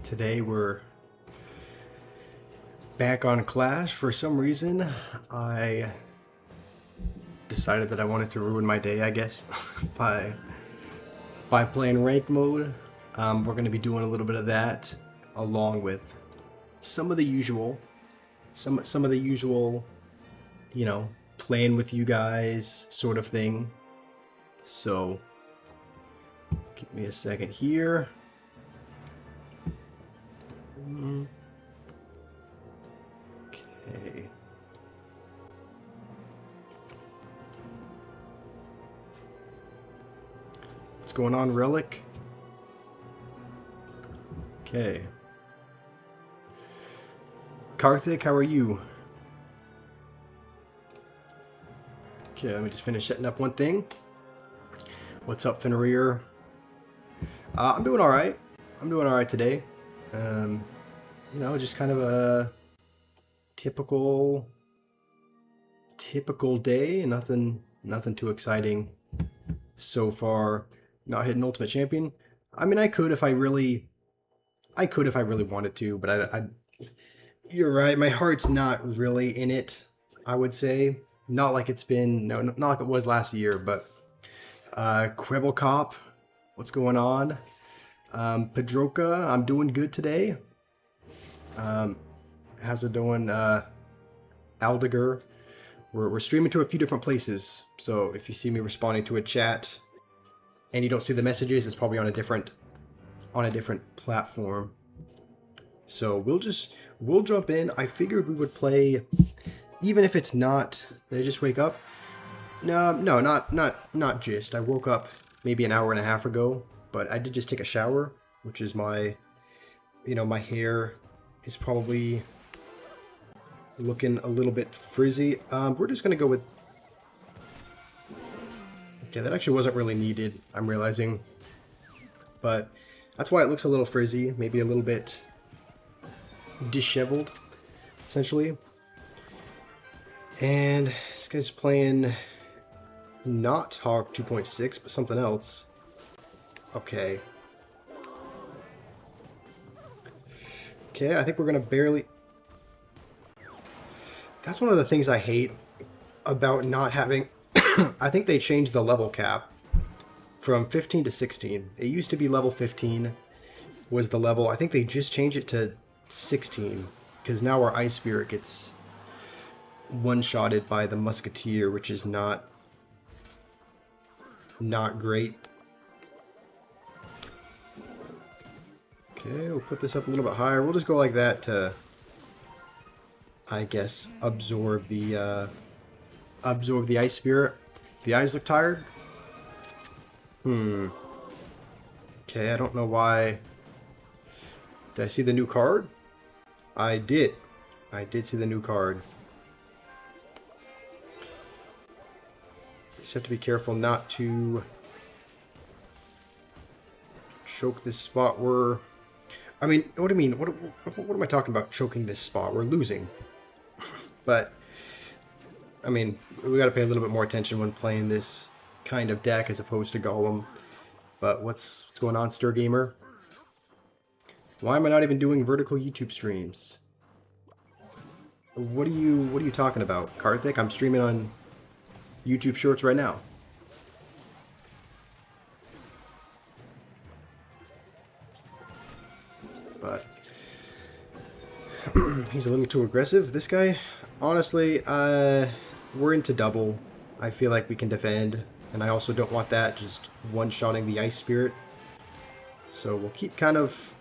Today we're back on Clash. For some reason, I decided that I wanted to ruin my day, I guess, by playing rank mode. We're going to be doing a little bit of that, along with some of the usual, some of the usual, you know, playing with you guys sort of thing. So, give me a second here. Okay. What's going on, Relic? Okay. Karthik, how are you? Okay, let me just finish setting up one thing. What's up, Fenrir? I'm doing all right. I'm doing all right today. You know, just kind of a typical day. Nothing too exciting so far. Not hitting Ultimate Champion. I mean, I could if I really wanted to, but I you're right. My heart's not really in it. I would say not like it's been not like it was last year, but Quibble Cop, what's going on? Pedroka, I'm doing good today. How's it doing? Aldiger, we're streaming to a few different places, so if you see me responding to a chat and you don't see the messages, it's probably on a different platform. So we'll jump in. I figured we would play, even if it's not. Did I just wake up? No, not just. I woke up maybe an hour and a half ago, but I did just take a shower, which is my hair is probably looking a little bit frizzy. We're just gonna go with. Okay, that actually wasn't really needed, I'm realizing, but that's why it looks a little frizzy, maybe a little bit disheveled, essentially. And this guy's playing not Hog 2.6, but something else. Okay. Okay, I think we're gonna barely... That's one of the things I hate about not having... I think they changed the level cap from 15 to 16. It used to be level 15 was the level. I think they just changed it to 16 because now our Ice Spirit gets one-shotted by the Musketeer, which is not great. Okay, we'll put this up a little bit higher. We'll just go like that to, I guess, absorb the Ice Spirit. The eyes look tired. Okay, I don't know why. Did I see the new card? I did. I did see the new card. Just have to be careful not to choke this spot. I mean, what do you mean? What am I talking about? Choking this spot? We're losing. But I mean, we got to pay a little bit more attention when playing this kind of deck as opposed to Golem. But what's going on, Stir Gamer? Why am I not even doing vertical YouTube streams? What are you talking about, Karthik? I'm streaming on YouTube Shorts right now. But he's a little too aggressive. This guy, honestly, we're into double. I feel like we can defend, and I also don't want that just one-shotting the Ice Spirit. So we'll keep kind of...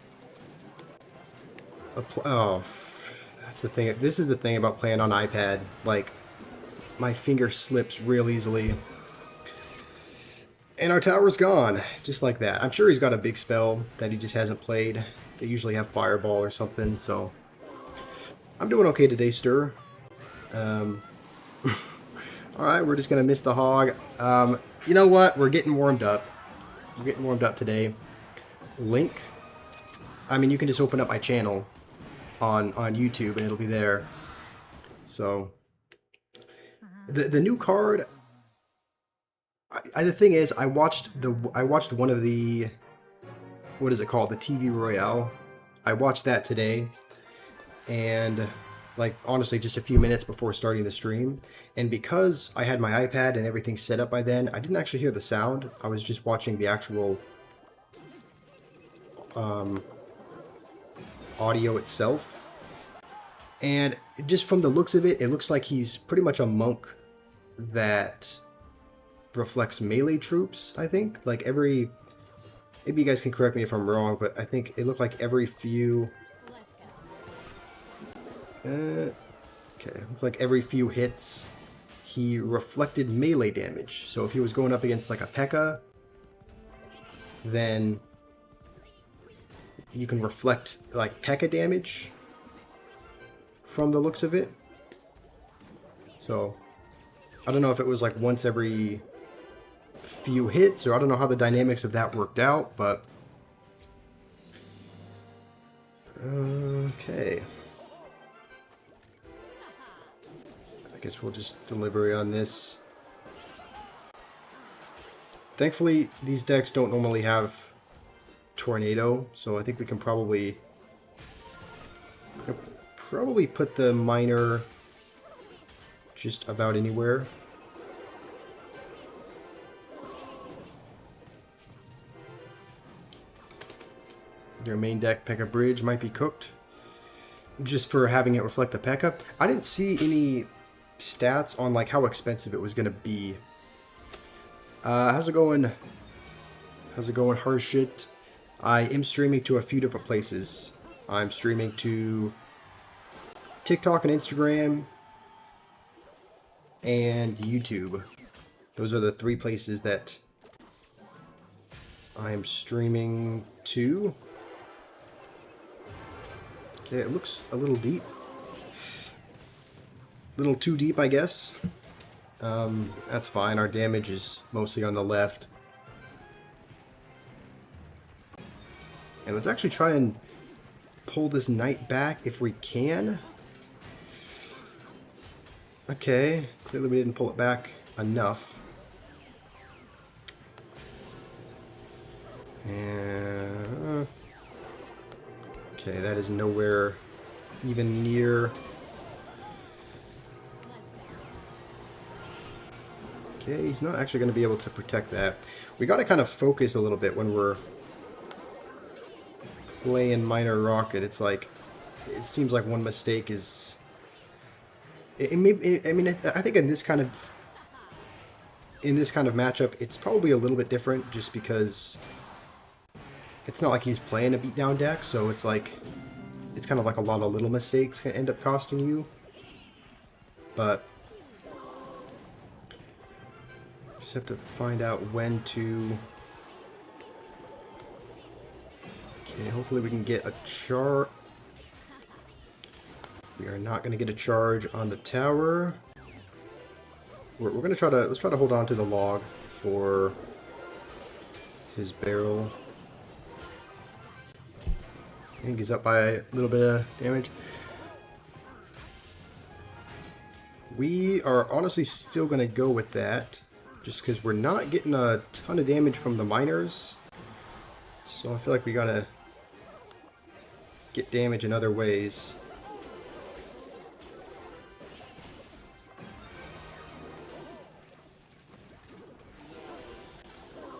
Oh, that's the thing. This is the thing about playing on iPad. Like, my finger slips real easily. And our tower's gone, just like that. I'm sure he's got a big spell that he just hasn't played. They usually have Fireball or something, so... I'm doing okay today, Stir. Alright, we're just going to miss the Hog. You know what? We're getting warmed up. We're getting warmed up today. Link. I mean, you can just open up my channel on YouTube and it'll be there. So, the new card... the thing is, I watched one of the... What is it called? The TV Royale. I watched that today, and like honestly just a few minutes before starting the stream, and because I had my iPad and everything set up by then, I didn't actually hear the sound. I was just watching the actual audio itself, and just from the looks of it, it looks like he's pretty much a monk that reflects melee troops, I think. Like every... Maybe you guys can correct me if I'm wrong, but I think it looked like every few... okay, looks like every few hits, he reflected melee damage. So if he was going up against like a P.E.K.K.A, then you can reflect like P.E.K.K.A damage from the looks of it. So I don't know if it was like once every few hits, or I don't know how the dynamics of that worked out, but okay. I guess we'll just delivery on this. Thankfully, these decks don't normally have Tornado, so I think we can probably put the miner just about anywhere. Your main deck P.E.K.K.A Bridge might be cooked just for having it reflect the P.E.K.K.A. I didn't see any stats on like how expensive it was going to be. How's it going? How's it going, Harshit? I am streaming to a few different places. I'm streaming to TikTok and Instagram and YouTube. Those are the 3 places that I'm streaming to. Okay, it looks a little deep. A little too deep, I guess. That's fine. Our damage is mostly on the left. And let's actually try and pull this knight back if we can. Okay, clearly we didn't pull it back enough. And okay, that is nowhere even near. Okay, he's not actually going to be able to protect that. We got to kind of focus a little bit when we're playing Minor Rocket. It's like, it seems like one mistake is... I mean, I think in this kind of matchup, it's probably a little bit different just because it's not like he's playing a beatdown deck, so it's like, it's kind of like a lot of little mistakes can end up costing you. But just have to find out when to... Okay, hopefully we can get a charge. We are not going to get a charge on the tower. We're going to try to... Let's try to hold on to the log for his barrel. I think he's up by a little bit of damage. We are honestly still going to go with that, just because we're not getting a ton of damage from the miners. So I feel like we got to get damage in other ways.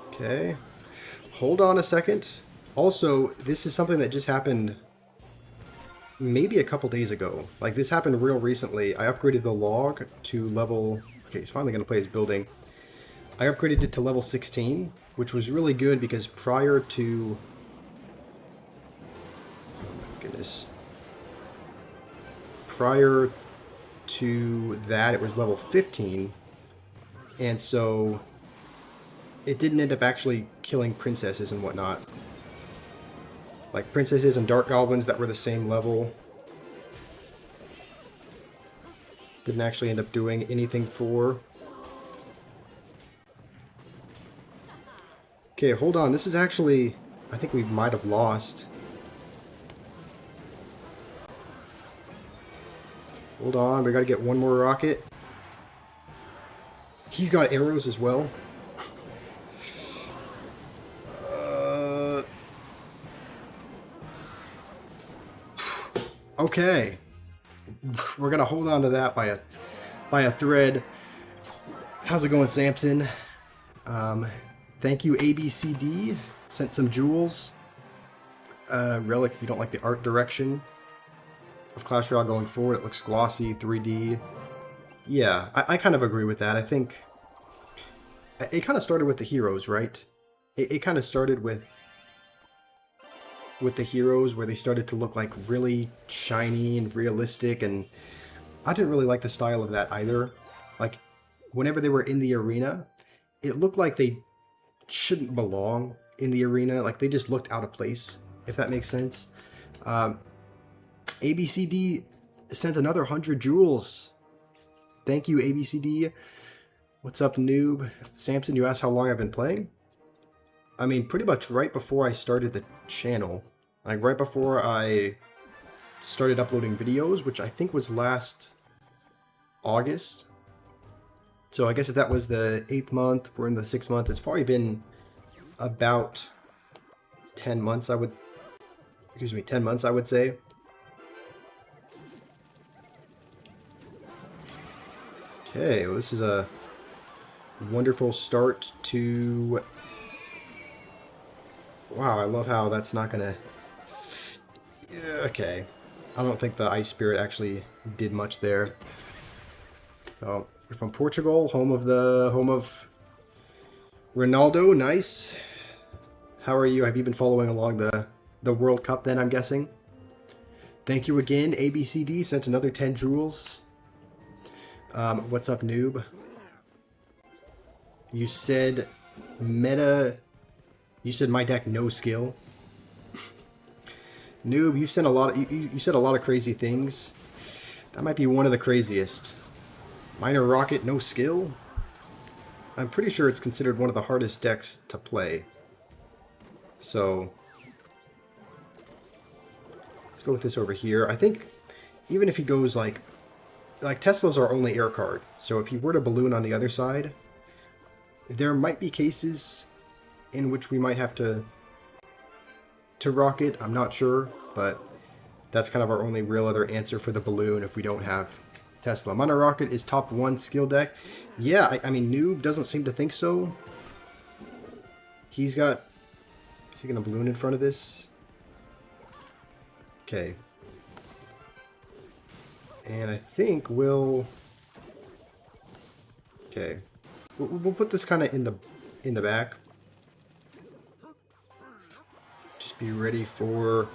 Okay. Hold on a second. Also, this is something that just happened maybe a couple days ago. Like, this happened real recently. I upgraded the log to level... Okay, he's finally going to play his building. I upgraded it to level 16, which was really good because prior to... Goodness. Prior to that, it was level 15. And so it didn't end up actually killing princesses and whatnot. Like princesses and dark goblins that were the same level didn't actually end up doing anything for. Okay, hold on. This is actually... I think we might have lost. Hold on. We gotta get one more rocket. He's got arrows as well. Okay. We're gonna hold on to that by a thread. How's it going, Samson? Thank you, ABCD. Sent some jewels. Relic, if you don't like the art direction of Clash Royale going forward, it looks glossy, 3D. Yeah, I kind of agree with that. I think it kind of started with the heroes, right? It kind of started with the heroes where they started to look like really shiny and realistic, and I didn't really like the style of that either. Like, whenever they were in the arena, it looked like they shouldn't belong in the arena. Like, they just looked out of place, if that makes sense. ABCD sent another 100 jewels. Thank you, ABCD. What's up, noob? Samson, you asked how long I've been playing? I mean, pretty much right before I started the channel. Like, right before I started uploading videos, which I think was last August. So I guess if that was the 8th month, we're in the 6th month, it's probably been about 10 months, I would... Excuse me, 10 months, I would say. Okay, well, this is a wonderful start to... Wow, I love how that's not gonna... Yeah, okay. I don't think the Ice Spirit actually did much there. So, you're from Portugal, home of Ronaldo, nice. How are you? Have you been following along the World Cup then, I'm guessing? Thank you again, ABCD, sent another 10 jewels. What's up, noob? You said meta... You said my deck no skill. Noob, you've sent a lot of, you said a lot of crazy things. That might be one of the craziest. Minor Rocket no skill? I'm pretty sure it's considered one of the hardest decks to play. So let's go with this over here. I think even if he goes like Tesla's our only air card. So if he were to balloon on the other side, there might be cases in which we might have to rocket. I'm not sure, but that's kind of our only real other answer for the balloon if we don't have Tesla. Mono Rocket is top 1 skill deck. Yeah, I mean, Noob doesn't seem to think so. He's got... Is he going to balloon in front of this? Okay. And I think we'll... Okay. We'll put this kind of in the back. Just be ready for...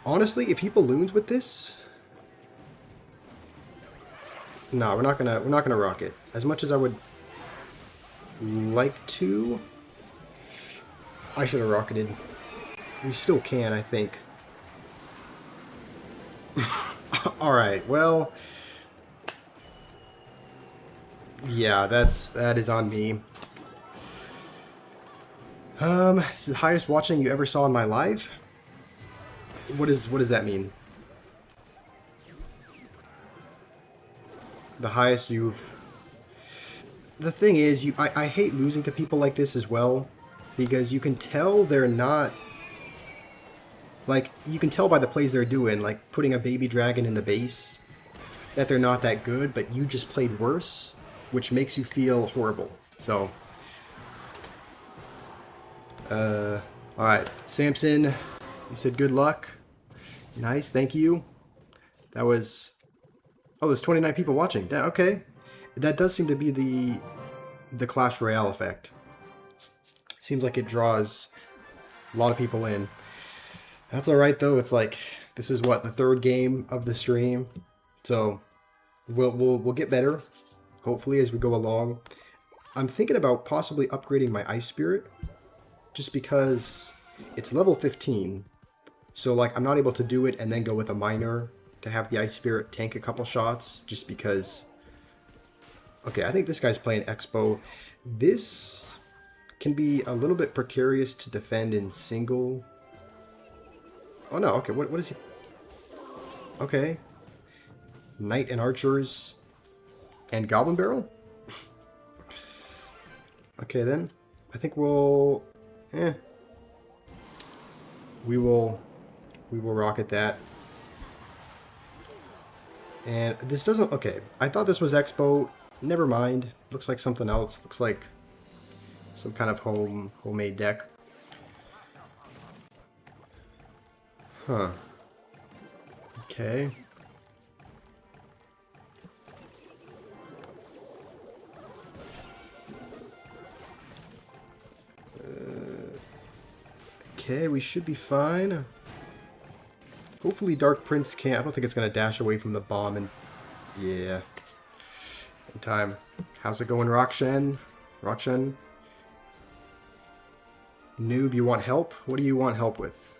Honestly, if he balloons with this... No, we're not gonna rock it. As much as I would like to, I should have rocketed. We still can, I think. Alright, well... Yeah, that is on me. It's the highest watching you ever saw in my life? What does that mean? The highest you've... The thing is, I hate losing to people like this as well, because you can tell they're not... Like, you can tell by the plays they're doing, like putting a baby dragon in the base, that they're not that good, but you just played worse, which makes you feel horrible. So... Alright, Samson, you said good luck. Nice, thank you. That was... Oh, there's 29 people watching. Okay. That does seem to be the Clash Royale effect. Seems like it draws a lot of people in. That's alright, though. It's like, this is what, the 3rd game of the stream? So, we'll get better, hopefully, as we go along. I'm thinking about possibly upgrading my Ice Spirit, just because it's level 15. So, like, I'm not able to do it and then go with a minor to have the Ice Spirit tank a couple shots, just because... Okay, I think this guy's playing Expo. This can be a little bit precarious to defend in single. Oh no, okay, what is he... Okay. Knight and Archers and Goblin Barrel? Okay then, I think we'll... We will rocket that. And this doesn't... Okay, I thought this was Expo. Never mind. Looks like something else. Looks like some kind of homemade deck. Huh. Okay. Okay, we should be fine. Hopefully Dark Prince can't... I don't think it's going to dash away from the bomb and... Yeah. In time. How's it going, Rakshan? Rakshan? Noob, you want help? What do you want help with?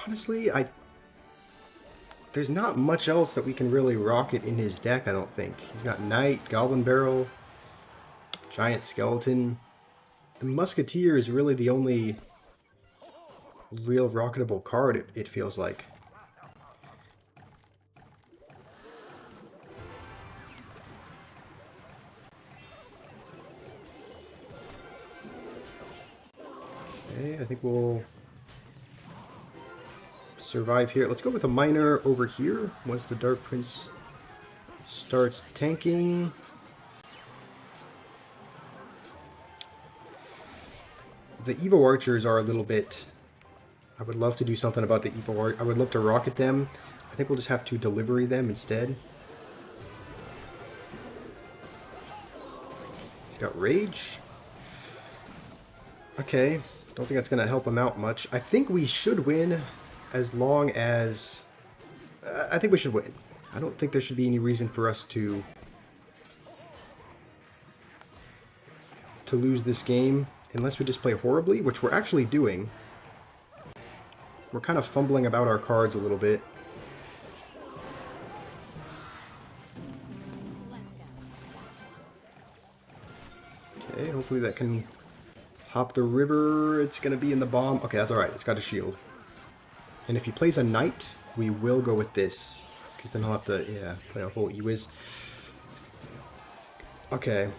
Honestly, there's not much else that we can really rocket in his deck, I don't think. He's got Knight, Goblin Barrel, Giant Skeleton. And Musketeer is really the only real rocketable card, it feels like. Okay, I think we'll survive here. Let's go with a Miner over here once the Dark Prince starts tanking. The Evo Archers are a little bit... I would love to do something about the Evo Archers. I would love to rocket them. I think we'll just have to delivery them instead. He's got Rage. Okay. Don't think that's going to help him out much. I think we should win as long as... I think we should win. I don't think there should be any reason for us to lose this game unless we just play horribly, which we're actually doing. We're kind of fumbling about our cards a little bit. Okay, hopefully that can hop the river. It's going to be in the bomb. Okay, that's alright. It's got a shield. And if he plays a Knight, we will go with this. Because then he'll have to, yeah, play a whole E-Wiz. Okay.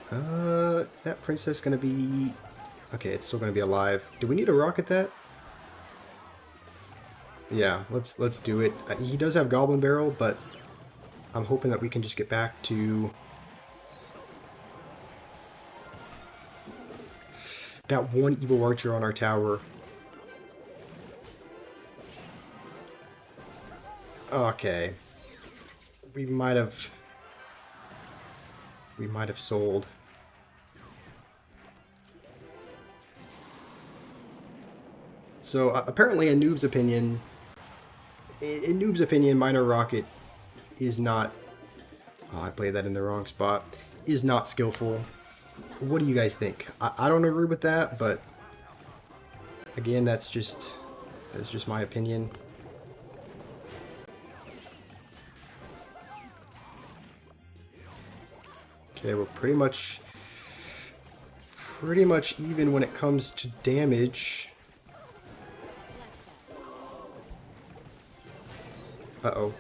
Is that princess going to be... Okay, it's still going to be alive. Do we need to rocket that? Yeah, let's do it. He does have Goblin Barrel, but I'm hoping that we can just get back to... that one Evo Archer on our tower. Okay. We might have sold. So apparently in Noob's opinion, Minor Rocket is not... Oh, I played that in the wrong spot. Is not skillful. What do you guys think? I don't agree with that, but again, that's just my opinion. Okay, we're pretty much even when it comes to damage. Uh-oh.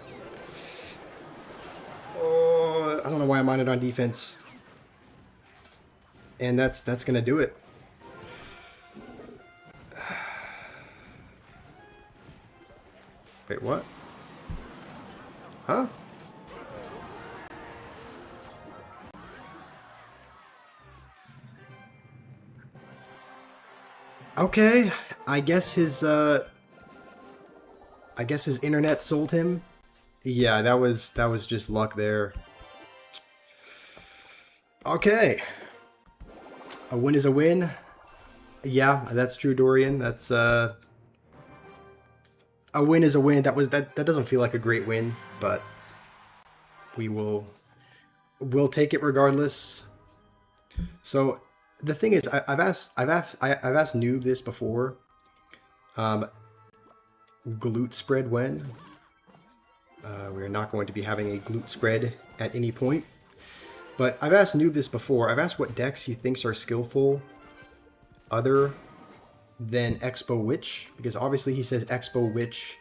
Oh, I don't know why I'm on it on defense. And that's gonna do it. Wait, what? Huh? Okay, I guess his internet sold him. Yeah, that was just luck there. Okay. A win is a win. Yeah, that's true, Dorian. That's a win is a win. That doesn't feel like a great win, but we'll take it regardless. So the thing is, I've asked Noob this before. Glute spread when? We're not going to be having a glute spread at any point. But I've asked Noob this before. I've asked what decks he thinks are skillful other than Expo Witch. Because obviously he says Expo Witch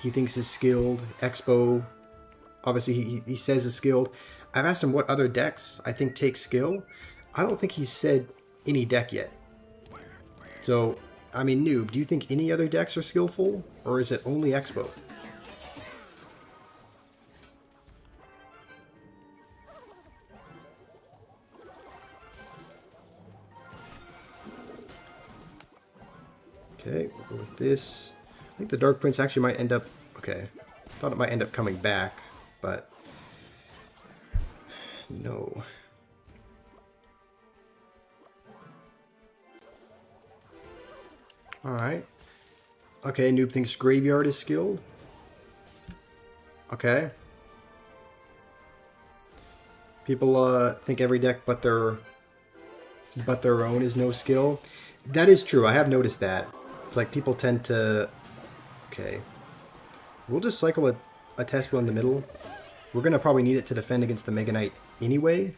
he thinks is skilled. Expo Obviously, he says is skilled. I've asked him what other decks I think take skill. I don't think he's said any deck yet. So, I mean, Noob, do you think any other decks are skillful? Or is it only Expo? Okay, we'll go with this. I think the Dark Prince actually might end up... Okay, thought it might end up coming back, but... No. Alright. Okay, Noob thinks Graveyard is skilled. Okay. People think every deck but their own is no skill. That is true, I have noticed that. It's like people tend to... Okay. We'll just cycle a Tesla in the middle. We're going to probably need it to defend against the Mega Knight anyway.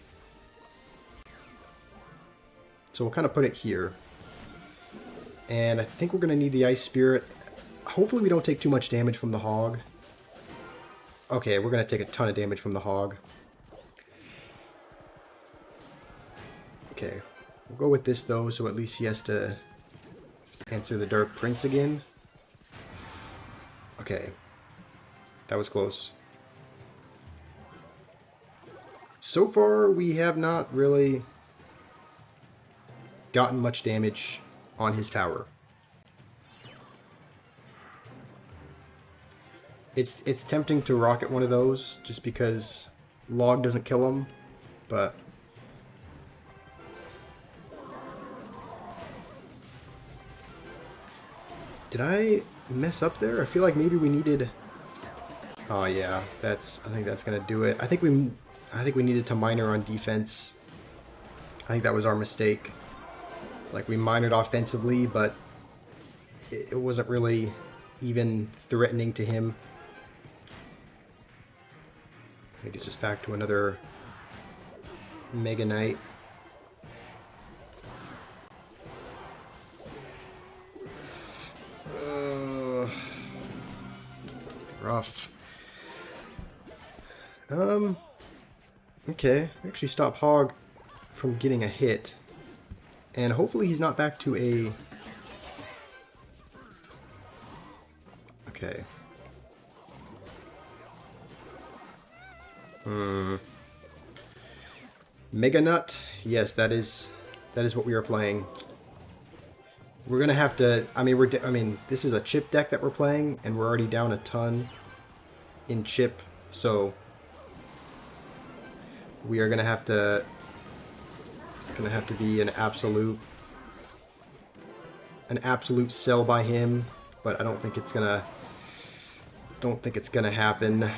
So we'll kind of put it here. And I think we're going to need the Ice Spirit. Hopefully we don't take too much damage from the Hog. Okay, we're going to take a ton of damage from the Hog. Okay, we'll go with this though, so at least he has to answer the Dark Prince again. Okay, that was close. So far, we have not really gotten much damage on his tower. It's tempting to rocket one of those just because Log doesn't kill him, but did I mess up there? I feel like maybe we needed... Oh yeah, I think that's gonna do it. I think we needed to miner on defense. I think that was our mistake. It's like we minored offensively, but it wasn't really even threatening to him. I think it's just back to another Mega Knight. Rough. Okay, actually stop Hog from getting a hit. And hopefully he's not back to a... Okay. Mega Nut. Yes, that is what we are playing. We're gonna have to... I mean, this is a chip deck that we're playing, and we're already down a ton in chip, so we are gonna have to be an absolute sell by him, but I don't think it's gonna happen.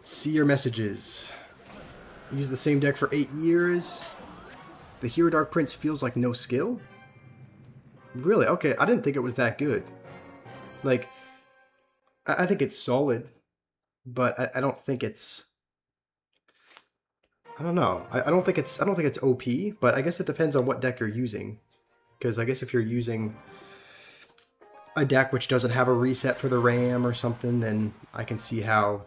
See your messages. Use the same deck for 8 years. The Hero Dark Prince feels like no skill? Really? Okay, I didn't think it was that good. Like, I think it's solid, but I don't think it's... I don't know. I don't think it's OP, but I guess it depends on what deck you're using. Because I guess if you're using a deck which doesn't have a reset for the RAM or something, then I can see how...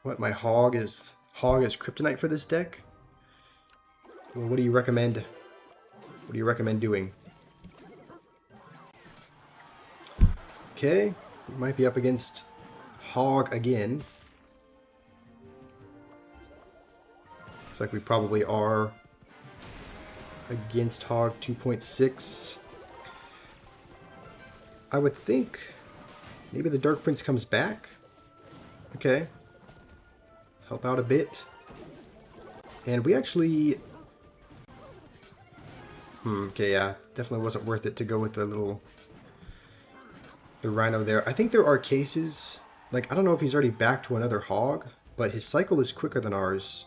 What, my Hog is Kryptonite for this deck? Well, what do you recommend? What do you recommend doing? Okay, we might be up against Hog again. Looks like we probably are against Hog 2.6. I would think maybe the Dark Prince comes back. Okay. Help out a bit. And we actually... okay, yeah. Definitely wasn't worth it to go with the Rhino there. I think there are cases... Like, I don't know if he's already back to another Hog, but his cycle is quicker than ours.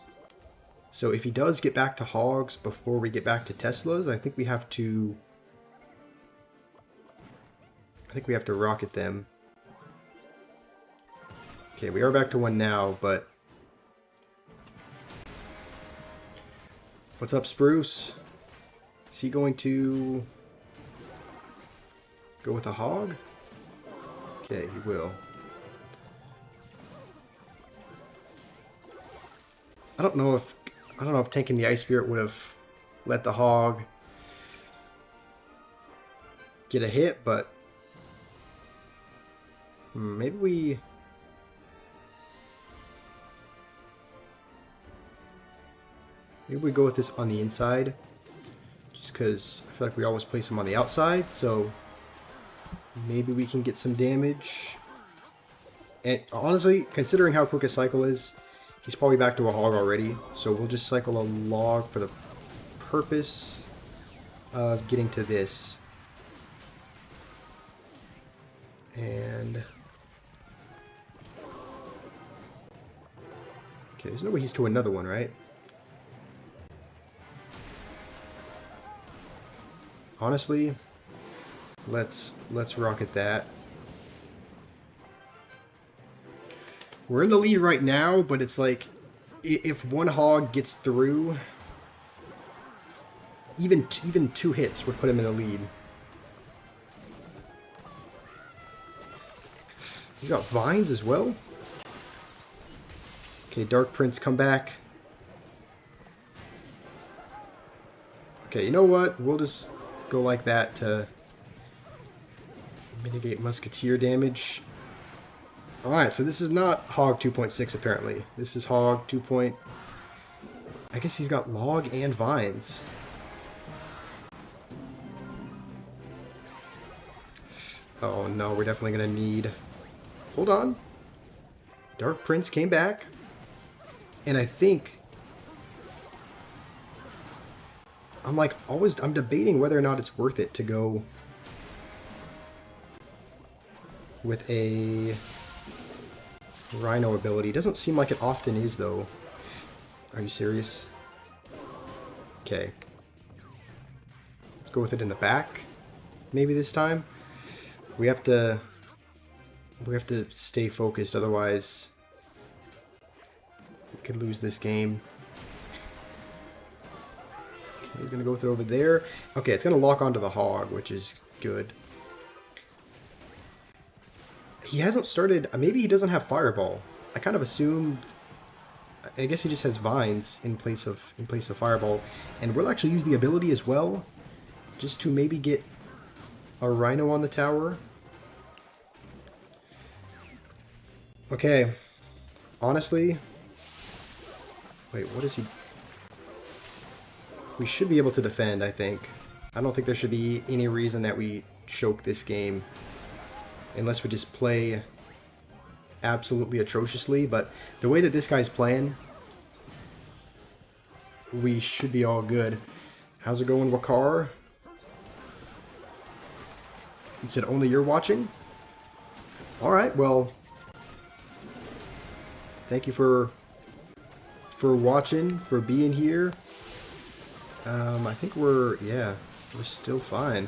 So if he does get back to Hogs before we get back to Teslas, I think we have to... rocket them. Okay, we are back to one now, but... What's up, Spruce? Is he going to Go with a hog? Okay, he will. I don't know if taking the Ice Spirit would have let the hog get a hit, but maybe we go with this on the inside, just because I feel like we always place him on the outside, so maybe we can get some damage. And honestly, considering how quick his cycle is, he's probably back to a hog already, so we'll just cycle a log for the purpose of getting to this. And okay, there's no way he's to another one, right? Honestly, let's rocket that. We're in the lead right now, but it's like if one hog gets through, even 2 hits would put him in the lead. He's got vines as well. Okay, Dark Prince, come back. Okay, you know what? We'll just go like that to mitigate Musketeer damage. Alright, so this is not Hog 2.6 apparently. This is Hog 2. I guess he's got Log and Vines. Oh no, we're definitely going to need... Hold on. Dark Prince came back. And I think... I'm debating whether or not it's worth it to go with a Rhino ability. Doesn't seem like it often is, though. Are you serious? Okay. Let's go with it in the back. Maybe this time. We have to stay focused, otherwise we could lose this game. Okay, he's gonna go with it over there. Okay, it's gonna lock onto the hog, which is good. He hasn't started. Maybe he doesn't have Fireball. I kind of assumed. I guess he just has Vines in place of Fireball, and we'll actually use the ability as well, just to maybe get a Rhino on the tower. Okay. Honestly, wait. What is he? We should be able to defend. I think. I don't think there should be any reason that we choke this game. Unless we just play absolutely atrociously, but the way that this guy's playing, we should be all good. How's it going, Wakar? He said, only you're watching? Alright, well, thank you for watching, for being here. I think we're still fine.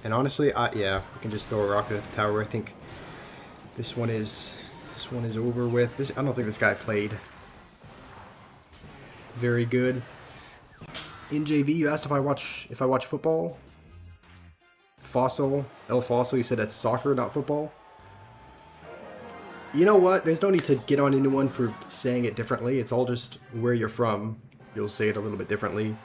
And honestly, yeah, we can just throw a rocket at the tower. I think this one is over with. I don't think this guy played very good. In JV, you asked if I watch football. El Fossil, you said that's soccer, not football. You know what? There's no need to get on anyone for saying it differently. It's all just where you're from. You'll say it a little bit differently.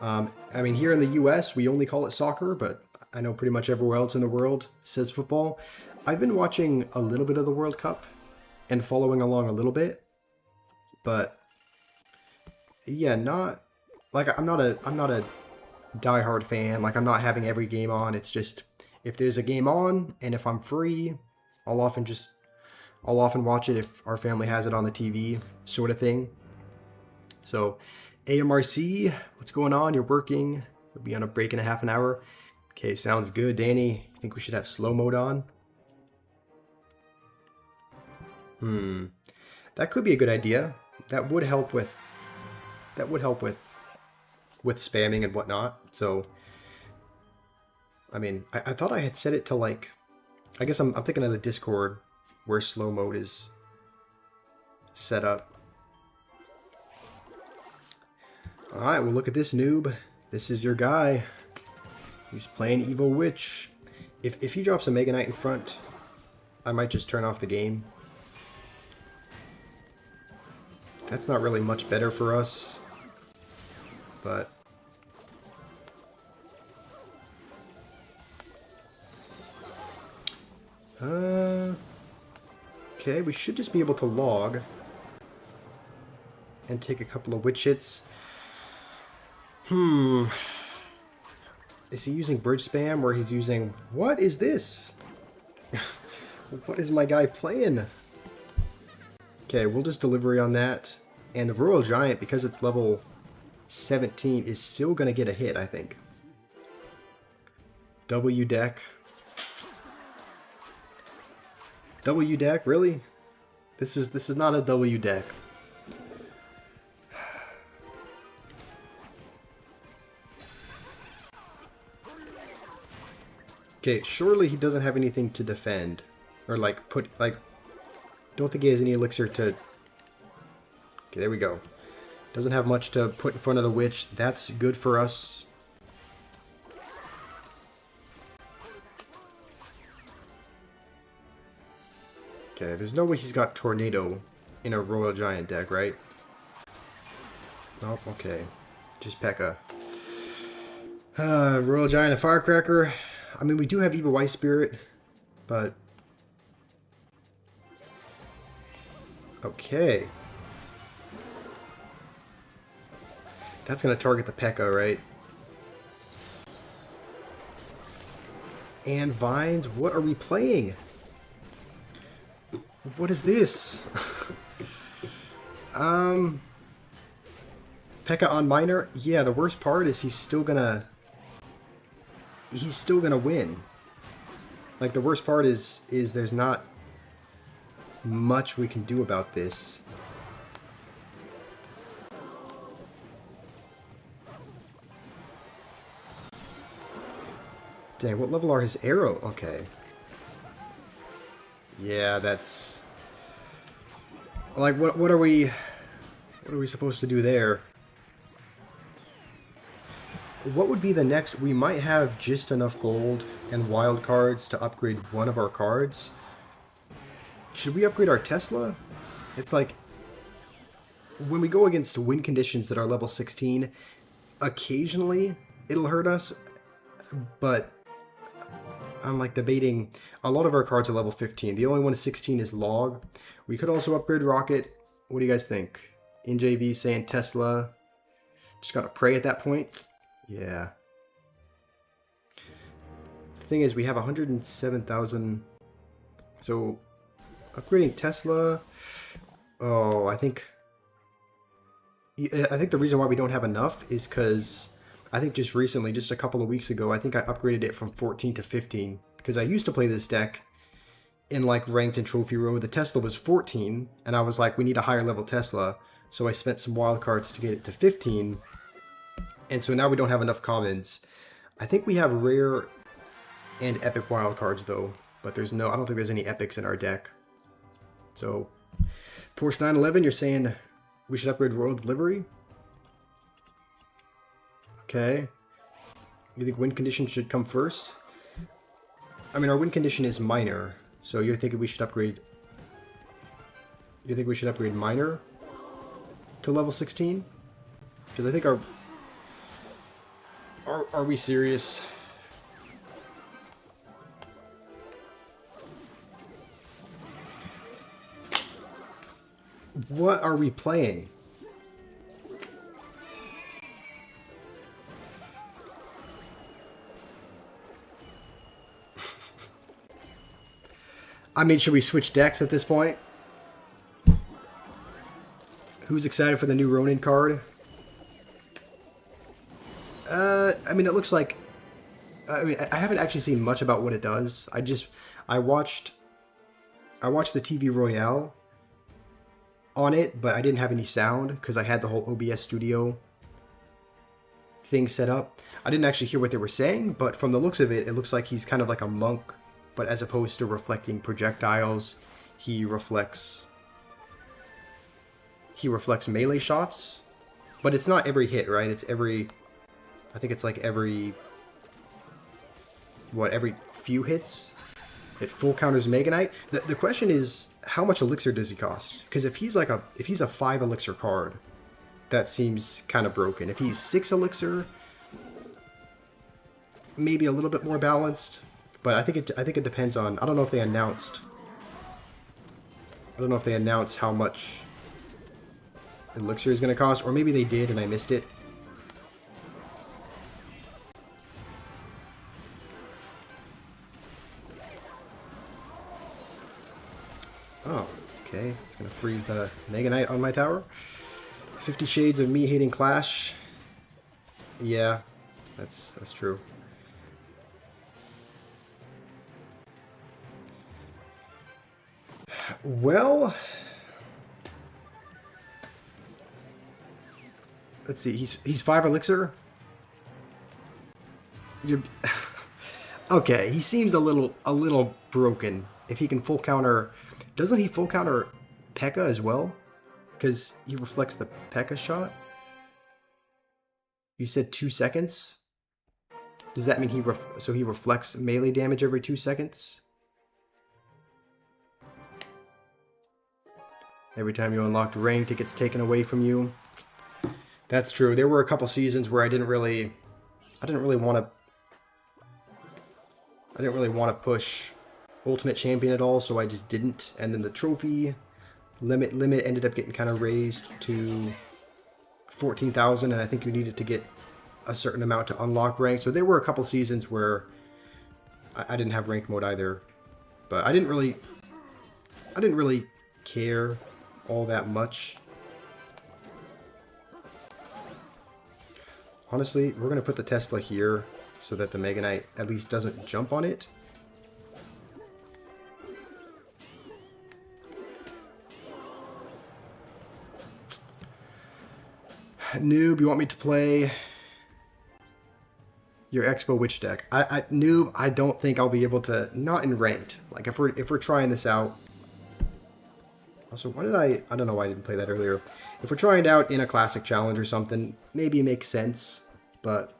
I mean, here in the U.S., we only call it soccer, but I know pretty much everywhere else in the world says football. I've been watching a little bit of the World Cup and following along a little bit, but yeah, not like I'm not a diehard fan. Like, I'm not having every game on. It's just if there's a game on and if I'm free, I'll often watch it if our family has it on the TV, sort of thing. So, AMRC, what's going on? You're working. We'll be on a break in a half an hour. Okay, sounds good. Danny, you think we should have slow mode on? That could be a good idea. That would help with spamming and whatnot. So, I mean, I thought I had set it to like, I guess I'm thinking of the Discord where slow mode is set up. All right, well, look at this noob. This is your guy. He's playing Evil Witch. If he drops a Mega Knight in front, I might just turn off the game. That's not really much better for us. But... okay, we should just be able to log. And take a couple of witch hits. Is he using bridge spam or he's using... what is this? What is my guy playing? Okay, we'll just delivery on that. And the Royal Giant, because it's level 17, is still going to get a hit, I think. W deck. W deck, really? This is not a W deck. Okay, surely he doesn't have anything to defend. Or like put like don't think he has any elixir to... okay, there we go. Doesn't have much to put in front of the witch. That's good for us. Okay, there's no way he's got Tornado in a Royal Giant deck, right? Nope, okay. Just P.E.K.K.A. Royal Giant and Firecracker. I mean, we do have Evil Ice Spirit, but... okay. That's going to target the P.E.K.K.A, right? And Vines, what are we playing? What is this? P.E.K.K.A on Miner? Yeah, the worst part is he's still gonna win. Like, the worst part is there's not much we can do about this. Dang, what level are his arrow? Okay. Yeah, that's... like, what are we supposed to do there? What would be the next? We might have just enough gold and wild cards to upgrade one of our cards. Should we upgrade our Tesla? It's like, when we go against win conditions that are level 16, occasionally it'll hurt us, but I'm like debating. A lot of our cards are level 15. The only one 16 is Log. We could also upgrade Rocket. What do you guys think? NJV saying Tesla. Just gotta pray at that point. Yeah. The thing is, we have 107,000. So, upgrading Tesla. Oh, I think the reason why we don't have enough is because I think just recently, just a couple of weeks ago, I think I upgraded it from 14 to 15. Because I used to play this deck in like ranked and trophy row. The Tesla was 14, and I was like, we need a higher level Tesla. So I spent some wild cards to get it to 15. And so now we don't have enough commons. I think we have rare and epic wild cards though. But there's no, I don't think there's any epics in our deck. So, Porsche 911, you're saying we should upgrade Royal Delivery? Okay. You think win condition should come first? I mean, our win condition is minor, so you're thinking we should upgrade... you think we should upgrade minor to level 16? Because I think our... Are we serious? What are we playing? I mean, should we switch decks at this point? Who's excited for the new Ronin card? I mean, it looks like... I mean, I haven't actually seen much about what it does. I watched the TV Royale on it, but I didn't have any sound because I had the whole OBS studio thing set up. I didn't actually hear what they were saying, but from the looks of it, it looks like he's kind of like a monk, but as opposed to reflecting projectiles, he reflects melee shots. But it's not every hit, right? It's every... I think it's like every what, every few hits, it full counters Mega Knight. The question is, how much elixir does he cost? Because if he's a 5 elixir card, that seems kind of broken. If he's 6 elixir, maybe a little bit more balanced. But I think it depends on. I don't know if they announced. I don't know if they announced how much elixir is going to cost, or maybe they did and I missed it. Oh, okay. It's going to freeze the Mega Knight on my tower. 50 Shades of me hating Clash. Yeah, that's true. Well, let's see. He's 5 elixir. Okay, he seems a little broken. If he can full counter, doesn't he full counter P.E.K.K.A. as well? Because he reflects the P.E.K.K.A. shot. You said 2 seconds. Does that mean he reflects melee damage every 2 seconds? Every time you unlocked ranked, it gets taken away from you. That's true. There were a couple seasons where I didn't really want to push Ultimate Champion at all, so I just didn't. And then the trophy limit ended up getting kind of raised to 14,000, and I think you needed to get a certain amount to unlock rank. So there were a couple seasons where I didn't have ranked mode either, but I didn't really care all that much. Honestly, we're going to put the Tesla here so that the Mega Knight at least doesn't jump on it. Noob, you want me to play your Expo Witch deck? Noob, I don't think I'll be able to, not in ranked. Like if we're trying this out. Also, why did I don't know why I didn't play that earlier. If we're trying it out in a classic challenge or something, maybe it makes sense, but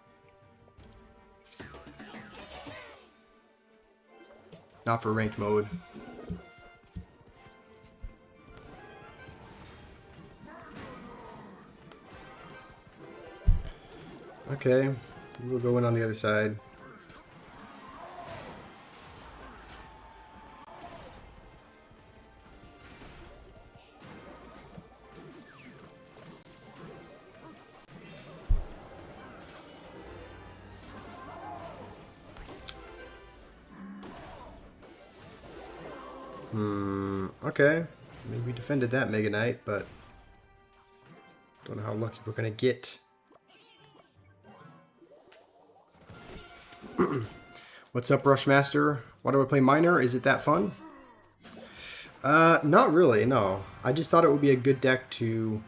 not for ranked mode. Okay, we'll go in on the other side. Okay. I mean, we defended that Mega Knight, but don't know how lucky we're gonna get. What's up, Rushmaster? Why do I play Miner? Is it that fun? Not really, no. I just thought it would be a good deck to...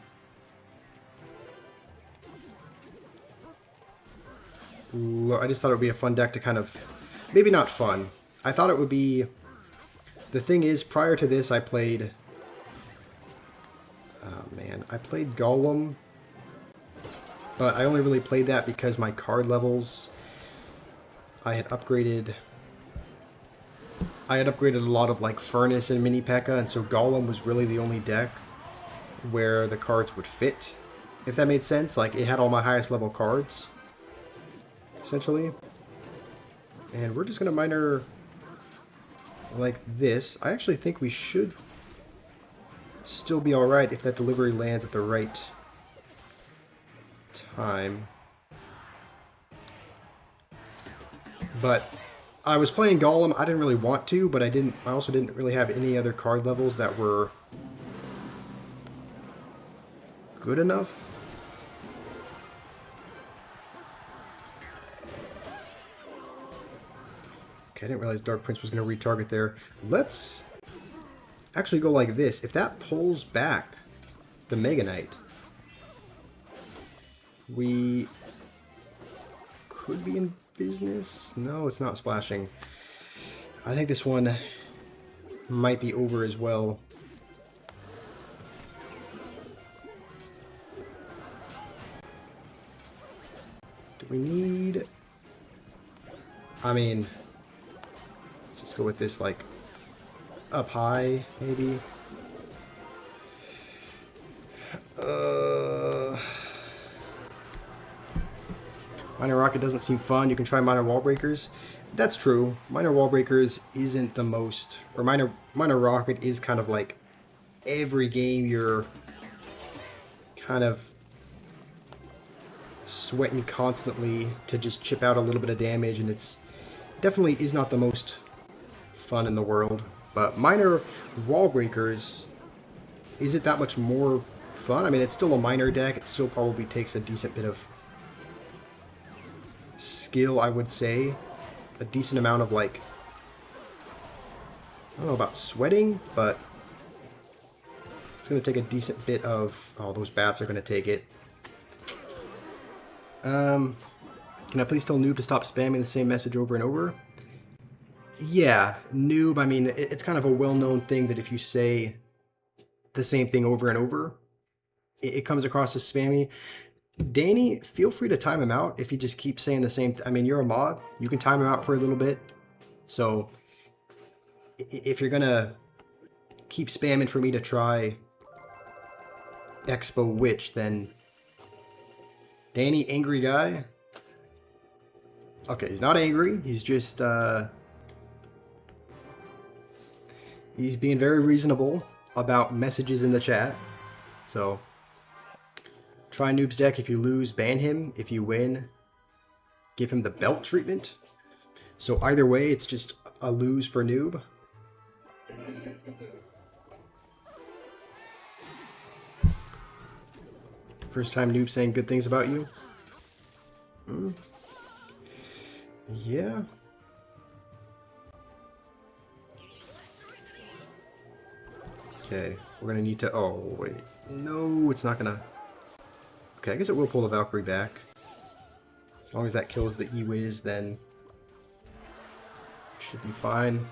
I just thought it would be a fun deck to kind of... Maybe not fun. I thought it would be... The thing is, prior to this, I played... Oh, man. I played Golem. But I only really played that because my card levels... I had upgraded a lot of like Furnace and Mini P.E.K.K.A. and so Golem was really the only deck where the cards would fit, if that made sense. Like it had all my highest level cards, essentially. And we're just gonna miner like this. I actually think we should still be alright if that delivery lands at the right time. But I was playing Golem. I didn't really want to, but I also didn't really have any other card levels that were good enough. Okay, I didn't realize Dark Prince was going to retarget there. Let's actually go like this. If that pulls back the Mega Knight, we could be in business. No, it's not splashing. I think this one might be over as well. Do we need... I mean, Let's just go with this, like, up high, maybe. Minor Rocket doesn't seem fun. You can try Minor Wall Breakers. That's true. Minor Wall Breakers isn't the most... Or Minor Rocket is kind of like every game you're kind of sweating constantly to just chip out a little bit of damage, and it's definitely is not the most fun in the world. But Minor Wall Breakers isn't that much more fun. I mean, it's still a minor deck. It still probably takes a decent bit of skill, I would say. A decent amount of, like, I don't know about sweating, but it's going to take a decent bit of... Oh, those bats are going to take it. Can I please tell Noob to stop spamming the same message over and over? Yeah, Noob, I mean, it's kind of a well-known thing that if you say the same thing over and over, it comes across as spammy. Danny, feel free to time him out if you just keep saying the same... I mean, you're a mod. You can time him out for a little bit. So, if you're gonna keep spamming for me to try Expo Witch, then... Danny, angry guy? Okay, he's not angry. He's just, he's being very reasonable about messages in the chat. So... Try Noob's deck. If you lose, ban him. If you win, give him the belt treatment. So either way, it's just a lose for Noob. First time Noob saying good things about you? Yeah. Okay, we're gonna need to... Oh, wait. No, it's not gonna... Okay, I guess it will pull the Valkyrie back. As long as that kills the E-Wiz, then should be fine.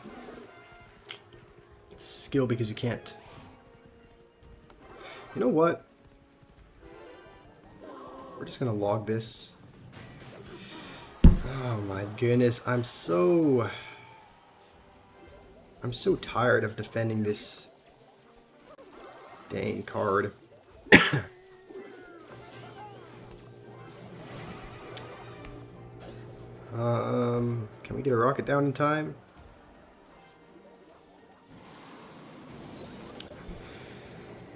It's skill because you can't... You know what? We're just gonna log this. Oh my goodness, I'm so tired of defending this dang card. Can we get a rocket down in time?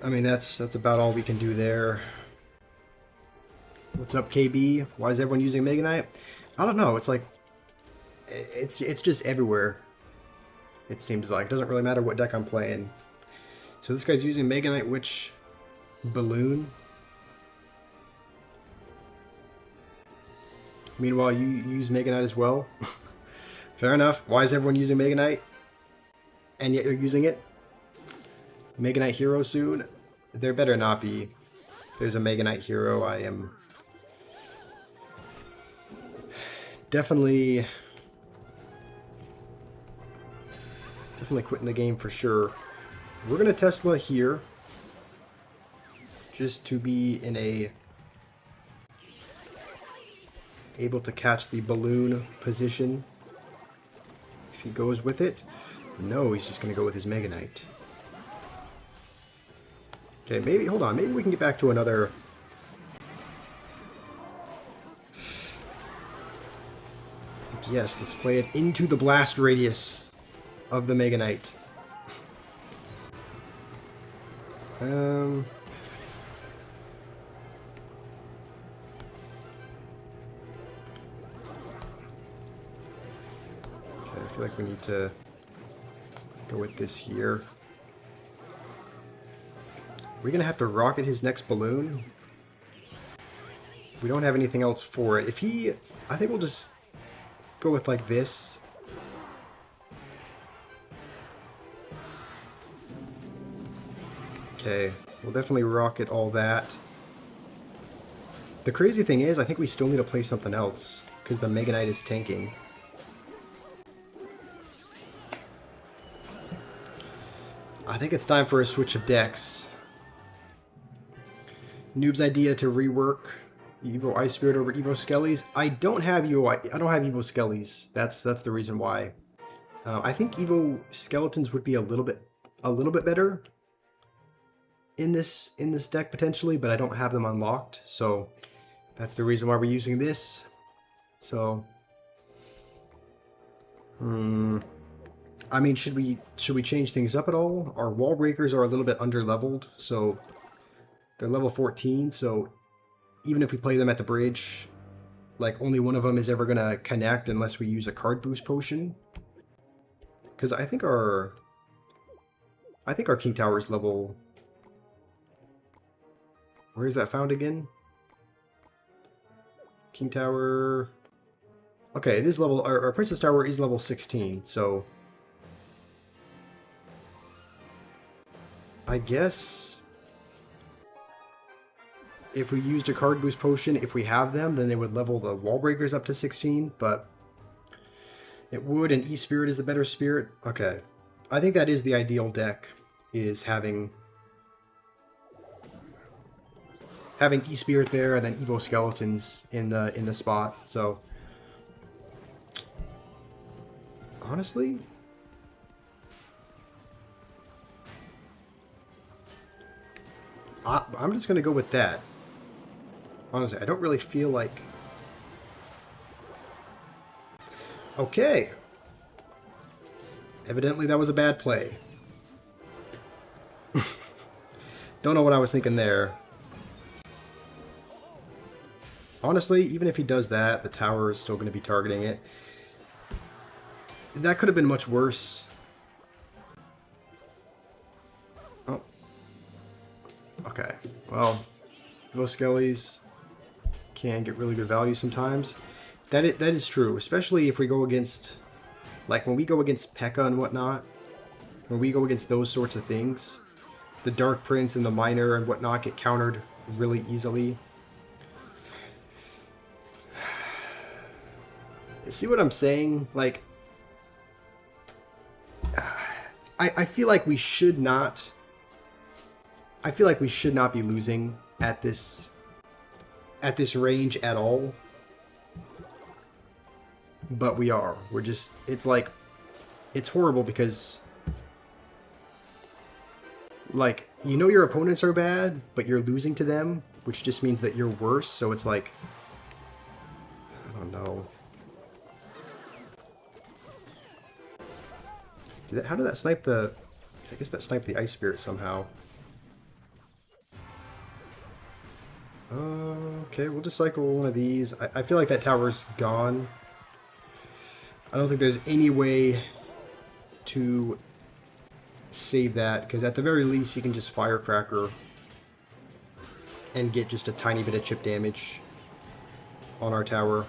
I mean, that's about all we can do there. What's up, KB? Why is everyone using Mega Knight? I don't know. It's like it's just everywhere. It seems like it doesn't really matter what deck I'm playing. So this guy's using Mega Knight, which balloon? Meanwhile, you use Mega Knight as well. Fair enough. Why is everyone using Mega Knight? And yet you're using it? Mega Knight Hero soon? There better not be. If there's a Mega Knight Hero, I am definitely quitting the game for sure. We're gonna Tesla here, just to be in a able to catch the balloon position if he goes with it. No, he's just gonna go with his Mega Knight. Okay, maybe, hold on, maybe we can get back to another... Yes, let's play it into the blast radius of the Mega Knight. Okay, I feel like we need to go with this here. We're gonna have to rocket his next balloon. We don't have anything else for it. If he... I think we'll just go with like this. Okay, we'll definitely rocket all that. The crazy thing is, I think we still need to play something else, because the Mega Knight is tanking. I think it's time for a switch of decks. Noob's idea to rework Evo Ice Spirit over Evo Skellies. I don't have Evo Skellies. That's the reason why. I think Evo Skeletons would be a little bit better in this deck potentially, but I don't have them unlocked, so that's the reason why we're using this. So, I mean, should we change things up at all? Our wall breakers are a little bit under leveled, so they're level 14. So even if we play them at the bridge, like only one of them is ever gonna connect unless we use a card boost potion. Because I think our King Tower is level. Where is that found again? King Tower. Okay, it is level. Our Princess Tower is level 16, so I guess if we used a card boost potion, if we have them, then they would level the wall breakers up to 16, but it would, and E-Spirit is the better spirit. Okay. I think that is the ideal deck, is having E-Spirit there and then Evo Skeletons in the spot. So honestly, I'm just gonna go with that. Honestly, I don't really feel like... Okay. Evidently that was a bad play. Don't know what I was thinking there. Honestly, even if he does that, the tower is still going to be targeting it. That could have been much worse. Oh. Okay. Well, those skellies can get really good value sometimes. That is true, especially if we go against, like when we go against P.E.K.K.A. and whatnot, when we go against those sorts of things, the Dark Prince and the Miner and whatnot get countered really easily. See what I'm saying? Like, I feel like we should not. I feel like we should not be losing at this range at all. But we are. We're just. It's like, it's horrible because, like, you know your opponents are bad, but you're losing to them, which just means that you're worse. So it's like, I don't know. How did that snipe the... I guess that sniped the Ice Spirit somehow. Okay, we'll just cycle one of these. I feel like that tower's gone. I don't think there's any way to save that, because at the very least you can just Firecracker and get just a tiny bit of chip damage on our tower.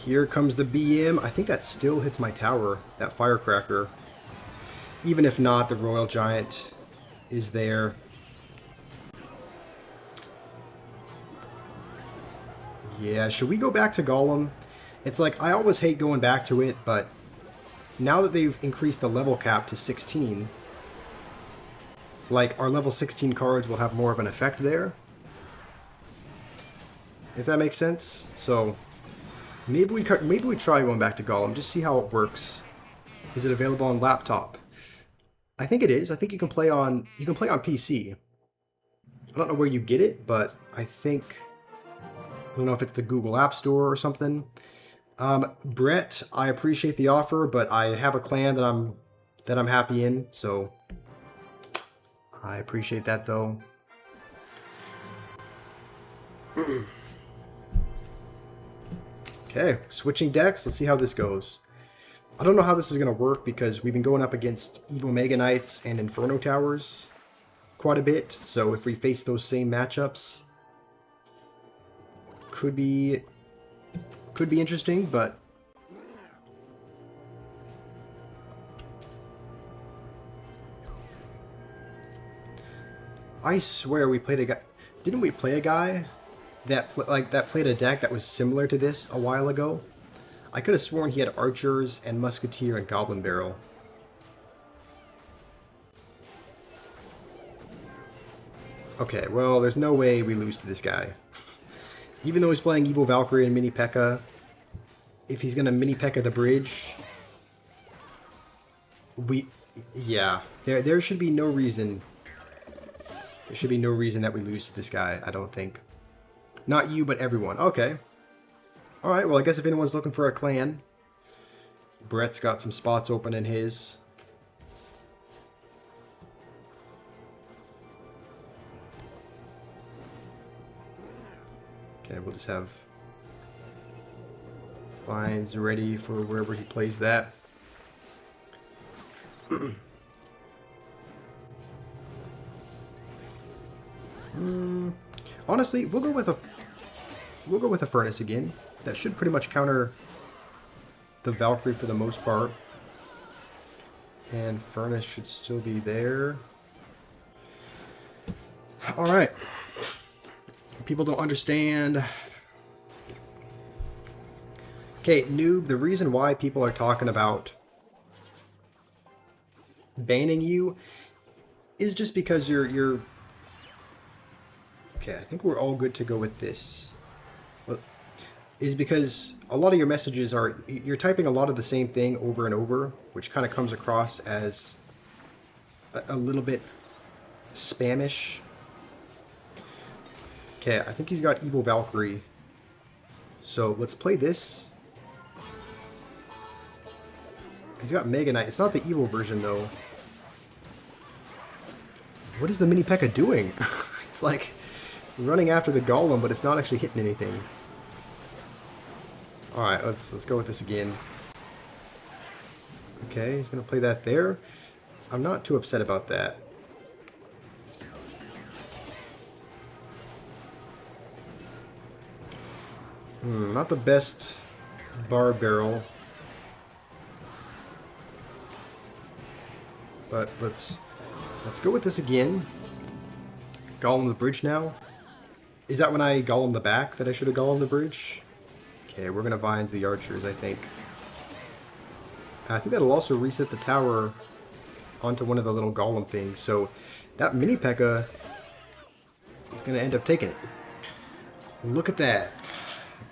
Here comes the BM. I think that still hits my tower, that Firecracker. Even if not, the Royal Giant is there. Yeah, should we go back to Golem? It's like, I always hate going back to it, but now that they've increased the level cap to 16, like, our level 16 cards will have more of an effect there. If that makes sense. So maybe we try going back to Golem, just see how it works. Is it available on laptop? I think it is. I think you can play on PC. I don't know where you get it, but I don't know if it's the Google App Store or something. Brett, I appreciate the offer, but I have a clan that I'm happy in, so I appreciate that though. Okay, switching decks. Let's see how this goes. I don't know how this is going to work because we've been going up against Evil Mega Knights and Inferno Towers quite a bit. So if we face those same matchups, could be interesting, but I swear we played a guy. Didn't we play a guy that played a deck that was similar to this a while ago? I could have sworn he had Archers and Musketeer and Goblin Barrel. Okay, well, there's no way we lose to this guy. Even though he's playing Evil Valkyrie and Mini P.E.K.K.A, if he's gonna Mini P.E.K.K.A the bridge, yeah, there should be no reason. There should be no reason that we lose to this guy, I don't think. Not you, but everyone. Okay. Alright, well, I guess if anyone's looking for a clan, Brett's got some spots open in his. Okay, we'll just have Vines ready for wherever he plays that. Honestly, we'll go with a Furnace again. That should pretty much counter the Valkyrie for the most part. And Furnace should still be there. Alright. People don't understand. Okay, Noob, the reason why people are talking about banning you is just because you're... Okay, I think we're all good to go with this. Is because a lot of your messages are... You're typing a lot of the same thing over and over, which kind of comes across as a little bit spamish. Okay, I think he's got Evil Valkyrie. So let's play this. He's got Mega Knight. It's not the evil version, though. What is the Mini P.E.K.K.A doing? It's like running after the Golem, but it's not actually hitting anything. Alright, let's go with this again. Okay, he's going to play that there. I'm not too upset about that. Not the best bar barrel. But let's go with this again. Golem the bridge now. Is that when I Golem the back that I should have Golem the bridge? Okay, we're going to Vines the archers, I think. I think that'll also reset the tower onto one of the little Golem things. So that Mini P.E.K.K.A is going to end up taking it. Look at that.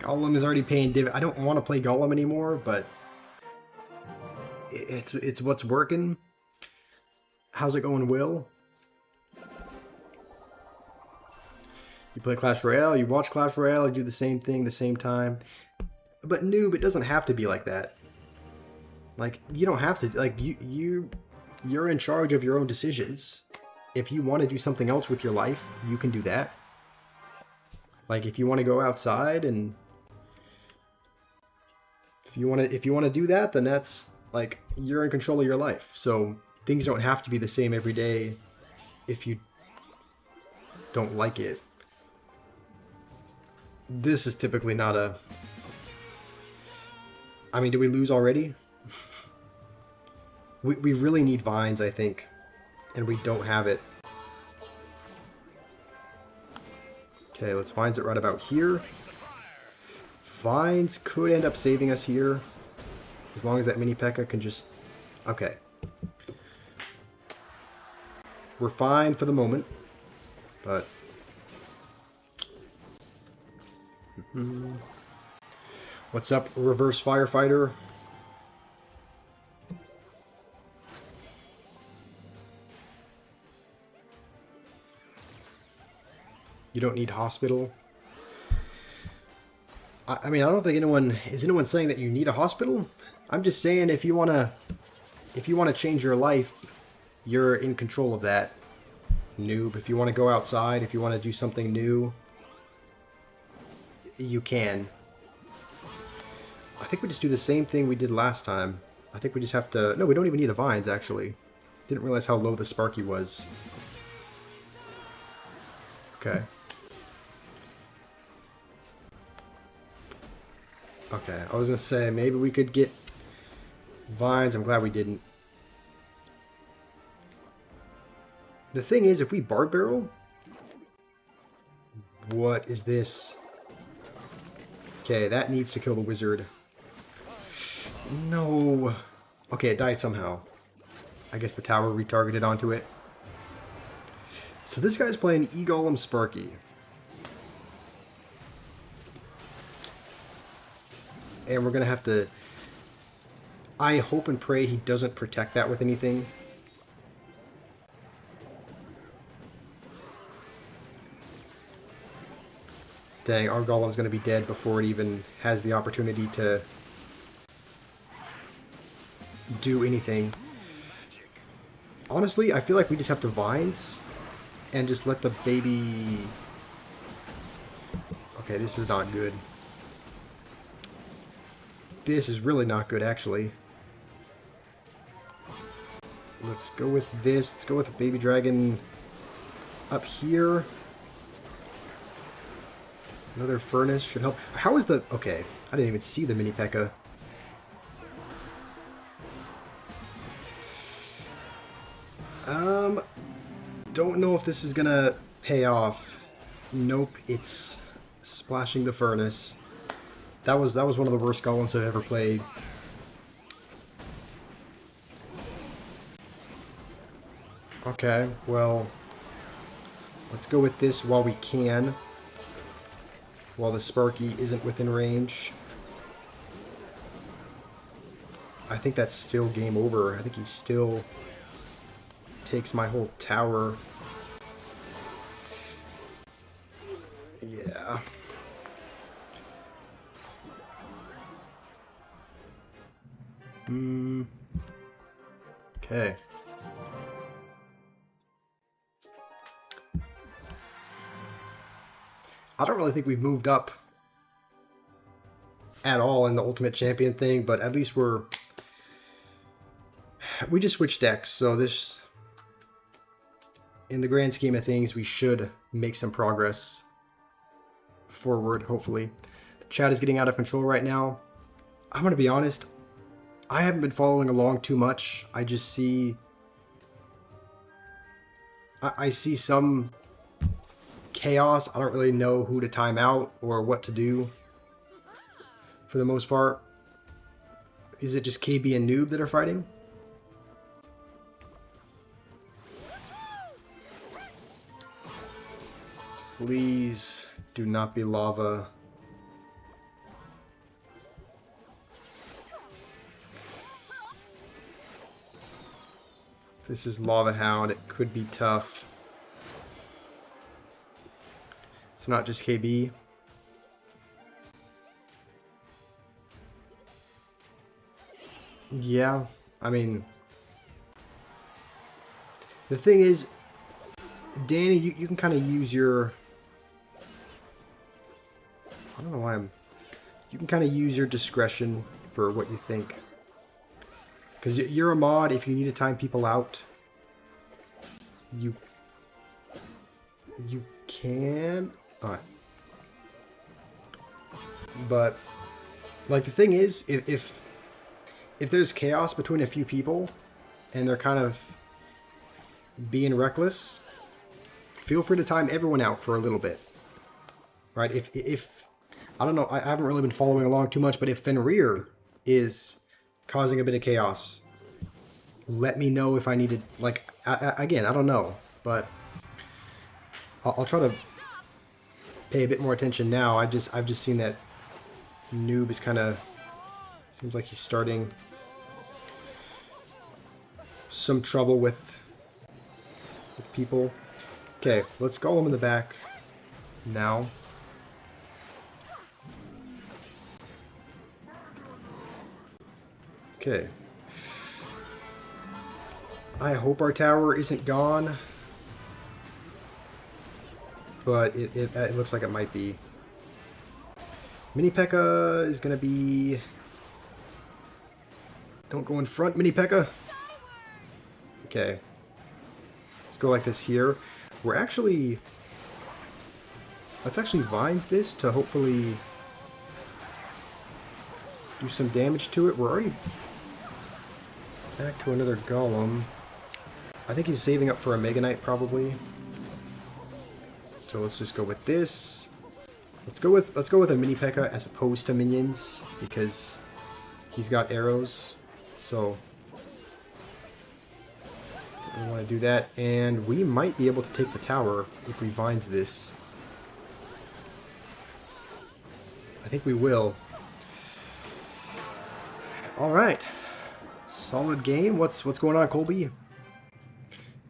Golem is already paying dividends. I don't want to play Golem anymore, but it's what's working. How's it going, Will? You play Clash Royale, you watch Clash Royale, you do the same thing the same time. But Noob, it doesn't have to be like that. Like, you don't have to, like, you're in charge of your own decisions. If you want to do something else with your life, you can do that. Like, if you want to go outside and if you want to do that, then that's, like, you're in control of your life. So things don't have to be the same every day if you don't like it. This is typically not a... I mean, do we lose already? we really need Vines, I think. And we don't have it. Okay, let's Vines it right about here. Vines could end up saving us here. As long as that Mini P.E.K.K.A can just... Okay. We're fine for the moment. But... What's up, Reverse Firefighter? You don't need hospital. I mean, I don't think anyone... Is anyone saying that you need a hospital? I'm just saying if you want to change your life, you're in control of that, Noob. If you want to go outside, if you want to do something new, you can. I think we just do the same thing we did last time. I think we just have to... No, we don't even need a Vines, actually. Didn't realize how low the Sparky was. Okay. Okay, I was going to say, maybe we could get Vines. I'm glad we didn't. The thing is, if we Bard Barrel... What is this? Okay, that needs to kill the wizard. No. Okay, it died somehow. I guess the tower retargeted onto it. So this guy's playing E-Golem Sparky. and we're going to have to... I hope and pray he doesn't protect that with anything. Dang, our golem's going to be dead before it even has the opportunity to do anything. Honestly, I feel like we just have to vines and just let the baby... Okay, this is not good. This is really not good, actually. Let's go with this. Let's go with the baby dragon up here. Another furnace should help. How is the... Okay, I didn't even see the mini P.E.K.K.A. Don't know if this is gonna pay off. Nope, it's splashing the furnace. That was one of the worst golems I've ever played. Okay, well, let's go with this while we can. While the Sparky isn't within range. I think that's still game over. I think he still takes my whole tower. Yeah. Okay. I don't really think we've moved up at all in the Ultimate Champion thing, but at least we just switched decks, so this, in the grand scheme of things, we should make some progress forward, hopefully. The chat is getting out of control right now. I'm going to be honest, I haven't been following along too much. I just see... I see some chaos. I don't really know who to time out or what to do for the most part. Is it just KB and Noob that are fighting? Please do not be lava. This is Lava Hound. It could be tough. It's not just KB. Yeah, I mean... The thing is, Danny, you can kind of use your... I don't know why I'm... You can kind of use your discretion for what you think. Because you're a mod, if you need to time people out, you can. Alright. But, like, the thing is, if there's chaos between a few people, and they're kind of being reckless, feel free to time everyone out for a little bit. Right? If I don't know, I haven't really been following along too much, but if Fenrir is causing a bit of chaos, let me know if I needed, like, again, I don't know, but I'll try to pay a bit more attention now. I've just seen that Noob is kind of, seems like he's starting some trouble with people. Okay, let's go him in the back now. Okay. I hope our tower isn't gone, but it looks like it might be. Mini P.E.K.K.A. is going to be... Don't go in front, Mini P.E.K.K.A. Okay. Let's go like this here. We're actually... Let's actually vines this to hopefully do some damage to it. We're already back to another golem. I think he's saving up for a Mega Knight probably. So let's just go with this. Let's go with a mini P.E.K.K.A. as opposed to minions because he's got arrows. So we want to do that, and we might be able to take the tower if we vines this. I think we will. All right. Solid game. What's going on, Colby?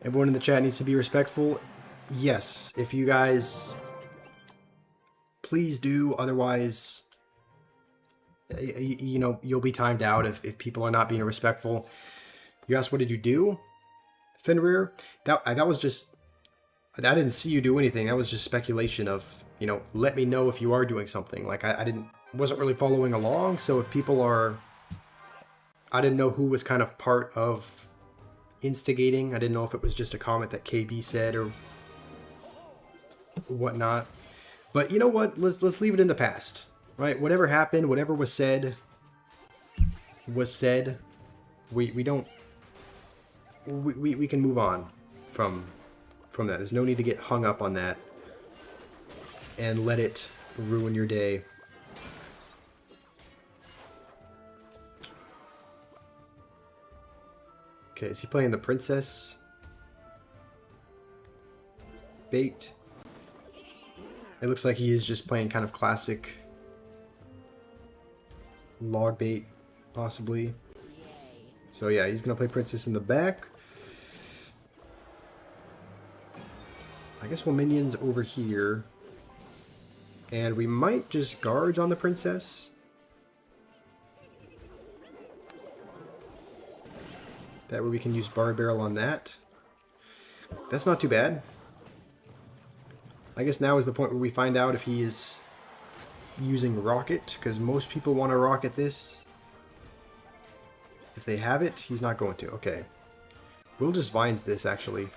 Everyone in the chat needs to be respectful. Yes, if you guys please do, otherwise you know, you'll be timed out if people are not being respectful. You asked, what did you do? Fenrir? That was just, I didn't see you do anything. That was just speculation of, you know, let me know if you are doing something. Like wasn't really following along, so if people are, I didn't know who was kind of part of instigating. I didn't know if it was just a comment that KB said or whatnot. But you know what? Let's leave it in the past, right? Whatever happened, whatever was said, was said. We can move on from that. There's no need to get hung up on that and let it ruin your day. Okay, is he playing the princess bait? It looks like he is just playing kind of classic log bait, possibly. So yeah, he's gonna play princess in the back. I guess we'll minions over here. And we might just guards on the princess. That way we can use bar barrel on that. That's not too bad. I guess now is the point where we find out if he is using rocket, because most people want to rocket this. If they have it, he's not going to. Okay. We'll just vines this, actually.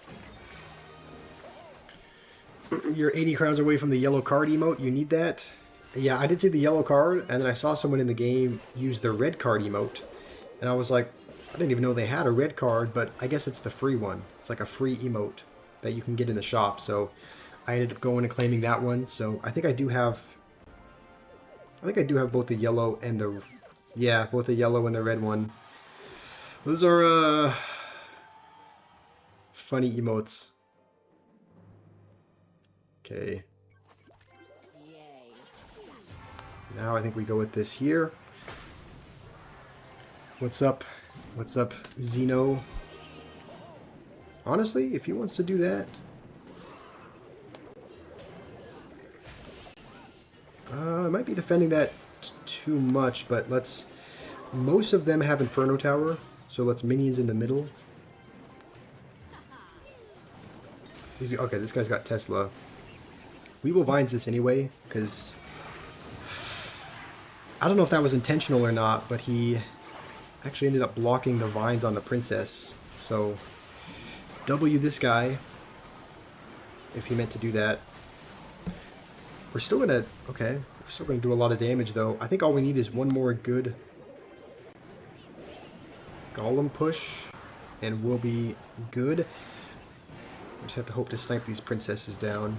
You're 80 crowns away from the yellow card emote. You need that. Yeah, I did see the yellow card, and then I saw someone in the game use the red card emote. And I was like, I didn't even know they had a red card, but I guess it's the free one. It's like a free emote that you can get in the shop. So I ended up going and claiming that one. So I think I do have both the yellow and the, yeah, both the yellow and the red one. Those are funny emotes. Okay. Now I think we go with this here. What's up? What's up, Zeno? Honestly, if he wants to do that, I might be defending that too much, but let's. Most of them have Inferno Tower, so let's minions in the middle. Okay, this guy's got Tesla. We will vines this anyway, because I don't know if that was intentional or not, but he actually ended up blocking the vines on the princess. So W this guy, if he meant to do that. We're still gonna, okay, we're still gonna do a lot of damage though. I think all we need is one more good golem push, and we'll be good. We just have to hope to snipe these princesses down.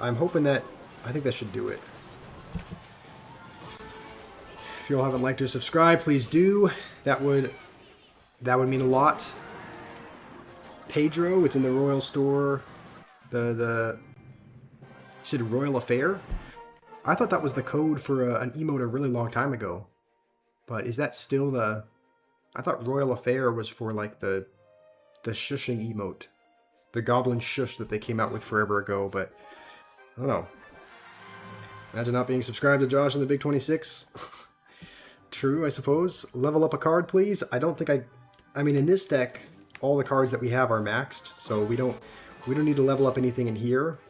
I'm hoping that, I think that should do it. If you all haven't liked or subscribed, please do. That would mean a lot. Pedro, it's in the Royal Store. You said Royal Affair? I thought that was the code for an emote a really long time ago. But is that still the... I thought Royal Affair was for like the shushing emote. The goblin shush that they came out with forever ago, but I don't know. Imagine not being subscribed to Josh in the Big 26. True, I suppose. Level up a card, please. I don't think I mean, in this deck, all the cards that we have are maxed, so we don't need to level up anything in here.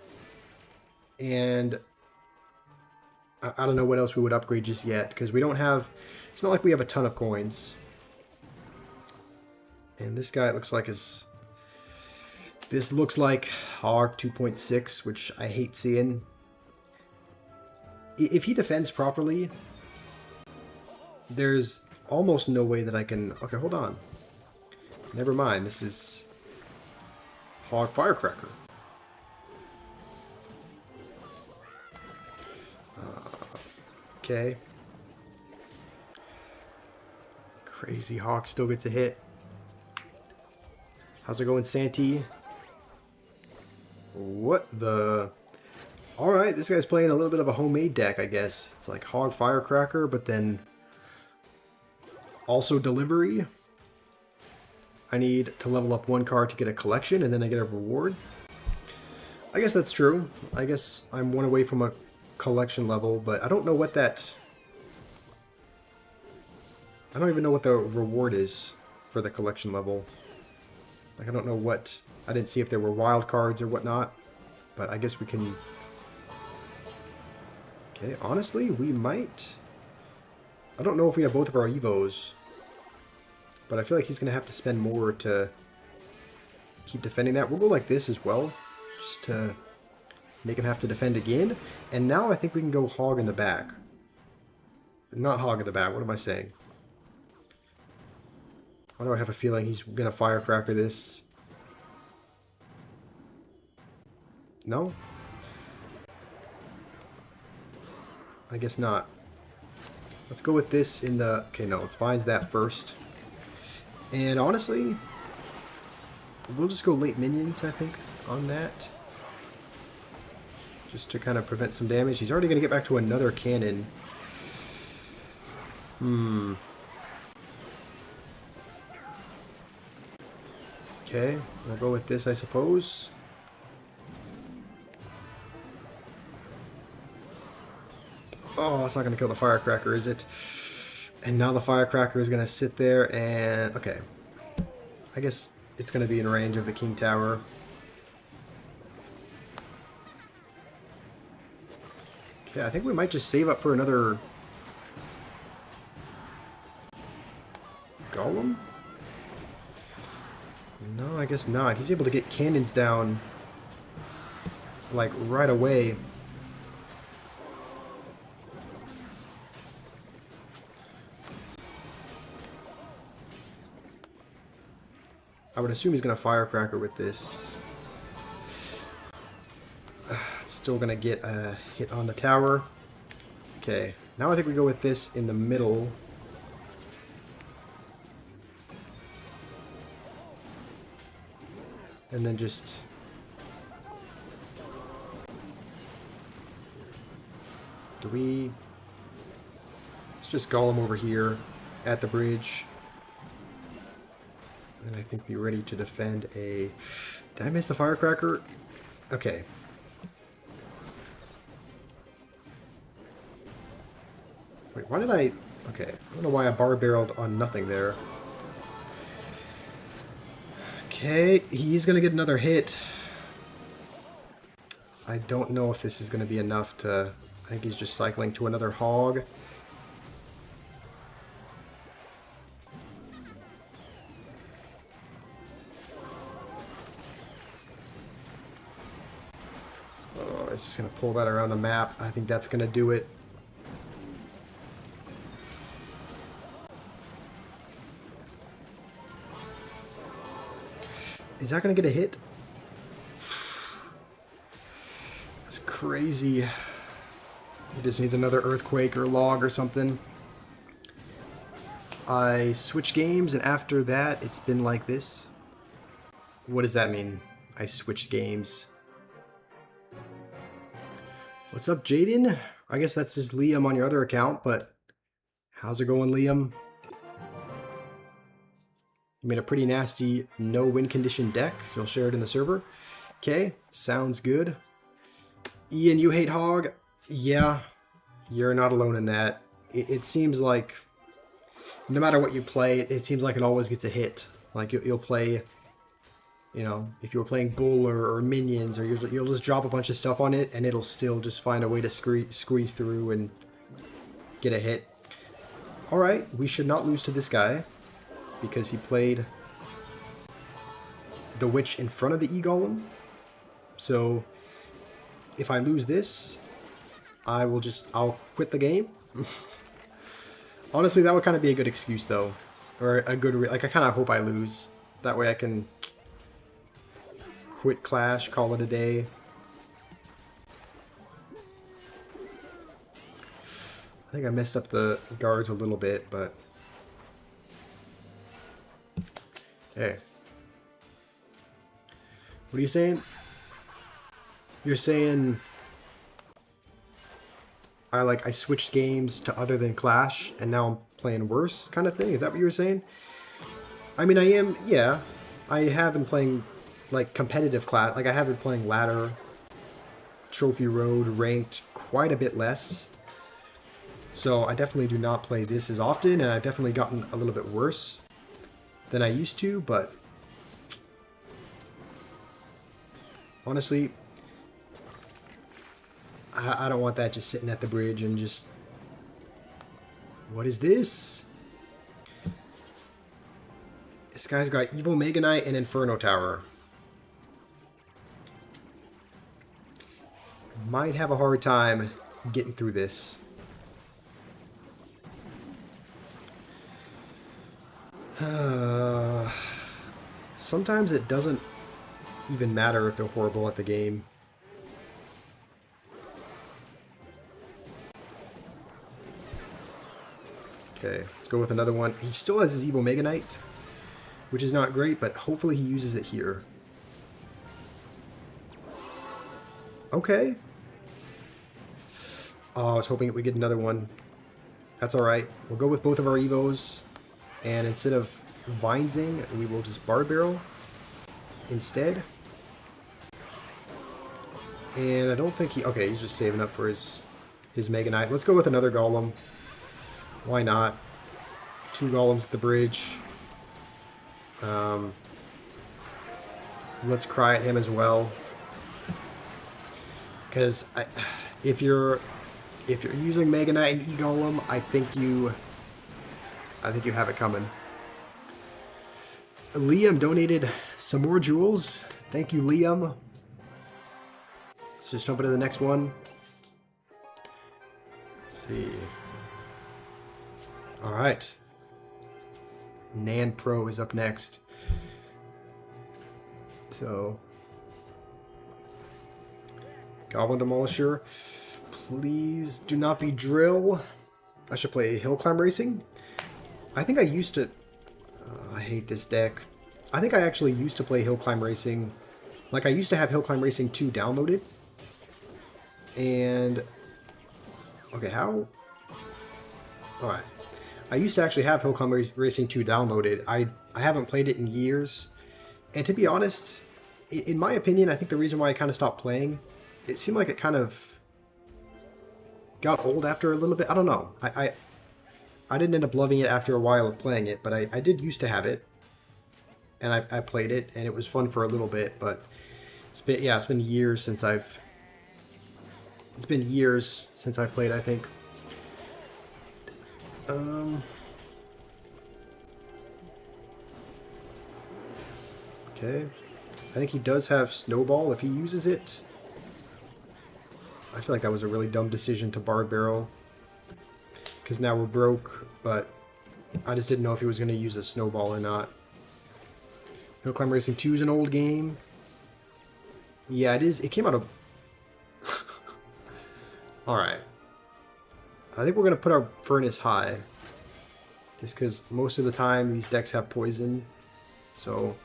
And I don't know what else we would upgrade just yet, because we don't have... It's not like we have a ton of coins. And this guy, it looks like, is... This looks like Hog 2.6, which I hate seeing. If he defends properly, there's almost no way that I can... Okay, hold on. Never mind, this is Hog Firecracker. Okay. Crazy Hawk still gets a hit. How's it going, Santee? What the... Alright, this guy's playing a little bit of a homemade deck, I guess. It's like Hog Firecracker, but then also delivery. I need to level up one card to get a collection, and then I get a reward. I guess that's true. I guess I'm one away from a collection level, but I don't know what that... I don't even know what the reward is for the collection level. Like, I don't know what... I didn't see if there were wild cards or whatnot, but I guess we can... Okay, honestly, we might... I don't know if we have both of our Evos, but I feel like he's going to have to spend more to keep defending that. We'll go like this as well, just to make him have to defend again. And now I think we can go Hog in the back. Not Hog in the back, what am I saying? Why do I have a feeling he's going to Firecracker this? No? I guess not. Let's go with this in the... Okay, no, let's finds that first. And honestly, we'll just go late minions, I think, on that. Just to kind of prevent some damage. He's already going to get back to another cannon. Okay, we'll go with this, I suppose. Oh, it's not going to kill the Firecracker, is it? And now the Firecracker is going to sit there and... Okay. I guess it's going to be in range of the King Tower. Okay, I think we might just save up for another... Golem? No, I guess not. He's able to get cannons down, like, right away. I would assume he's going to Firecracker with this. It's still going to get a hit on the tower. Okay, now I think we go with this in the middle. And then just... Do we... Let's just Golem over here at the bridge. And I think be ready to defend a... Did I miss the Firecracker? Okay. Wait, why did I... Okay, I don't know why I bar-barreled on nothing there. Okay, he's going to get another hit. I don't know if this is going to be enough to... I think he's just cycling to another Hog. Oh, it's just going to pull that around the map. I think that's going to do it. Is that going to get a hit? That's crazy. He just needs another Earthquake or Log or something. I switch games, and after that, it's been like this. What does that mean? I switched games. What's up, Jaden? I guess that's just Liam on your other account, but how's it going, Liam? You made a pretty nasty no-win condition deck. You'll share it in the server. Okay, sounds good. Ian, you hate Hog? Yeah, you're not alone in that. It seems like no matter what you play, it seems like it always gets a hit. Like you'll play, you know, if you were playing Bull or Minions, or you'll just drop a bunch of stuff on it, and it'll still just find a way to squeeze through and get a hit. All right, we should not lose to this guy, because he played the Witch in front of the E-Golem. So if I lose this, I'll quit the game. Honestly, that would kind of be a good excuse, though. Or a good, like, I kind of hope I lose. That way I can quit Clash, call it a day. I think I messed up the guards a little bit, but... Hey. What are you saying? You're saying I switched games to other than Clash, and now I'm playing worse kind of thing? Is that what you were saying? I mean, I am, yeah. I have been playing, like, competitive Clash. Like, I have been playing ladder, trophy road, ranked quite a bit less. So I definitely do not play this as often, and I've definitely gotten a little bit worse than I used to, but honestly, I don't want that just sitting at the bridge and just... What is this? This guy's got Evil Mega Knight and Inferno Tower. Might have a hard time getting through this. Sometimes it doesn't even matter if they're horrible at the game. Okay, let's go with another one. He still has his Evil Mega Knight, which is not great, but hopefully he uses it here. Okay. Oh, I was hoping we get another one. That's alright. We'll go with both of our Evos, and instead of Vinesing, we will just Bard Barrel instead. And I don't think he... Okay, he's just saving up for his Mega Knight. Let's go with another Golem. Why not? 2 Golems at the bridge. Let's cry at him as well. Because if you're using Mega Knight and E-Golem, I think you have it coming. Liam donated some more jewels. Thank you, Liam. Let's just jump into the next one. Let's see. Alright. Nan Pro is up next. So... Goblin Demolisher. Please do not be Drill. I should play Hill Climb Racing. I think I used to... I hate this deck. I think I actually used to play Hill Climb Racing. Like, I used to have Hill Climb Racing 2 downloaded. And... Okay, how... Alright. I used to actually have Hill Climb Racing 2 downloaded. I haven't played it in years. And to be honest, in my opinion, I think the reason why I kind of stopped playing, it seemed like it kind of got old after a little bit. I don't know. I didn't end up loving it after a while of playing it, but I did used to have it. And I played it, and it was fun for a little bit, but it's been years since I've... It's been years since I've played, I think. Okay. I think he does have Snowball if he uses it. I feel like that was a really dumb decision to Bard Barrel. Because now we're broke, but I just didn't know if he was going to use a Snowball or not. Hill Climb Racing 2 is an old game. Yeah, it is. It came out of... Alright. I think we're going to put our Furnace high. Just because most of the time these decks have poison. So...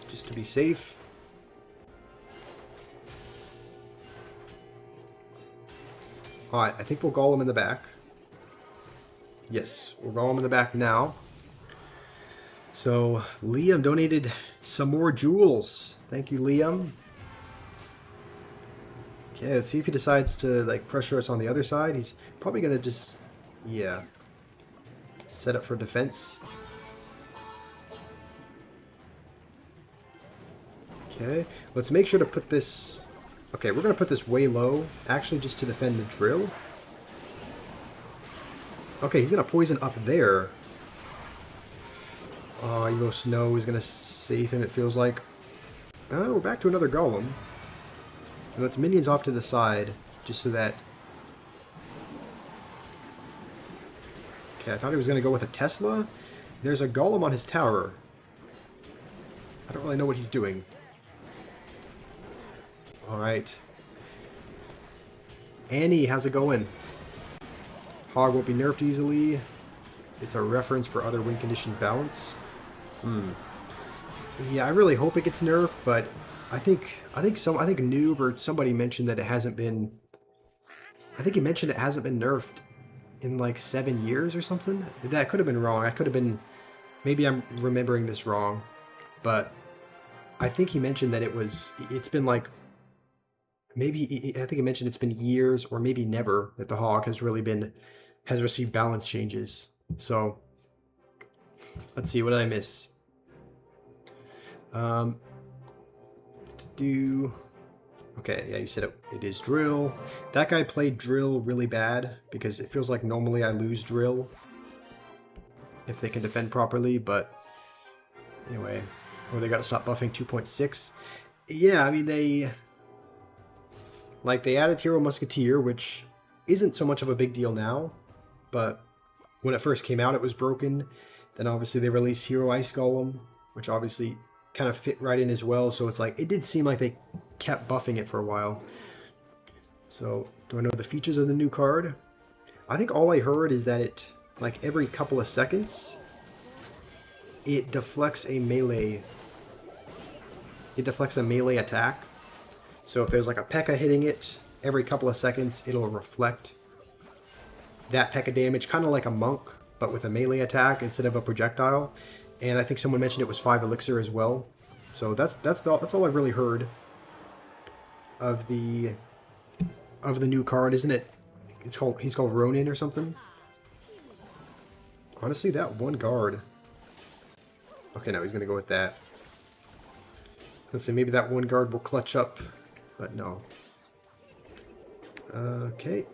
just to be safe. Alright, I think we'll Golem in the back. Yes, we'll Golem in the back now. So, Liam donated some more jewels. Thank you, Liam. Okay, let's see if he decides to like pressure us on the other side. He's probably gonna just, yeah, set up for defense. Okay, let's make sure to put this... Okay, we're gonna put this way low, actually just to defend the drill. Okay, he's gonna poison up there. Oh, Evo Snow is gonna save him, it feels like. Oh, we're back to another Golem. And let's minions off to the side, just so that... Okay, I thought he was gonna go with a Tesla. There's a Golem on his tower. I don't really know what he's doing. Alright. Annie, how's it going? Hog won't be nerfed easily. It's a reference for other win conditions balance. Yeah, I really hope it gets nerfed, but I think Noob or somebody mentioned that it hasn't been. I think he mentioned it hasn't been nerfed in like 7 years or something. That could have been wrong. I could have been. Maybe I'm remembering this wrong, but I think he mentioned that it's been like maybe I think he mentioned it's been years or maybe never that the hog has received balance changes. So let's see, what did I miss? Do Okay, yeah, you said it is drill. That guy played drill really bad because it feels like normally I lose drill if they can defend properly, but anyway. Or they got to stop buffing 2.6. Yeah, I mean, they added Hero Musketeer, which isn't so much of a big deal now, but when it first came out it was broken. Then obviously they released Hero Ice Golem, which obviously kind of fit right in as well, so it's like, it did seem like they kept buffing it for a while. So, do I know the features of the new card? I think all I heard is that it, like every couple of seconds, it deflects a melee. It deflects a melee attack. So if there's like a P.E.K.K.A hitting it, every couple of seconds it'll reflect that P.E.K.K.A damage, kind of like a monk, but with a melee attack instead of a projectile. And I think someone mentioned it was 5 elixir as well. So that's all I've really heard of the new card, isn't it? He's called Ronin or something. Honestly, that one guard. Okay, no, he's gonna go with that. Let's see, maybe that one guard will clutch up, but no. Okay.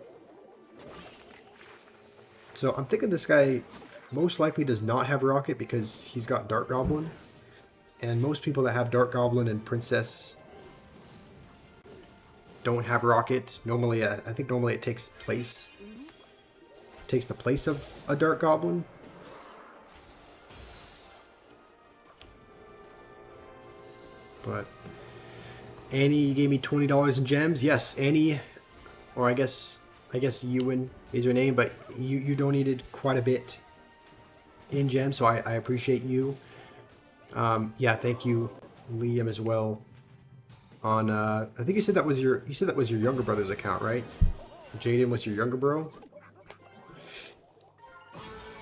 So I'm thinking this guy most likely does not have Rocket because he's got Dark Goblin. And most people that have Dark Goblin and Princess don't have Rocket. Normally, I think normally it takes the place of a Dark Goblin. But Annie gave me $20 in gems. Yes, Annie, or I guess Ewan is your name, but you donated quite a bit in gems, so I appreciate you. Yeah, thank you, Liam, as well. On I think you said that was your younger brother's account, right? Jaden was your younger bro.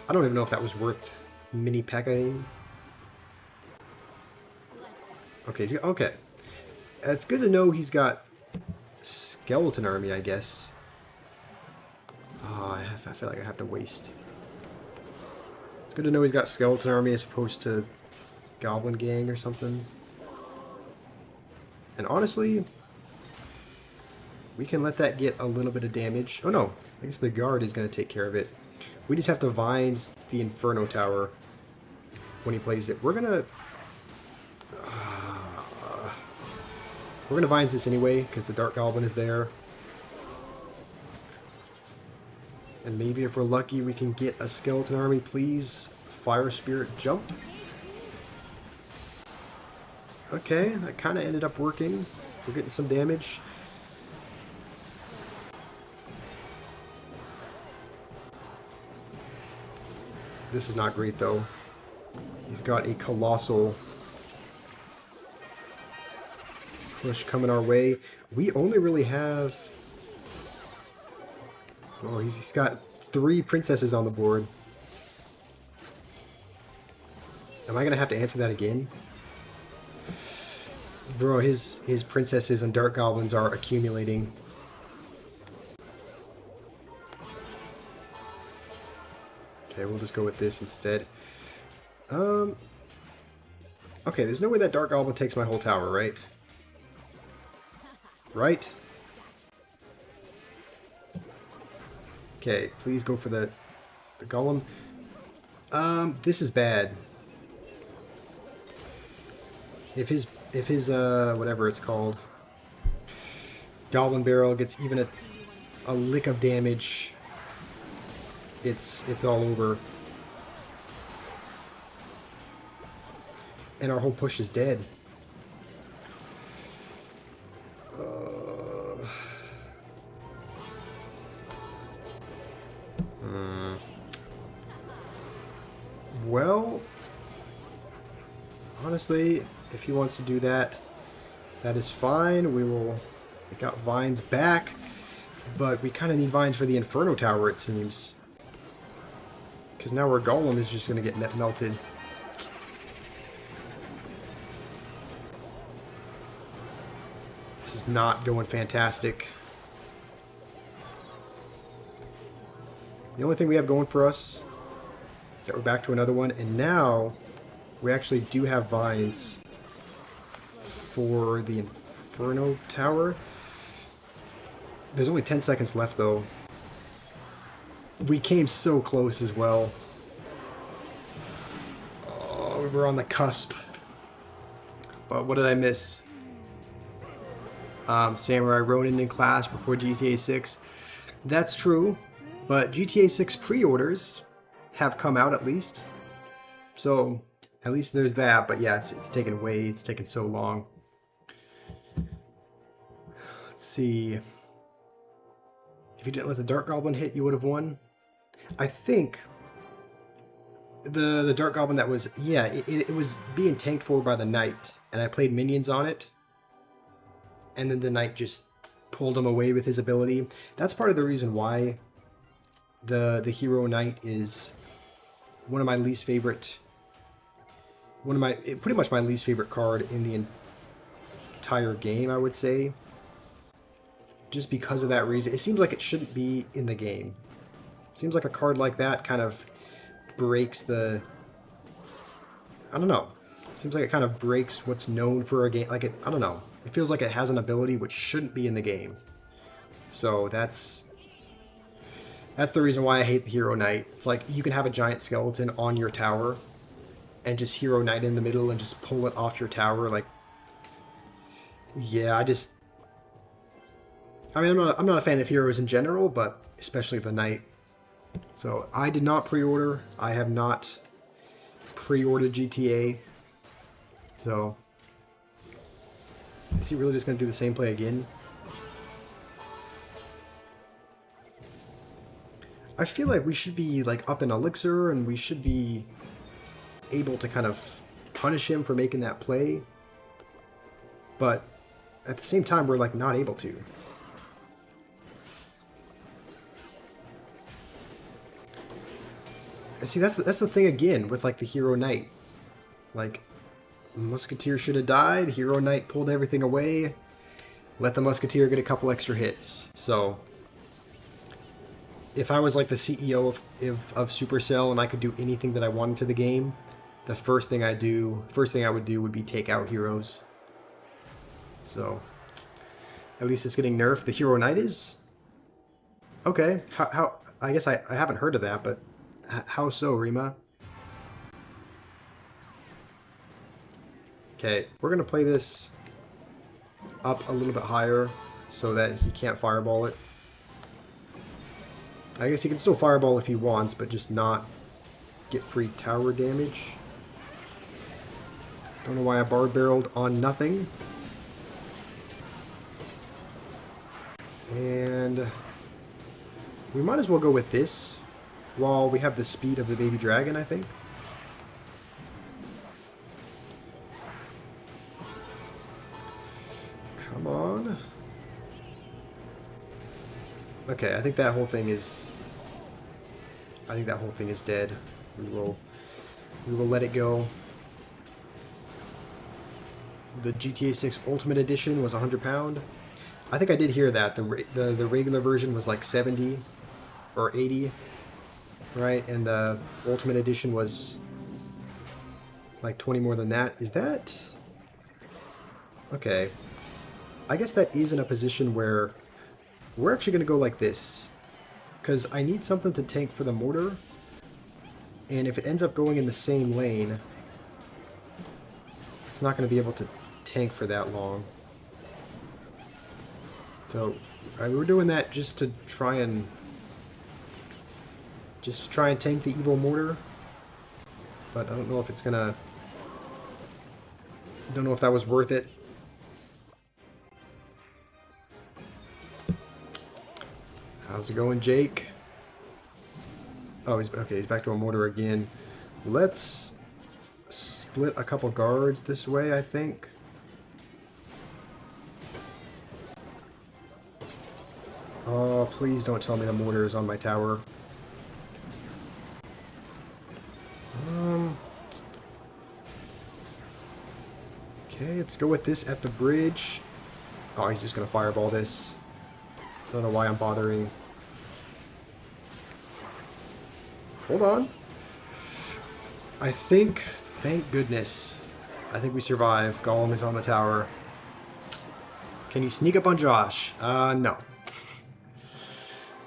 I don't even know if that was worth mini P.E.K.K.A-ing. Okay, okay. It's good to know he's got Skeleton Army, I guess. Oh, I feel like I have to waste. It's good to know he's got Skeleton Army as opposed to Goblin Gang or something. And honestly, we can let that get a little bit of damage. Oh no, I guess the guard is going to take care of it. We just have to Vines the Inferno Tower when he plays it. We're gonna Vines this anyway because the Dark Goblin is there. And maybe if we're lucky we can get a Skeleton Army, please. Fire Spirit jump. Okay, that kind of ended up working. We're getting some damage. This is not great though. He's got a colossal push coming our way. We only really have... Oh, he's got 3 princesses on the board. Am I going to have to answer that again? Bro, his princesses and Dark Goblins are accumulating. Okay, we'll just go with this instead. Okay, there's no way that Dark Goblin takes my whole tower, right? Right? Okay, please go for the golem. This is bad. If his whatever it's called, Goblin Barrel gets even a lick of damage, it's all over. And our whole push is dead. Well, honestly, if he wants to do that, That is fine. We will take out Vines back. But we kind of need Vines for the Inferno Tower, it seems. Because now our Golem is just going to get melted. This is not going fantastic. The only thing we have going for us is that we're back to another one. And now we actually do have Vines for the Inferno Tower. There's only 10 seconds left, though. We came so close as well. Oh, we were on the cusp. But what did I miss? Samurai Ronin in Clash before GTA 6. That's true, but GTA 6 pre-orders have come out at least. So, at least there's that, but yeah, it's taken so long. Let's see. If you didn't let the Dark Goblin hit, you would have won. I think the Dark Goblin that was, yeah, it was being tanked for by the Knight, and I played minions on it, and then the Knight just pulled him away with his ability. That's part of the reason why the Hero Knight is one of my least favorite, pretty much my least favorite card in the entire game, I would say. Just because of that reason. It seems like it shouldn't be in the game. It seems like a card like that kind of breaks the... I don't know. It seems like it kind of breaks what's known for a game. Like, I don't know. It feels like it has an ability which shouldn't be in the game. So that's the reason why I hate the Hero Knight. It's like you can have a giant skeleton on your tower and just Hero Knight in the middle and just pull it off your tower. Like, yeah, I mean, I'm not a fan of heroes in general, but especially the Knight. So I did not pre-order. I have not pre-ordered GTA. So is he really just going to do the same play again? I feel like we should be like up in Elixir, and we should be able to kind of punish him for making that play. But at the same time, we're like not able to. See, that's the thing again with like the Hero Knight. Like, Musketeer should have died. Hero Knight pulled everything away. Let the Musketeer get a couple extra hits. So, if I was like the CEO of Supercell and I could do anything that I wanted to the game, the first thing I would do would be take out heroes. So, at least it's getting nerfed. The Hero Knight is? Okay. How I guess I haven't heard of that, but how so, Rima? Okay, we're going to play this up a little bit higher so that he can't fireball it. I guess he can still fireball if he wants, but just not get free tower damage. Don't know why I bard barreled on nothing. And we might as well go with this while we have the speed of the baby dragon, I think. Come on. Okay, I think that whole thing is dead. We will let it go. The GTA 6 Ultimate Edition was £100. I think I did hear that the regular version was like 70 or 80, right? And the Ultimate Edition was like 20 more than that. Is that okay? I guess that is in a position where we're actually going to go like this, because I need something to tank for the mortar, and if it ends up going in the same lane, it's not going to be able to tank for that long. So we're doing that just to try and tank the evil mortar, but I don't know if it's gonna. Don't know if that was worth it. How's it going, Jake? Oh, he's okay. He's back to a mortar again. Let's split a couple guards this way, I think. Oh, please don't tell me the mortar is on my tower. Okay, let's go with this at the bridge. Oh, he's just gonna fireball this. I don't know why I'm bothering. Hold on. I think, thank goodness, I think we survive. Golem is on the tower. Can you sneak up on Josh? No.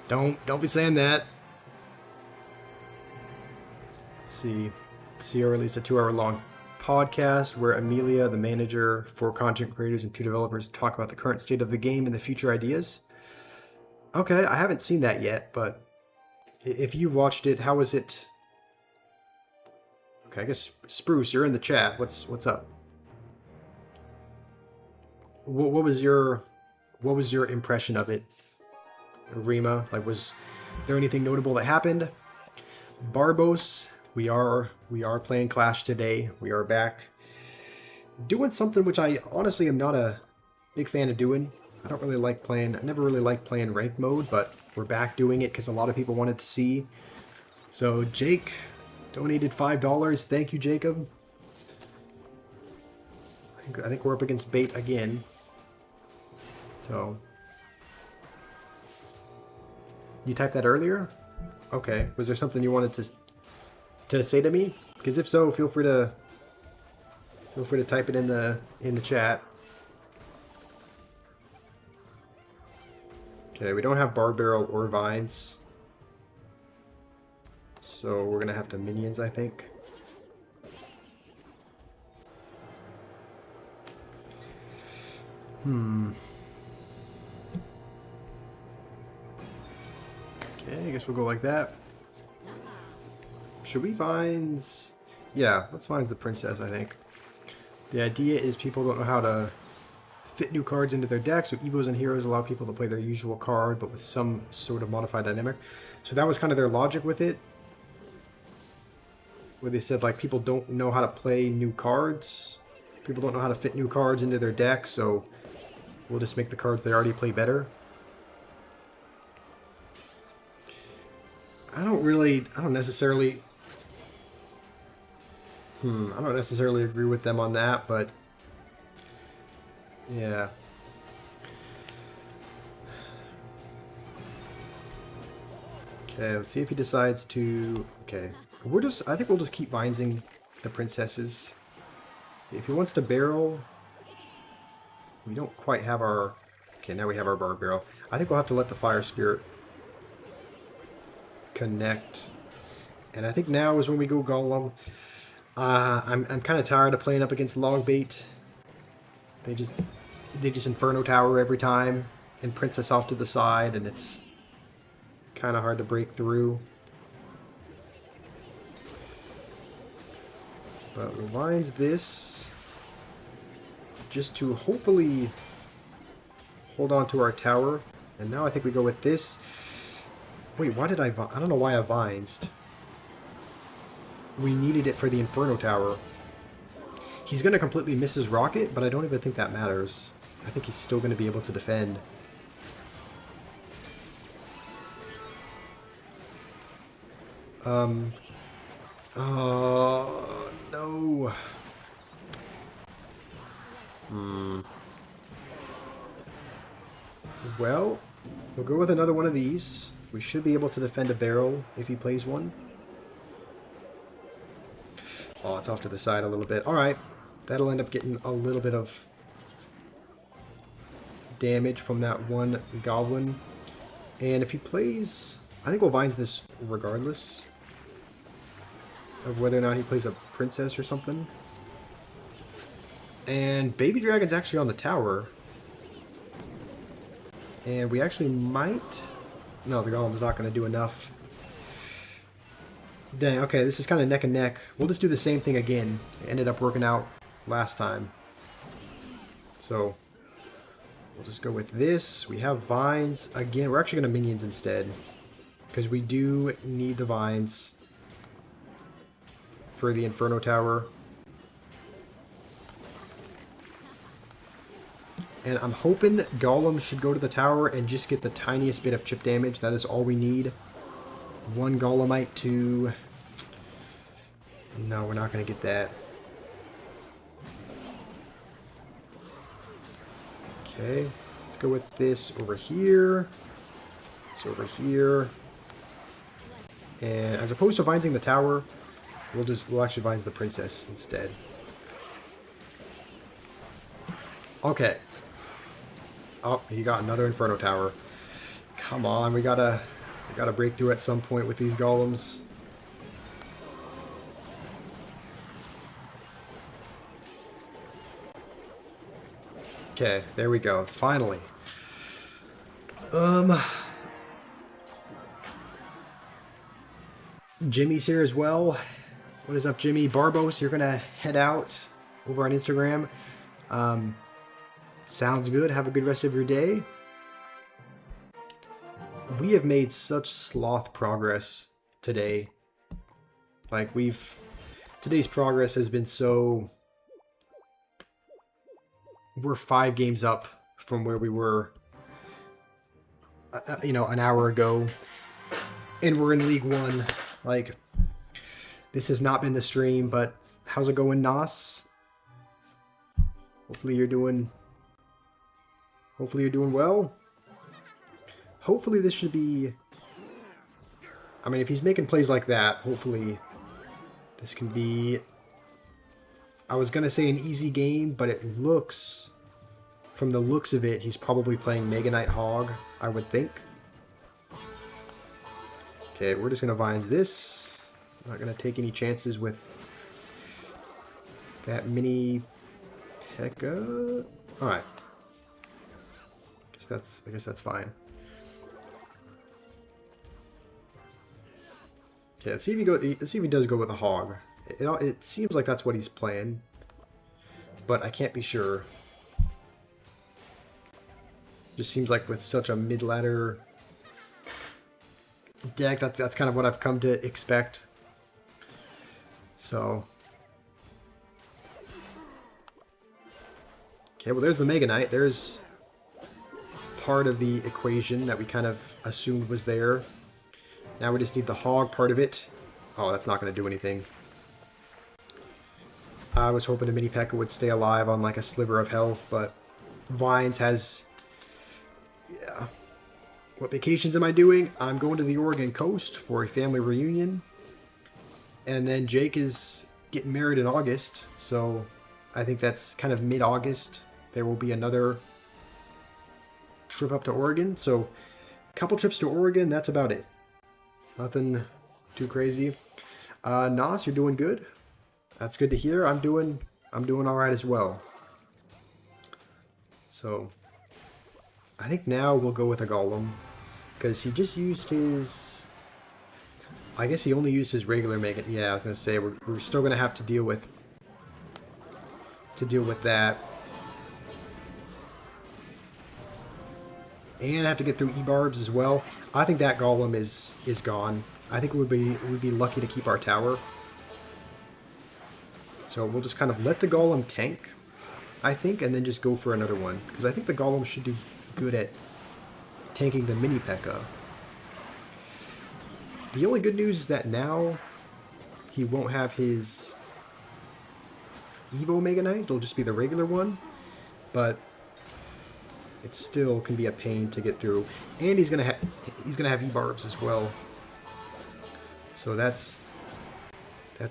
Don't be saying that. Let's see. Sierra released a 2-hour long podcast where Amelia, the manager, 4 content creators, and 2 developers talk about the current state of the game and the future ideas. Okay, I haven't seen that yet, but if you've watched it, how was it? Okay, I guess Spruce, you're in the chat. What's up? What was your impression of it, Rima? Like, was there anything notable that happened? Barbos, we are playing Clash today. We are back doing something which I honestly am not a big fan of doing. I don't really like playing. I never really liked playing ranked mode, but we're back doing it because a lot of people wanted to see. So Jake donated $5. Thank you, Jacob. I think we're up against bait again. So you typed that earlier? Okay. Was there something you wanted to say to me? Because if so, feel free to type it in the chat. Okay, we don't have Barb Barrel or Vines. So we're gonna have to minions, I think. Okay, I guess we'll go like that. Should we Vines? Yeah, let's Vines the princess, I think. The idea is people don't know how to fit new cards into their deck, so Evos and Heroes allow people to play their usual card, but with some sort of modified dynamic. So that was kind of their logic with it. Where they said, like, people don't know how to play new cards. People don't know how to fit new cards into their deck, so we'll just make the cards they already play better. I don't necessarily agree with them on that, but yeah. Okay, let's see if he decides to. Okay, I think we'll just keep Vinesing the princesses. If he wants to barrel, we don't quite have our. Okay, now we have our Barb Barrel. I think we'll have to let the Fire Spirit connect, and I think now is when we go Golem. I'm kind of tired of playing up against Log Bait. They just Inferno Tower every time and Princess off to the side, and it's kind of hard to break through. But we'll Vines this just to hopefully hold on to our tower. And now I think we go with this. Wait, why did I don't know why I Vinesed. We needed it for the Inferno Tower. He's going to completely miss his rocket, but I don't even think that matters. I think he's still going to be able to defend. Oh, no. Well, we'll go with another one of these. We should be able to defend a barrel if he plays one. Oh, it's off to the side a little bit. Alright. That'll end up getting a little bit of damage from that one goblin. And if he plays... I think we'll Vines this regardless of whether or not he plays a princess or something. And Baby Dragon's actually on the tower. And we actually might... No, the golem's not going to do enough. Dang, okay, this is kind of neck and neck. We'll just do the same thing again. It ended up working out last time. So, we'll just go with this. We have Vines. Again, we're actually going to Minions instead. Because we do need the Vines for the Inferno Tower. And I'm hoping Golem should go to the tower and just get the tiniest bit of chip damage. That is all we need. One Golemite to... No, we're not going to get that. Okay, let's go with this over here. It's over here. And as opposed to Vinesing the tower, we'll actually Vines the princess instead. Okay. Oh, he got another Inferno Tower. Come on, we gotta break through at some point with these golems. Okay, there we go. Finally. Jimmy's here as well. What is up, Jimmy? Barbos, you're gonna head out over on Instagram. Sounds good. Have a good rest of your day. We have made such sloth progress today. Like, today's progress has been so... We're 5 games up from where we were, you know, an hour ago. And we're in League 1. Like, this has not been the stream, but how's it going, Nas? Hopefully you're doing well. Hopefully this should be... I mean, if he's making plays like that, hopefully this can be... I was going to say an easy game, but it looks... From the looks of it, he's probably playing Mega Knight Hog, I would think. Okay, we're just going to Vines this. I'm not going to take any chances with that mini P.E.K.K.A. Alright. I guess that's fine. Okay, let's see if he does go with a hog. It seems like that's what he's playing, but I can't be sure. Just seems like with such a mid-ladder deck, that's kind of what I've come to expect. So, okay, well there's the Mega Knight. There's part of the equation that we kind of assumed was there. Now we just need the hog part of it. Oh, that's not going to do anything. I was hoping the mini P.E.K.K.A. would stay alive on like a sliver of health, but Vines has... Yeah. What vacations am I doing? I'm going to the Oregon coast for a family reunion. And then Jake is getting married in August, so I think that's kind of mid-August. There will be another trip up to Oregon, so a couple trips to Oregon, that's about it. Nothing too crazy. Nas, you're doing good. That's good to hear. I'm doing all right as well. So I think now we'll go with a Golem because he just used his... I guess he only used his regular Mega... Yeah, I was gonna say we're still gonna have to deal with that. And have to get through E-Barbs as well. I think that Golem is gone. I think we'd be lucky to keep our tower. So we'll just kind of let the Golem tank, I think, and then just go for another one. Because I think the Golem should do good at tanking the mini P.E.K.K.A. The only good news is that now he won't have his Evo Mega Knight. It'll just be the regular one. But it still can be a pain to get through. And he's gonna have E-Barbs as well. So that's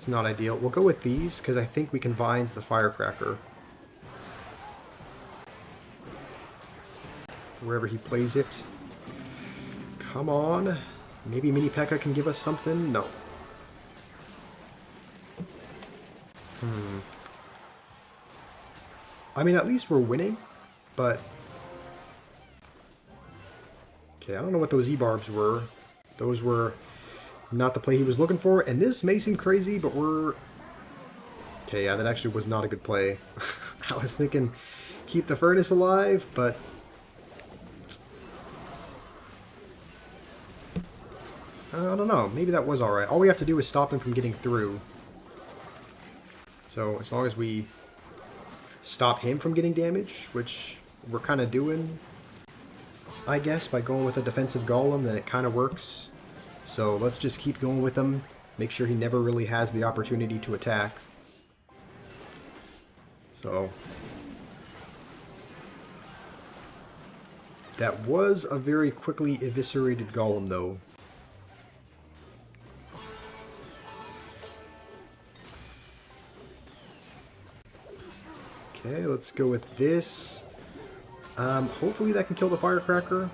not ideal. We'll go with these because I think we can Vines the Firecracker wherever he plays it. Come on. Maybe Mini P.E.K.K.A. can give us something? No. I mean, at least we're winning, but... Okay, I don't know what those E-Barbs were. Those were not the play he was looking for, and this may seem crazy, but we're... Okay, yeah, that actually was not a good play. I was thinking keep the furnace alive, but... I don't know. Maybe that was alright. All we have to do is stop him from getting through. So, as long as we stop him from getting damage, which we're kind of doing, I guess, by going with a defensive golem, then it kind of works. So let's just keep going with him. Make sure he never really has the opportunity to attack. So that was a very quickly eviscerated golem, though. Okay, let's go with this. Hopefully that can kill the firecracker.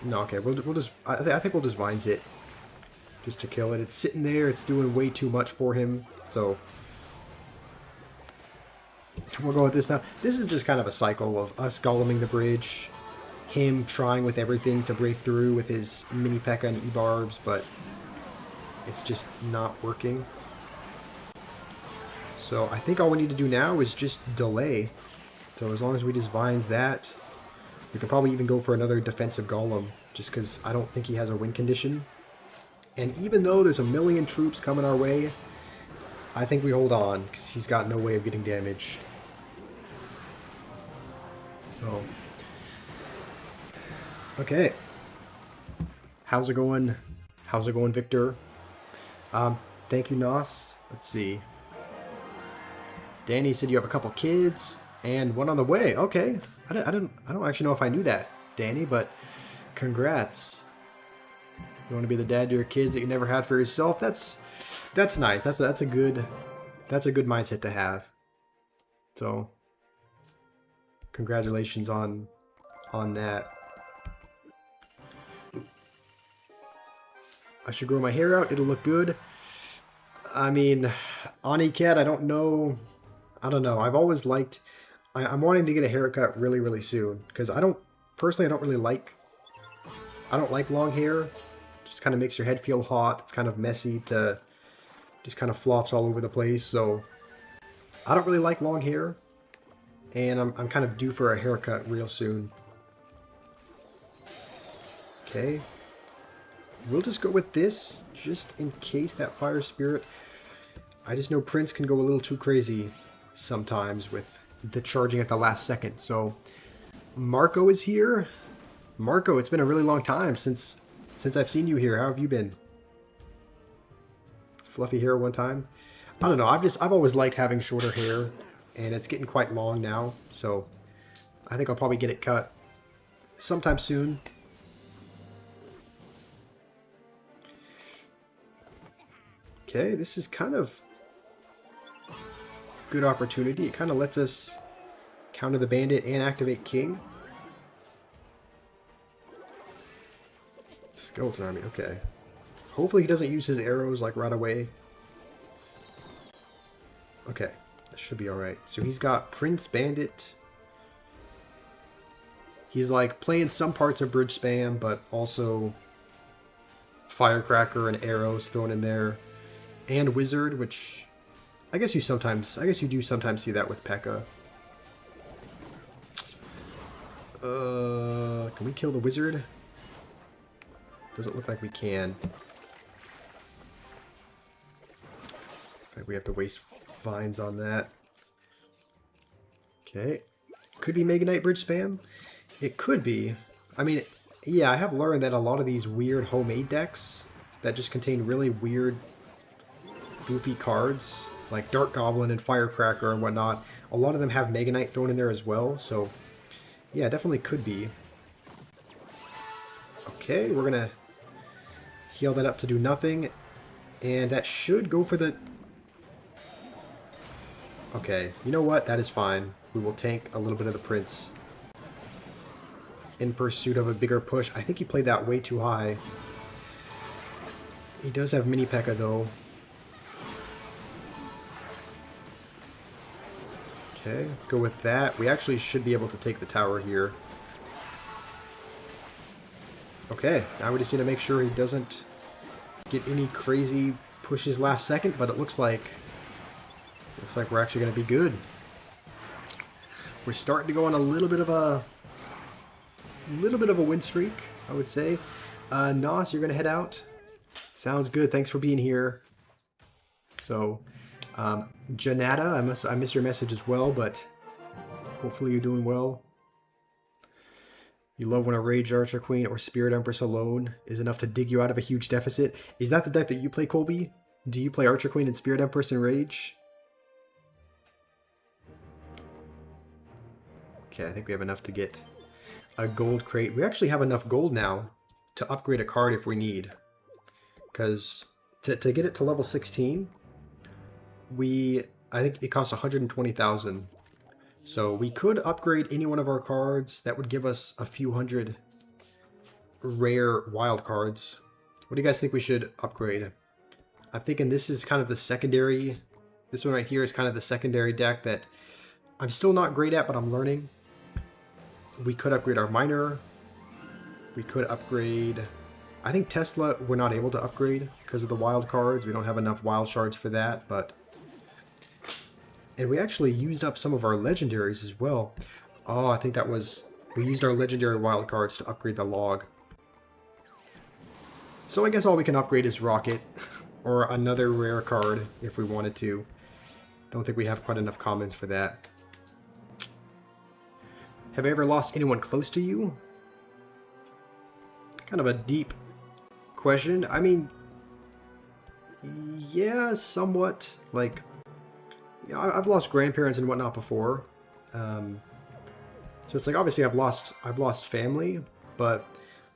No, okay, we'll just. I think we'll just vines it, just to kill it. It's sitting there. It's doing way too much for him. So we'll go with this now. This is just kind of a cycle of us goleming the bridge, him trying with everything to break through with his mini P.E.K.K.A. and E-barbs, but it's just not working. So I think all we need to do now is just delay. So as long as we just vines that, we can probably even go for another defensive golem, just because I don't think he has a win condition. And even though there's a million troops coming our way, I think we hold on, because he's got no way of getting damage. So, okay. How's it going? How's it going, Victor? Thank you, Nos. Let's see. Danny said you have a couple kids and one on the way. Okay, I don't actually know if I knew that, Danny, but congrats. You want to be the dad to your kids that you never had for yourself? That's nice. That's a good mindset to have. So, congratulations on that. I should grow my hair out. It'll look good. I mean, Onicat, I don't know. I've always liked... I'm wanting to get a haircut really, really soon. Because personally, I don't really like... I don't like long hair. Just kind of makes your head feel hot. It's kind of messy to... Just kind of flops all over the place. So, I don't really like long hair. And I'm kind of due for a haircut real soon. Okay. We'll just go with this, just in case that fire spirit... I just know Prince can go a little too crazy sometimes with the charging at the last second. So Marco is here. Marco, it's been a really long time since I've seen you here. How have you been? Fluffy hair one time. I don't know. I've always liked having shorter hair, and it's getting quite long now. So I think I'll probably get it cut sometime soon. Okay, this is kind of good opportunity. It kind of lets us counter the bandit and activate king. Skeleton army, okay. Hopefully he doesn't use his arrows like right away. Okay, that should be alright. So he's got Prince Bandit. He's like playing some parts of bridge spam, but also firecracker and arrows thrown in there. And wizard, which I guess you do sometimes see that with P.E.K.K.A. Can we kill the wizard? Doesn't look like we can. In fact, we have to waste vines on that. Okay. Could be Mega Knight bridge spam. It could be. I mean, yeah, I have learned that a lot of these weird homemade decks that just contain really weird goofy cards, like Dark Goblin and Firecracker and whatnot, a lot of them have Mega Knight thrown in there as well, so yeah, definitely could be. Okay, we're gonna heal that up to do nothing, and that should go for the... Okay, you know what? That is fine. We will tank a little bit of the Prince in pursuit of a bigger push. I think he played that way too high. He does have mini P.E.K.K.A. though. Okay, let's go with that. We actually should be able to take the tower here. Okay, now we just need to make sure he doesn't get any crazy pushes last second, but it looks like we're actually going to be good. We're starting to go on a little bit of a win streak, I would say. Nos, you're going to head out. Sounds good. Thanks for being here. So, Janata, I missed your message as well, but hopefully you're doing well. You love when a Rage Archer Queen or Spirit Empress alone is enough to dig you out of a huge deficit. Is that the deck that you play, Colby? Do you play Archer Queen and Spirit Empress and Rage? Okay, I think we have enough to get a gold crate. We actually have enough gold now to upgrade a card if we need. Because to get it to level 16, I think it costs 120,000. So we could upgrade any one of our cards. That would give us a few hundred rare wild cards. What do you guys think we should upgrade? I'm thinking this is kind of the secondary. This one right here is kind of the secondary deck that I'm still not great at, but I'm learning. We could upgrade our miner. We could upgrade... I think Tesla we're not able to upgrade because of the wild cards. We don't have enough wild shards for that, but... And we actually used up some of our legendaries as well. Oh, I think that was... We used our legendary wild cards to upgrade the log. So I guess all we can upgrade is Rocket. Or another rare card if we wanted to. Don't think we have quite enough commons for that. Have you ever lost anyone close to you? Kind of a deep question. I mean... Yeah, somewhat. Like... You know, I've lost grandparents and whatnot before, so it's like obviously I've lost family, but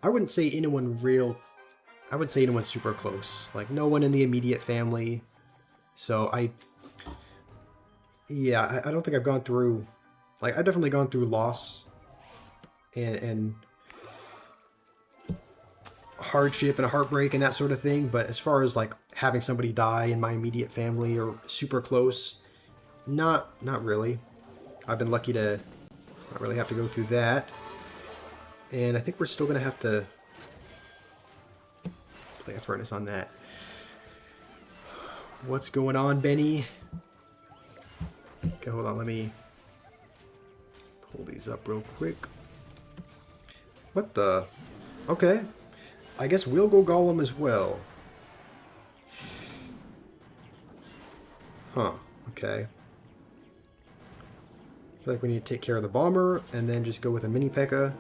I wouldn't say anyone real. I would say anyone super close, like no one in the immediate family. So I don't think I've gone through, like I've definitely gone through loss and hardship and a heartbreak and that sort of thing. But as far as like having somebody die in my immediate family or super close. Not really. I've been lucky to not really have to go through that. And I think we're still going to have to play a furnace on that. What's going on, Benny? Okay, hold on. Let me pull these up real quick. What the? Okay. I guess we'll go Golem as well. Huh. Okay. I feel like we need to take care of the bomber and then just go with a mini P.E.K.K.A.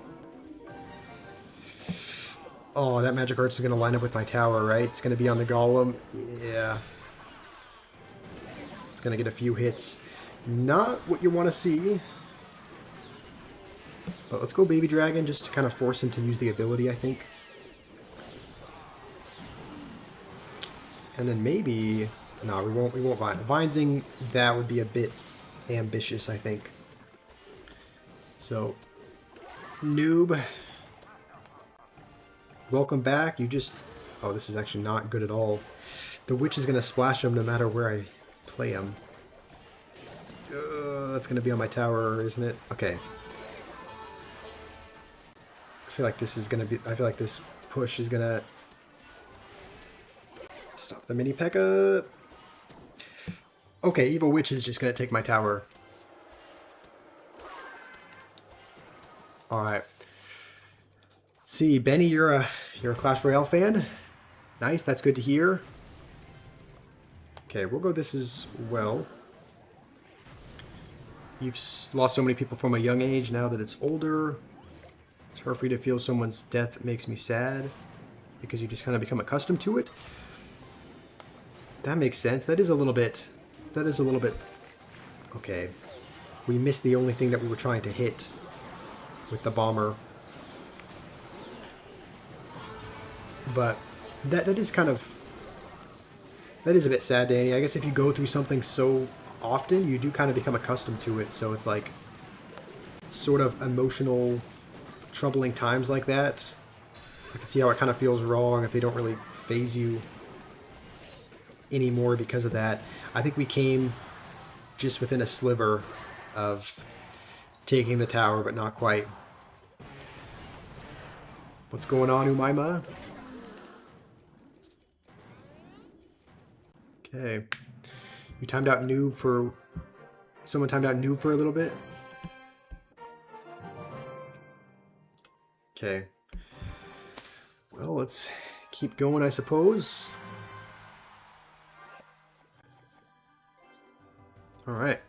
Oh, that magic arts is going to line up with my tower, right? It's going to be on the golem. Yeah. It's going to get a few hits. Not what you want to see. But let's go baby dragon just to kind of force him to use the ability, I think. And then maybe... No, we won't Vine. Vinesing, that would be a bit ambitious, I think. So, noob. Welcome back. You just... Oh, this is actually not good at all. The witch is going to splash him no matter where I play him. That's going to be on my tower, isn't it? Okay. I feel like this is going to be... I feel like this push is going to... Stop the mini P.E.K.K.A. Okay, Evil Witch is just going to take my tower. Alright. Let's see, Benny, you're a Clash Royale fan? Nice, that's good to hear. Okay, we'll go this as well. You've lost so many people from a young age. Now that it's older, it's hard for you to feel someone's death makes me sad because you just kind of become accustomed to it. That makes sense. That is a little bit... Okay. We missed the only thing that we were trying to hit with the bomber. But that is kind of... That is a bit sad, Danny. I guess if you go through something so often, you do kind of become accustomed to it. So it's like sort of emotional, troubling times like that. I can see how it kind of feels wrong if they don't really phase you anymore because of that. I think we came just within a sliver of taking the tower, but not quite. What's going on, Umaima? Okay. You timed out noob for... Someone timed out noob for a little bit? Okay. Well, let's keep going, I suppose. Alright.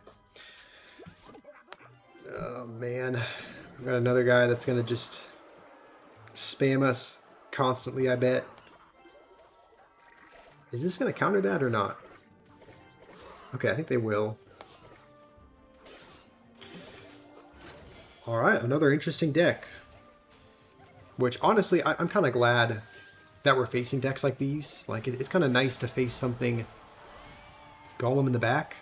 Oh, man. We've got another guy that's going to just spam us constantly, I bet. Is this going to counter that or not? Okay, I think they will. Alright, another interesting deck. Which, honestly, I'm kind of glad that we're facing decks like these. Like, it's kind of nice to face something Golem in the back.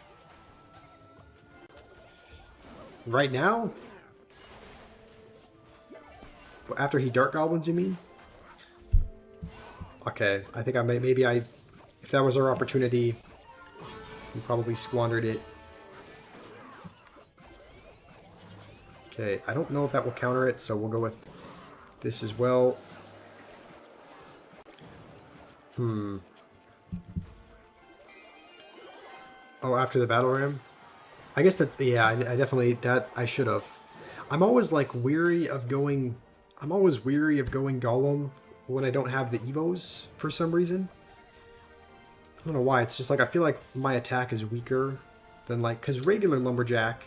Right now? After he Dark Goblins, you mean? Okay, I think maybe if that was our opportunity, we probably squandered it. Okay, I don't know if that will counter it, so we'll go with this as well. Oh, after the Battle Ram? I guess that's, yeah, I definitely, that I should have. I'm always like weary of going Golem when I don't have the Evos for some reason. I don't know why, it's just like I feel like my attack is weaker than like, because regular Lumberjack,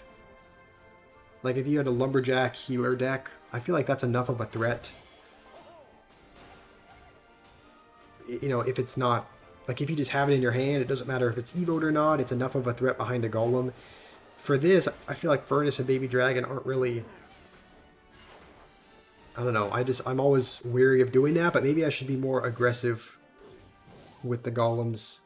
like if you had a Lumberjack healer deck, I feel like that's enough of a threat. You know, if it's not, like if you just have it in your hand, it doesn't matter if it's Evoed or not, it's enough of a threat behind a Golem. For this, I feel like Furnace and Baby Dragon aren't really, I don't know, I'm always weary of doing that, but maybe I should be more aggressive with the Golems.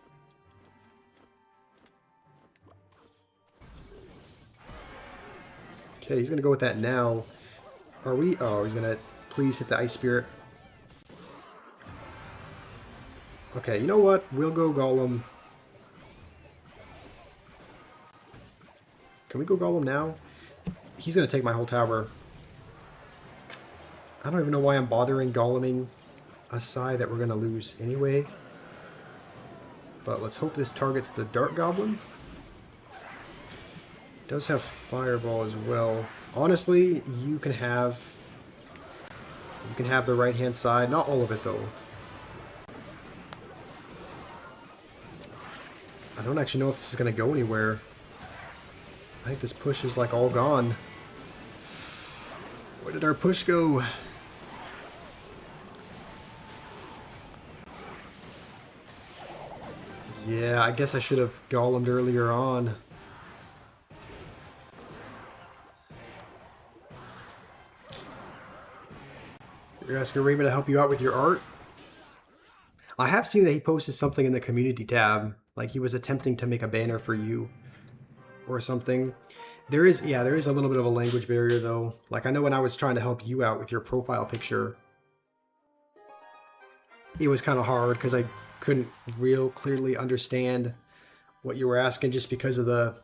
Okay, he's going to go with that now. Are we? Oh, he's going to please hit the Ice Spirit. Okay, you know what? We'll go Golem. Can we go Golem now? He's going to take my whole tower. I don't even know why I'm bothering Goleming a side that we're going to lose anyway. But let's hope this targets the Dark Goblin. Does have Fireball as well. Honestly, you can have the right-hand side. Not all of it, though. I don't actually know if this is going to go anywhere. I think this push is like all gone. Where did our push go? Yeah, I guess I should have Golemed earlier on. You're asking Raymond to help you out with your art? I have seen that he posted something in the community tab, like he was attempting to make a banner for you or something. There is a little bit of a language barrier though. Like I know when I was trying to help you out with your profile picture, it was kind of hard because I couldn't real clearly understand what you were asking just because of the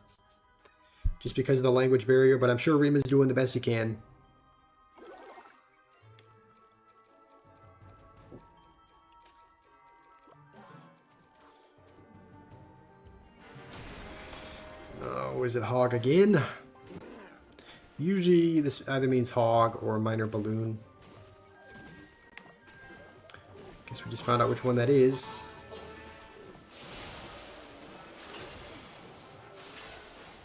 language barrier, but I'm sure Rima's doing the best he can. Oh, is it Hog again? Usually this either means Hog or Minor Balloon. Guess we just found out which one that is.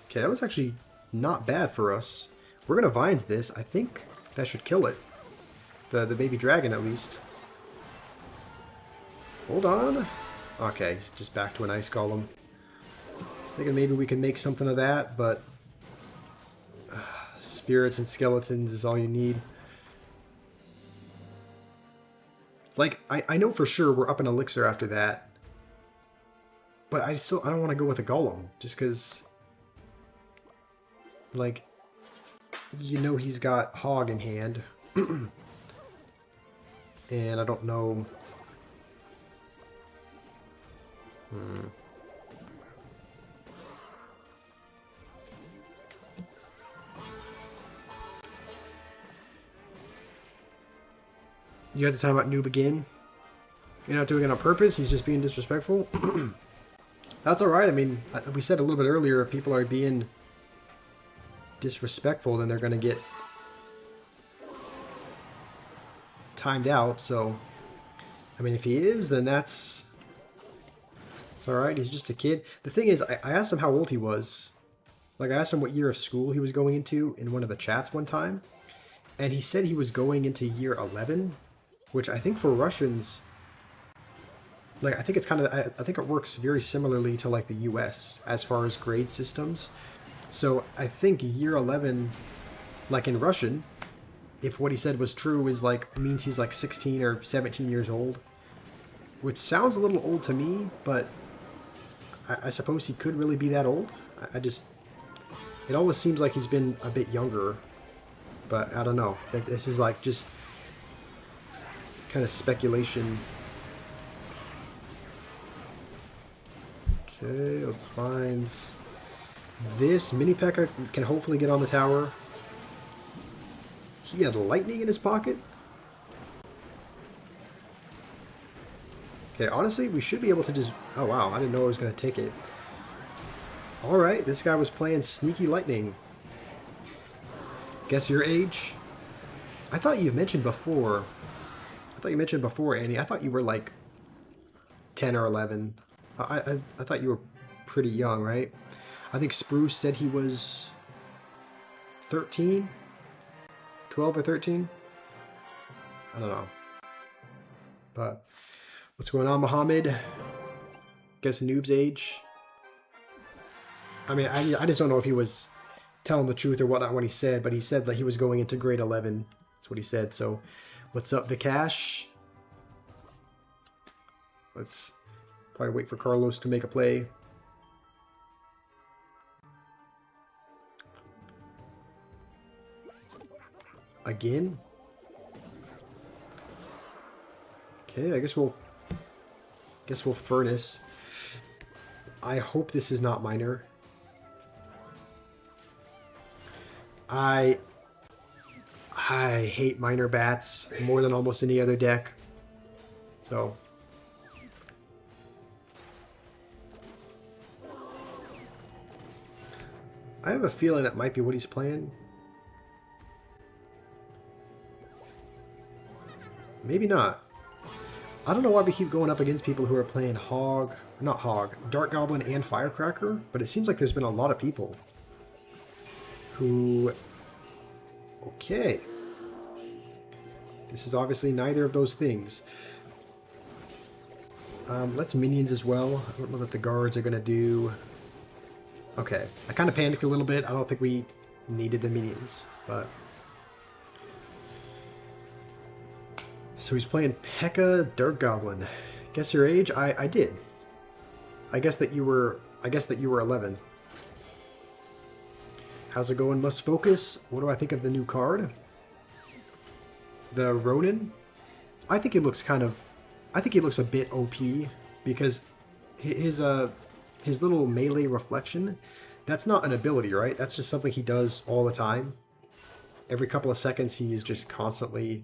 Okay, that was actually not bad for us. We're gonna Vines this. I think that should kill it. The baby dragon at least. Hold on. Okay, just back to an Ice Golem. I was thinking maybe we can make something of that, but spirits and skeletons is all you need. Like, I know for sure we're up an elixir after that. But I don't want to go with a Golem, just because, like, you know he's got Hog in hand. And I don't know. You have to talk about noob again? You're not doing it on purpose? He's just being disrespectful? That's alright. I mean, we said a little bit earlier, if people are being disrespectful, then they're going to get timed out. So, I mean, if he is, then it's alright. He's just a kid. The thing is, I asked him how old he was. Like, I asked him what year of school he was going into in one of the chats one time. And he said he was going into year 11. which I think for Russians, like I think it's kind of I think it works very similarly to like the U.S. as far as grade systems. So I think year 11, like in Russian, if what he said was true, is like means he's like 16 or 17 years old, which sounds a little old to me, but I suppose he could really be that old. I just, it always seems like he's been a bit younger, but I don't know. This is like just kind of speculation. Okay, let's find this. Mini P.E.K.K.A can hopefully get on the tower. He had lightning in his pocket. Okay, honestly, we should be able to just... Oh, wow, I didn't know I was going to take it. Alright, this guy was playing Sneaky Lightning. Guess your age? I thought you mentioned before... Annie. I thought you were like 10 or 11. I thought you were pretty young, right? I think Spruce said he was 13? 12 or 13? I don't know. But what's going on, Muhammad? Guess Noob's age? I mean, I just don't know if he was telling the truth or whatnot when he said, but he said that he was going into grade 11. That's what he said. So, what's up, Vikash? Let's probably wait for Carlos to make a play. Again? Okay, I guess we'll Furnace. I hope this is not Miner. I hate Miner Bats more than almost any other deck. So I have a feeling that might be what he's playing. Maybe not. I don't know why we keep going up against people who are playing Dark Goblin and Firecracker, but it seems like there's been a lot of people who... Okay. This is obviously neither of those things. Let's minions as well. I don't know what the guards are going to do. Okay. I kind of panicked a little bit. I don't think we needed the minions, but... So he's playing P.E.K.K.A Dark Goblin. Guess your age? I did. I guess that you were 11. How's it going? Must focus. What do I think of the new card? The Ronin? I think it looks a bit OP because his little melee reflection, that's not an ability, right? That's just something he does all the time. Every couple of seconds he's just constantly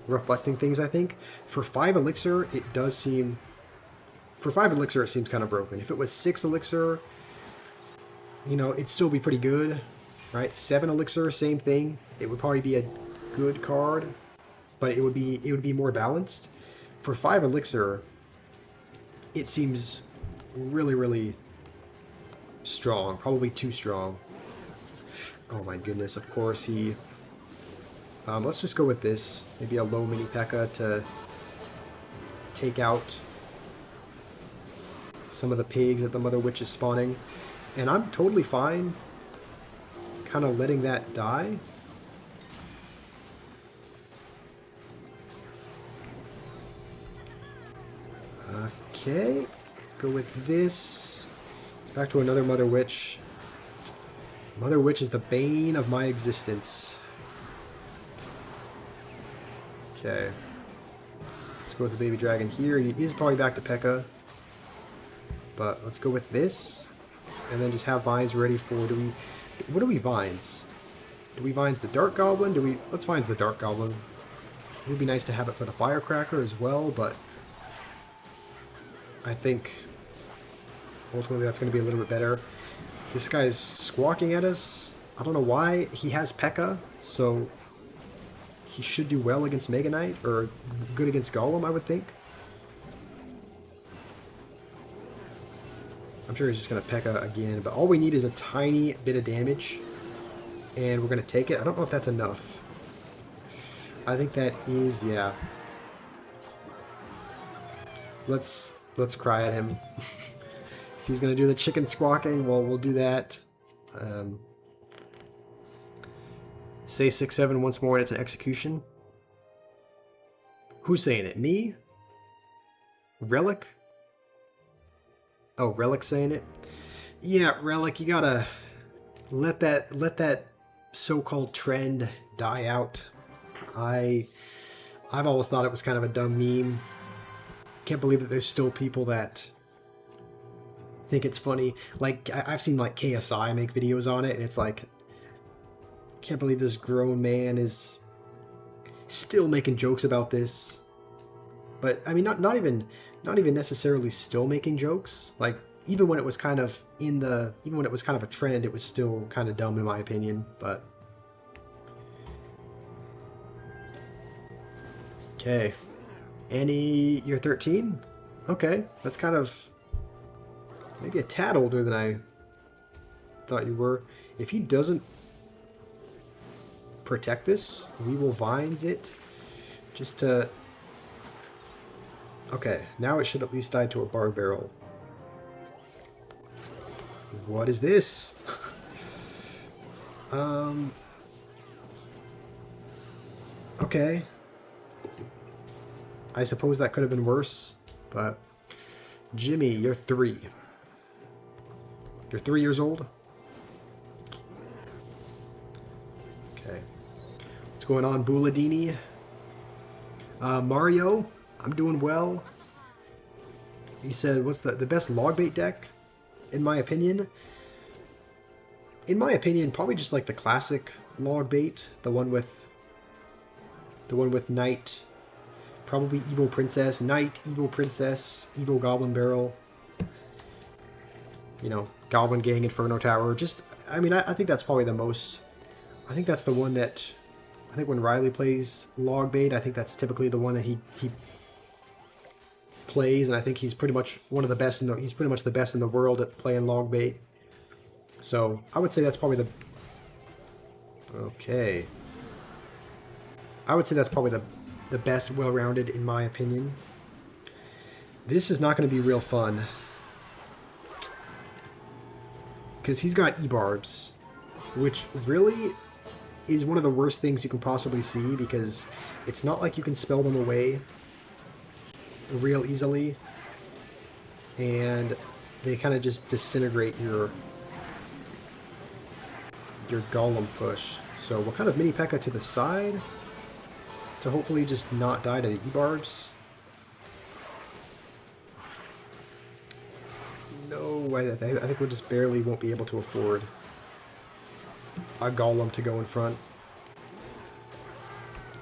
reflecting things, I think. For 5 elixir, it seems kind of broken. If it was 6 elixir, you know, it'd still be pretty good, right? 7 elixir, same thing. It would probably be a good card, but it would be more balanced. For 5 elixir, it seems really, really strong. Probably too strong. Oh my goodness, of course he... let's just go with this. Maybe a low mini P.E.K.K.A to take out some of the pigs that the Mother Witch is spawning. And I'm totally fine kind of letting that die. Okay, let's go with this. Back to another Mother Witch. Mother Witch is the bane of my existence. Okay. Let's go with the Baby Dragon here. He is probably back to P.E.K.K.A. But let's go with this. And then just have vines ready for... What do we vines? Do we vines the Dark Goblin? Let's vines the Dark Goblin. It would be nice to have it for the Firecracker as well, but... I think... ultimately that's going to be a little bit better. This guy's squawking at us. I don't know why. He has P.E.K.K.A, so... he should do well against Mega Knight, or good against Golem, I would think. I'm sure he's just going to P.E.K.K.A again, but all we need is a tiny bit of damage and we're going to take it. I don't know if that's enough. I think that is, yeah. Let's cry at him. If he's going to do the chicken squawking, well, we'll do that. Say 6-7 once more and it's an execution. Who's saying it? Me? Relic? Oh, Relic saying it? Yeah, Relic, you gotta let that so-called trend die out. I've always thought it was kind of a dumb meme. Can't believe that there's still people that think it's funny. Like, I've seen like KSI make videos on it, and it's like, can't believe this grown man is still making jokes about this. But I mean, not even necessarily still making jokes. Like, even when it was kind of even when it was kind of a trend, it was still kind of dumb in my opinion. But okay, Annie, you're 13. Okay, that's kind of maybe a tad older than I thought you were. If he doesn't protect this, we will vines it just to... Okay, now it should at least die to a bar barrel. What is this? Okay. I suppose that could have been worse, but... Jimmy, you're 3. You're 3 years old? Okay. What's going on, Buladini? Mario, I'm doing well. He said, what's the best log bait deck? In my opinion? In my opinion, probably just like the classic log bait. The one with Knight. Probably Evil Princess. Knight, Evil Princess, Evil Goblin Barrel. You know, Goblin Gang, Inferno Tower. Just, I mean, I think that's probably the most... I think that's the one that... I think when Riley plays log bait, I think that's typically the one that he plays, and I think he's pretty much one of the best in the... He's pretty much the best in the world at playing log bait. So, I would say that's probably the... Okay. I would say that's probably the best well-rounded, in my opinion. This is not going to be real fun. Because he's got E-Barbs, which really is one of the worst things you can possibly see, because it's not like you can spell them away real easily, and they kind of just disintegrate your Golem push. So we'll kind of mini P.E.K.K.A to the side to hopefully just not die to the E-Barbs. No, I think we just barely won't be able to afford a Golem to go in front.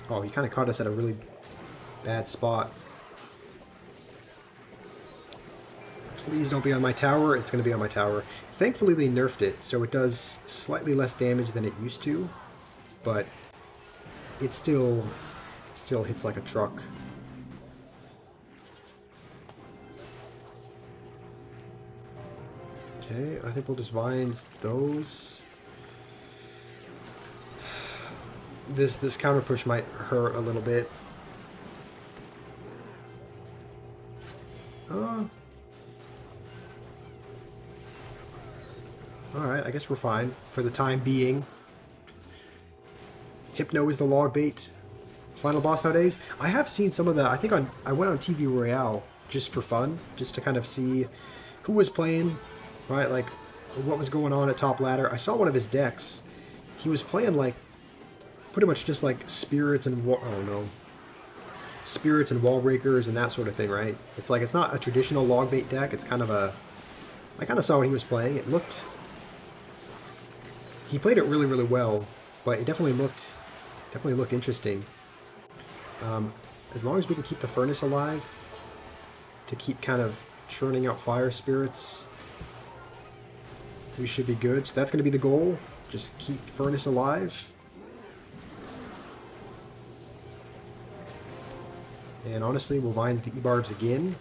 Oh, he kind of caught us at a really bad spot. Please don't be on my tower. It's going to be on my tower. Thankfully, they nerfed it, so it does slightly less damage than it used to, but it still hits like a truck. Okay, I think we'll just vines those. This counter push might hurt a little bit. Alright, I guess we're fine for the time being. Hypno is the log bait final boss nowadays. I have seen some of the... I think I went on TV Royale just for fun, just to kind of see who was playing, right? Like, what was going on at top ladder. I saw one of his decks. He was playing, like, pretty much just like spirits and spirits and wall breakers and that sort of thing, right? It's like, it's not a traditional log bait deck. It's kind of a... I kind of saw what he was playing. It looked... He played it really, really well, but it definitely looked interesting. As long as we can keep the furnace alive to keep kind of churning out fire spirits, we should be good. So that's going to be the goal. Just keep furnace alive. And honestly, we'll vines the E-Barbs again.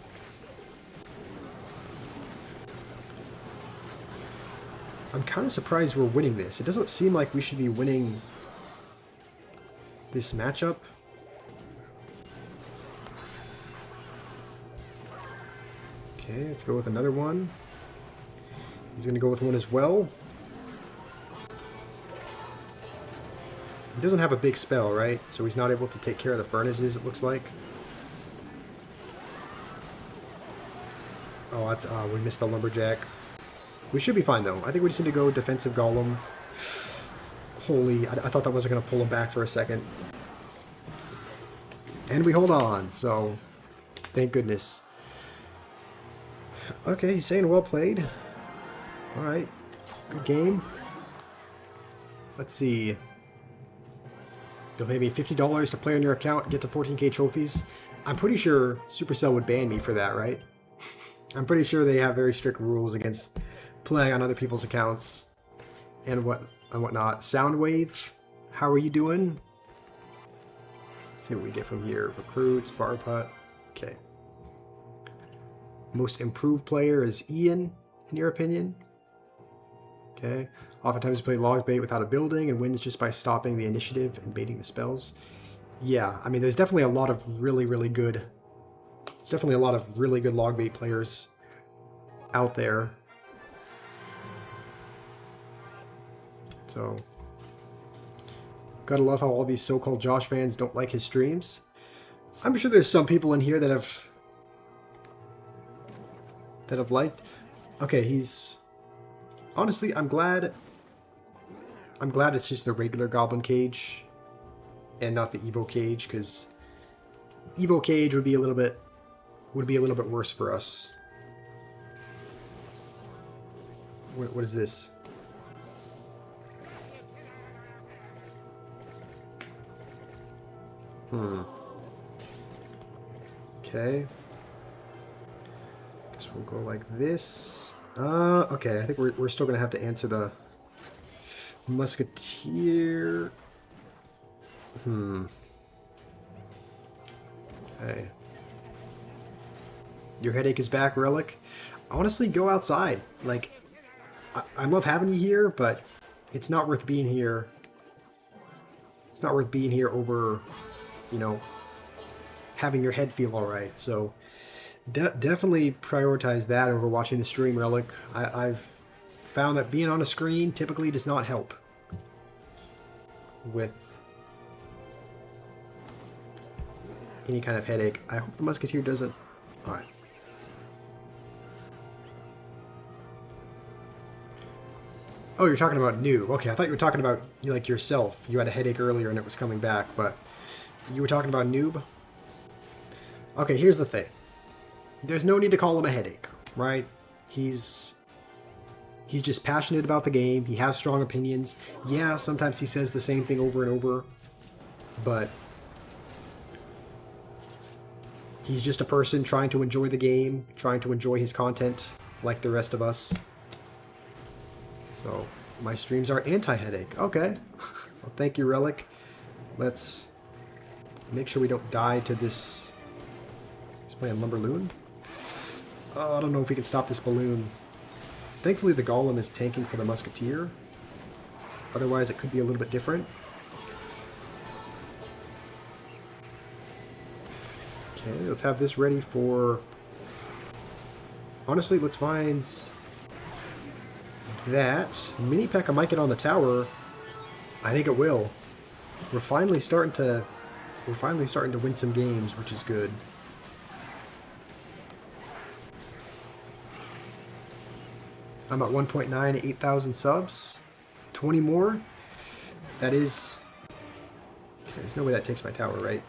I'm kind of surprised we're winning this. It doesn't seem like we should be winning this matchup. Okay, let's go with another one. He's going to go with one as well. He doesn't have a big spell, right? So he's not able to take care of the furnaces, it looks like. Oh, that's, we missed the lumberjack. We should be fine, though. I think we just need to go defensive golem. Holy, I thought that wasn't going to pull him back for a second. And we hold on, so thank goodness. Okay, he's saying well played. Alright, good game. Let's see. You'll pay me $50 to play on your account and get to 14k trophies. I'm pretty sure Supercell would ban me for that, right? I'm pretty sure they have very strict rules against playing on other people's accounts and whatnot. Soundwave, how are you doing? Let's see what we get from here. Recruits, bar putt. Okay. Most improved player is Ian, in your opinion. Okay. Oftentimes you play log bait without a building and wins just by stopping the initiative and baiting the spells. Yeah, I mean, there's definitely a lot of really good log bait players out there. So, gotta love how all these so-called Josh fans don't like his streams. I'm sure there's some people in here that have liked. Okay, he's... Honestly, I'm glad it's just the regular Goblin Cage and not the Evo Cage, because Evo Cage would be a little bit worse for us. What is this? Okay. Guess we'll go like this. Okay, I think we're still gonna have to answer the Musketeer. Okay. Your headache is back, Relic. Honestly, go outside. Like, I love having you here, but it's not worth being here. It's not worth being here over, you know, having your head feel alright. So, definitely prioritize that over watching the stream, Relic. I've found that being on a screen typically does not help with any kind of headache. I hope the Musketeer doesn't... Alright. Oh, you're talking about noob. Okay, I thought you were talking about, like, yourself. You had a headache earlier and it was coming back, but you were talking about noob? Okay, here's the thing. There's no need to call him a headache, right? He's just passionate about the game. He has strong opinions. Yeah, sometimes he says the same thing over and over, but he's just a person trying to enjoy the game, trying to enjoy his content like the rest of us. So, my streams are anti-headache. Okay. Well, thank you, Relic. Let's make sure we don't die to this... He's playing Lumberloon? Oh, I don't know if we can stop this balloon. Thankfully, the Golem is tanking for the Musketeer. Otherwise, it could be a little bit different. Okay, let's have this ready for... Honestly, let's find that. Mini P.E.K.K.A might get on the tower. I think it will. We're finally starting to win some games, which is good. I'm at 1.9, 8,000 subs. 20 more. That is... Okay, there's no way that takes my tower, right?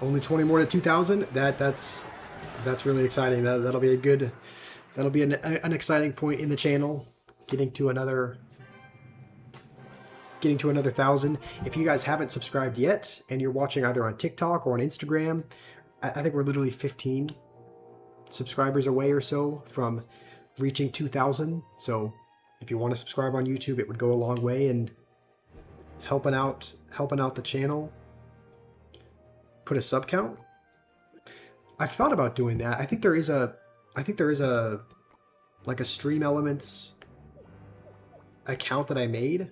Only 20 more to 2,000. That's really exciting. That'll be a good... That'll be an exciting point in the channel. Getting to another 1,000. If you guys haven't subscribed yet, and you're watching either on TikTok or on Instagram, I think we're literally 15 subscribers away or so from reaching 2,000. So if you want to subscribe on YouTube, it would go a long way in helping out the channel. Put a sub count. I've thought about doing that. I think there is a like a Stream Elements account that I made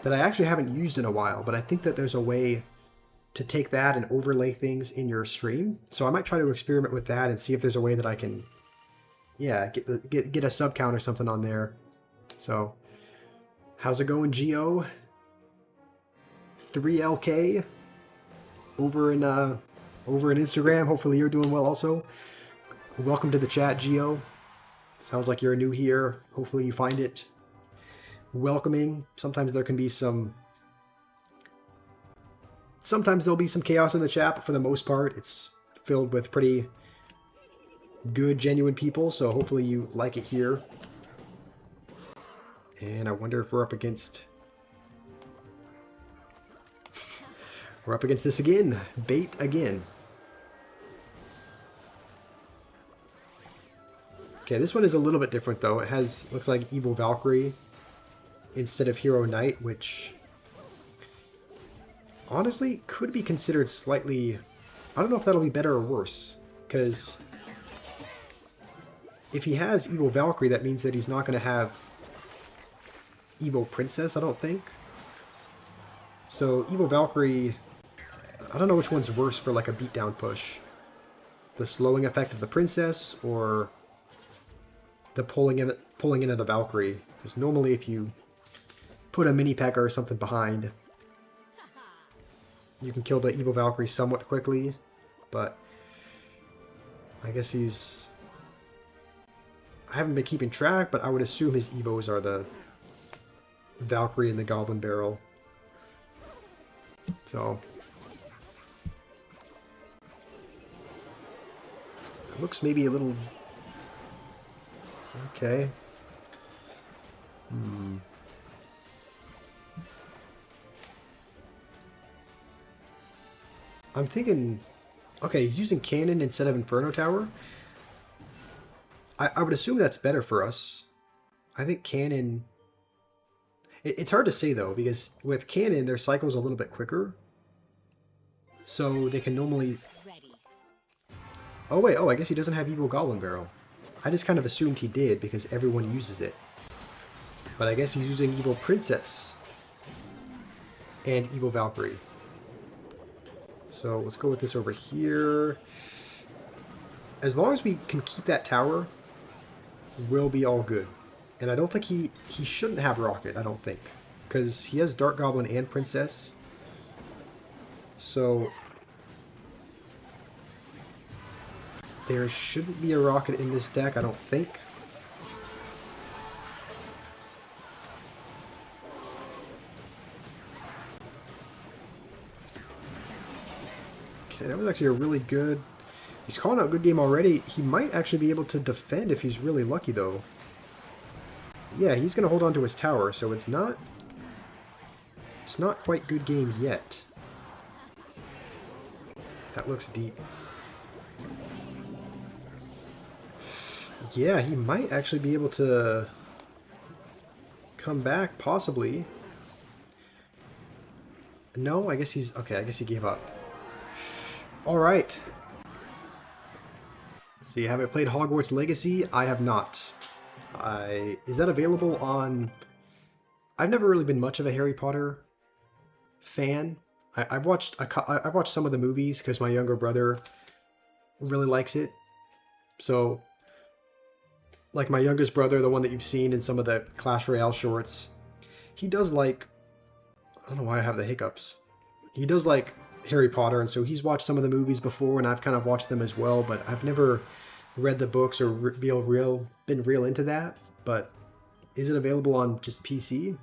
that I actually haven't used in a while, but I think that there's a way to take that and overlay things in your stream. So I might try to experiment with that and see if there's a way that I can, yeah, get a sub count or something on there. So, how's it going, Geo? 3LK over in Instagram. Hopefully you're doing well also. Welcome to the chat, Geo. Sounds like you're new here. Hopefully you find it welcoming. Sometimes there'll be some chaos in the chat, but for the most part, it's filled with pretty good, genuine people, so hopefully you like it here. And I wonder if we're up against... We're up against this again. Bait again. Okay, this one is a little bit different, though. It has, looks like Evil Valkyrie instead of Hero Knight, which honestly could be considered slightly... I don't know if that'll be better or worse, because if he has Evil Valkyrie, that means that he's not going to have Evil Princess, I don't think. So Evil Valkyrie, I don't know which one's worse for like a beatdown push. The slowing effect of the Princess or the pulling in of the Valkyrie. Because normally if you put a mini P.E.K.K.A or something behind, you can kill the Evil Valkyrie somewhat quickly, but I guess he's... I haven't been keeping track, but I would assume his Evos are the Valkyrie and the Goblin Barrel. So... it looks maybe a little... okay. I'm thinking... okay, he's using Cannon instead of Inferno Tower. I would assume that's better for us. I think Cannon... it's hard to say, though, because with Cannon, their cycle's a little bit quicker. So they can normally... oh, wait. Oh, I guess he doesn't have Evil Goblin Barrel. I just kind of assumed he did, because everyone uses it. But I guess he's using Evil Princess. And Evil Valkyrie. So let's go with this over here. As long as we can keep that tower, we'll be all good. And I don't think he shouldn't have Rocket, I don't think. Because he has Dark Goblin and Princess. So there shouldn't be a Rocket in this deck, I don't think. Okay, that was actually a really good... he's calling out good game already. He might actually be able to defend if he's really lucky, though. Yeah, he's going to hold on to his tower, so it's not quite good game yet. That looks deep. Yeah, he might actually be able to come back, possibly. No, I guess he's... okay, I guess he gave up. Alright. So have I played Hogwarts Legacy? I have not. Is that available on... I've never really been much of a Harry Potter fan. I've watched some of the movies because my younger brother really likes it. So, like my youngest brother, the one that you've seen in some of the Clash Royale shorts, he does like... I don't know why I have the hiccups. He does like Harry Potter, and so he's watched some of the movies before, and I've kind of watched them as well, but I've never read the books or been real into that. But is it available on just PC?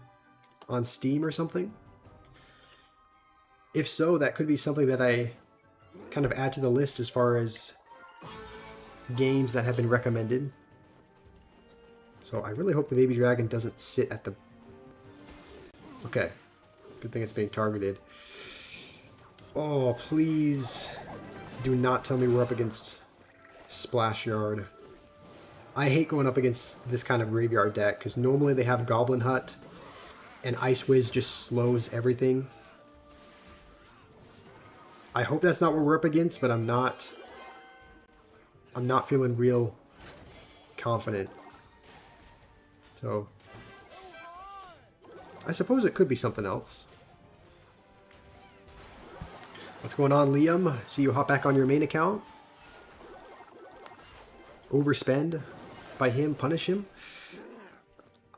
On Steam or something? If so, that could be something that I kind of add to the list as far as games that have been recommended. So I really hope the baby dragon doesn't sit at the... okay. Good thing it's being targeted. Oh, please do not tell me we're up against Splash Yard. I hate going up against this kind of graveyard deck, because normally they have Goblin Hut, and Ice Wiz just slows everything. I hope that's not what we're up against, but I'm not feeling real confident. So I suppose it could be something else. What's going on, Liam? See you hop back on your main account. Overspend by him, punish him.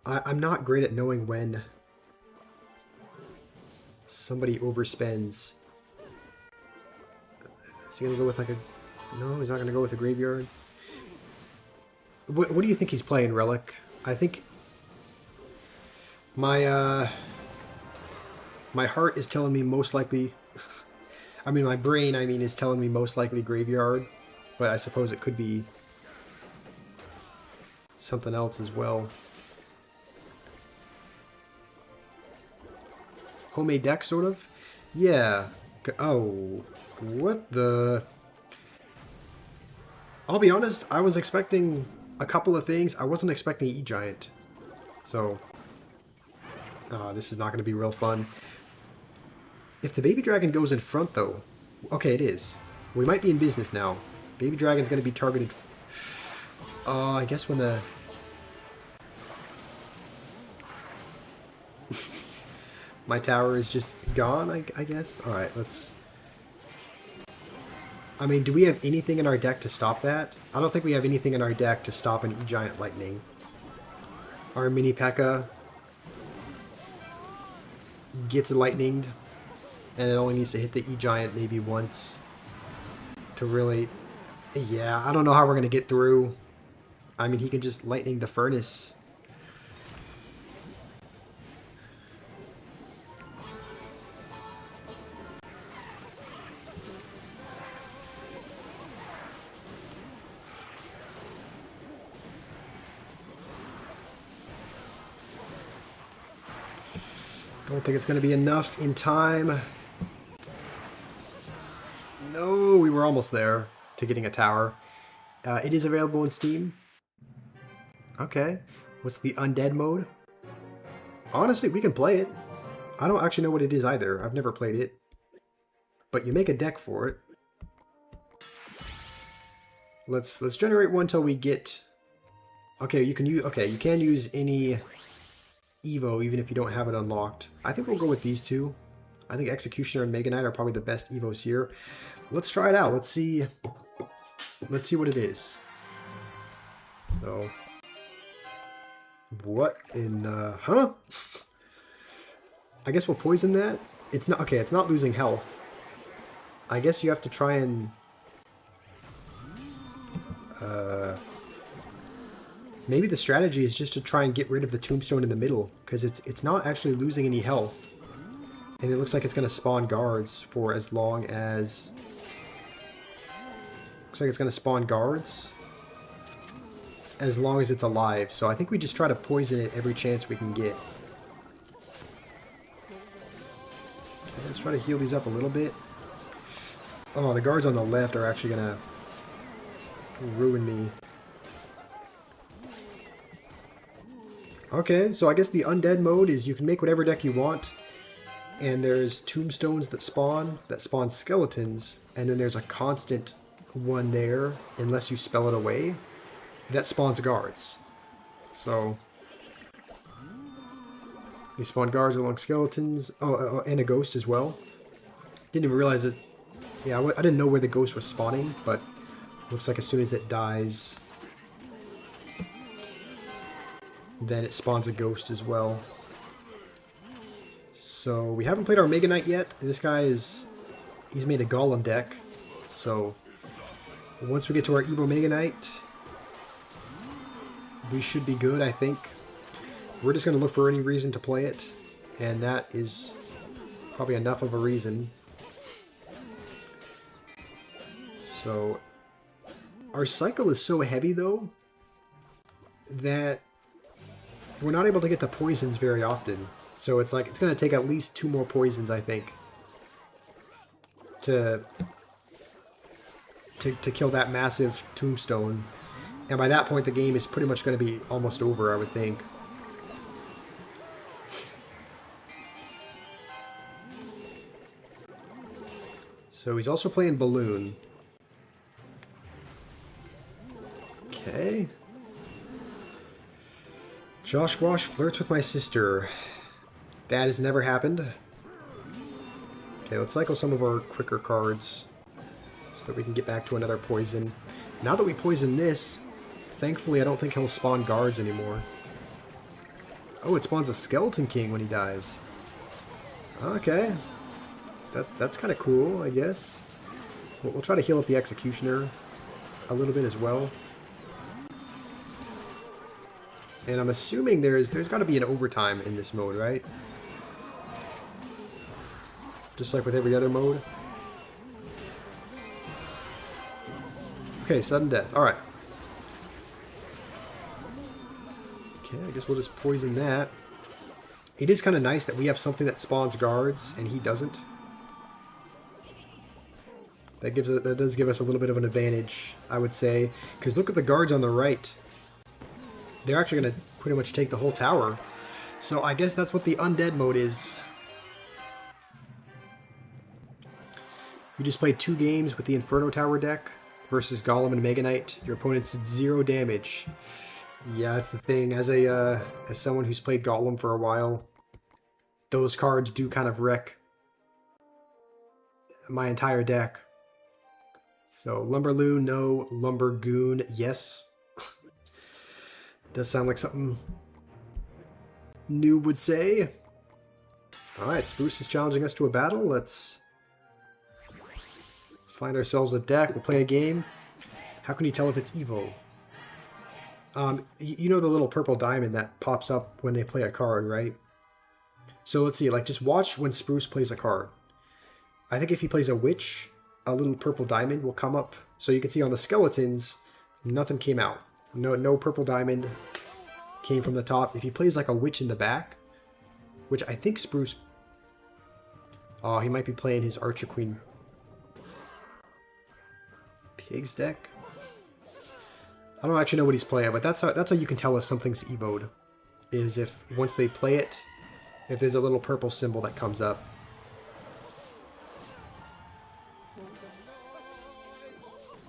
I'm not great at knowing when somebody overspends. Is he gonna go with like a... No, he's not gonna go with a graveyard. What do you think he's playing, Relic? I think my my heart is telling me most likely... I mean, my brain, is telling me most likely graveyard, but I suppose it could be something else as well. Homemade deck, sort of? Yeah. Oh, what the... I'll be honest, I was expecting a couple of things. I wasn't expecting E-Giant. So, this is not going to be real fun. If the Baby Dragon goes in front, though... Okay, it is. We might be in business now. Baby Dragon's going to be targeted... I guess when the... My tower is just gone, I guess? Alright, let's... I mean, do we have anything in our deck to stop that? I don't think we have anything in our deck to stop an E-Giant Lightning. Our Mini P.E.K.K.A. gets lightninged, and it only needs to hit the E-Giant maybe once to really... Yeah, I don't know how we're going to get through. I mean, he can just lightning the Furnace. Don't think it's going to be enough in time. No, we were almost there to getting a tower. It is available in Steam. Okay. What's the undead mode? Honestly, we can play it. I don't actually know what it is either. I've never played it. But you make a deck for it. Let's generate one till we get... Okay, you can use any Evo even if you don't have it unlocked. I think we'll go with these two. I think Executioner and Mega Knight are probably the best Evos here. Let's try it out. Let's see what it is. So, what in the... Huh? I guess we'll poison that. It's not... Okay, it's not losing health. I guess you have to try and... Maybe the strategy is just to try and get rid of the tombstone in the middle, because it's not actually losing any health. And it looks like it's going to spawn guards for as long as... Looks like it's going to spawn guards as long as it's alive. So I think we just try to poison it every chance we can get. Okay, let's try to heal these up a little bit. Oh, the guards on the left are actually going to ruin me. Okay, so I guess the undead mode is you can make whatever deck you want, and there's tombstones that spawn skeletons, and then there's a constant one there, unless you spell it away, that spawns guards. So, they spawn guards along skeletons, and a ghost as well. Didn't even realize it. Yeah, I didn't know where the ghost was spawning, but looks like as soon as it dies, then it spawns a ghost as well. So we haven't played our Mega Knight yet. This guy he's made a Golem deck. So once we get to our Evo Mega Knight, we should be good, I think. We're just going to look for any reason to play it, and that is probably enough of a reason. So our cycle is so heavy though that we're not able to get the poisons very often. So it's like, it's going to take at least 2 more poisons, I think, to kill that massive tombstone. And by that point, the game is pretty much going to be almost over, I would think. So he's also playing Balloon. Okay. Josh Squash flirts with my sister. That has never happened. Okay, let's cycle some of our quicker cards so that we can get back to another poison. Now that we poison this, thankfully I don't think he'll spawn guards anymore. Oh, it spawns a Skeleton King when he dies. Okay. That's kind of cool, I guess. We'll try to heal up the Executioner a little bit as well. And I'm assuming there's got to be an overtime in this mode, right? Just like with every other mode. Okay, sudden death. Alright. Okay, I guess we'll just poison that. It is kind of nice that we have something that spawns guards and he doesn't. That does give us a little bit of an advantage, I would say. Because look at the guards on the right. They're actually going to pretty much take the whole tower. So I guess that's what the undead mode is. You just played 2 games with the Inferno Tower deck versus Golem and Mega Knight. Your opponents did 0 damage. Yeah, that's the thing. As someone who's played Golem for a while, those cards do kind of wreck my entire deck. So Lumberloon, no. Lumbergoon, yes. Does sound like something Noob would say. Alright, Spruce is challenging us to a battle. Let's find ourselves a deck. We'll play a game. How can you tell if it's Evo? You know the little purple diamond that pops up when they play a card, right? So let's see, like just watch when Spruce plays a card. I think if he plays a witch, a little purple diamond will come up. So you can see on the skeletons, nothing came out. No purple diamond came from the top. If he plays like a witch in the back, which I think Spruce... Oh, he might be playing his Archer Queen Pigs deck. I don't actually know what he's playing, but that's how you can tell if something's evoed. Is if once they play it, if there's a little purple symbol that comes up.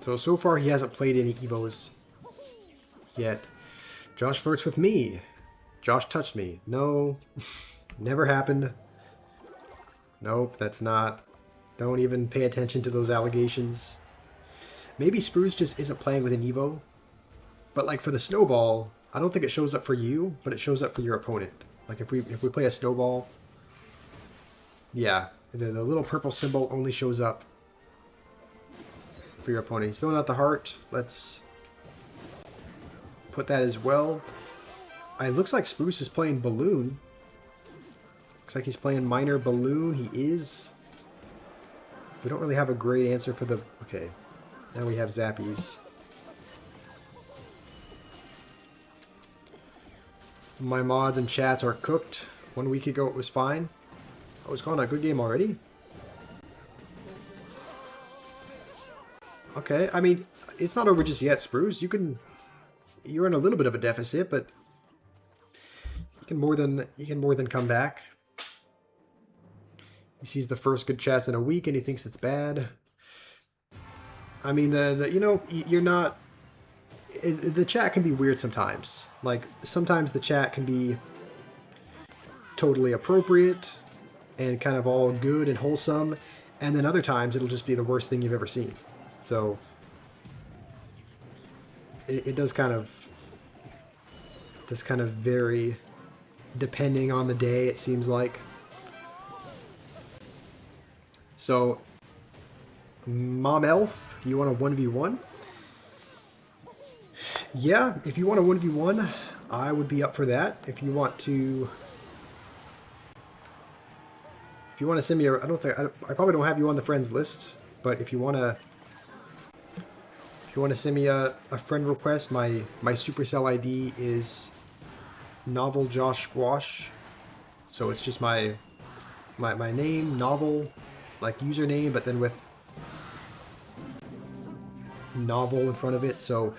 So far he hasn't played any evos yet. Josh flirts with me. Josh touched me. No. Never happened. Nope, that's not. Don't even pay attention to those allegations. Maybe Spruce just isn't playing with an evo. But like for the snowball, I don't think it shows up for you, but it shows up for your opponent. Like if we play a snowball, yeah, the little purple symbol only shows up for your opponent. He's throwing out the heart. Let's put that as well. It looks like Spruce is playing Balloon. Looks like he's playing Minor Balloon. He is. We don't really have a great answer for the... Okay, now we have Zappies. My mods and chats are cooked. 1 week ago it was fine. I was calling a good game already. Okay, I mean, it's not over just yet, Spruce. You're in a little bit of a deficit, but you can more than come back. He sees the first good chats in a week and he thinks it's bad. I mean, you're not... The chat can be weird sometimes. Like, sometimes the chat can be totally appropriate and kind of all good and wholesome, and then other times it'll just be the worst thing you've ever seen. So, it does kind of vary depending on the day, it seems like. So, Mom Elf, you want a 1v1? Yeah, if you want a 1v1, I would be up for that. If you want to send me a... I probably don't have you on the friends list, but if you want to send me a friend request, my Supercell ID is Novel Josh Squash. So it's just my name, Novel, like username, but then with Novel in front of it. So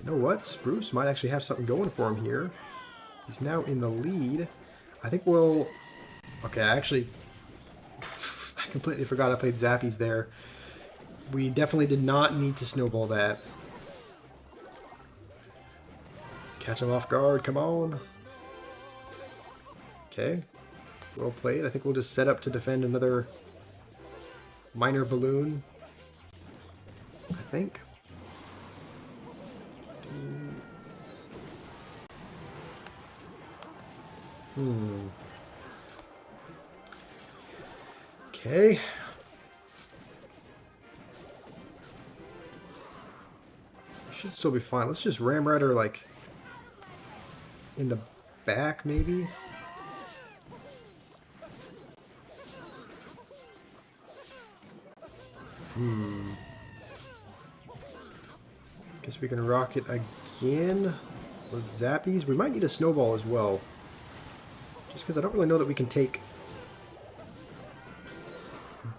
you know what? Spruce might actually have something going for him here. He's now in the lead. I think we'll... Okay, I completely forgot I played Zappies there. We definitely did not need to snowball that. Catch him off guard, come on. Okay. Well played. I think we'll just set up to defend another minor balloon. I think. Okay. Should still be fine. Let's just ram rider like in the back maybe. Guess we can rock it again with zappies. We might need a snowball as well. Just because I don't really know that we can take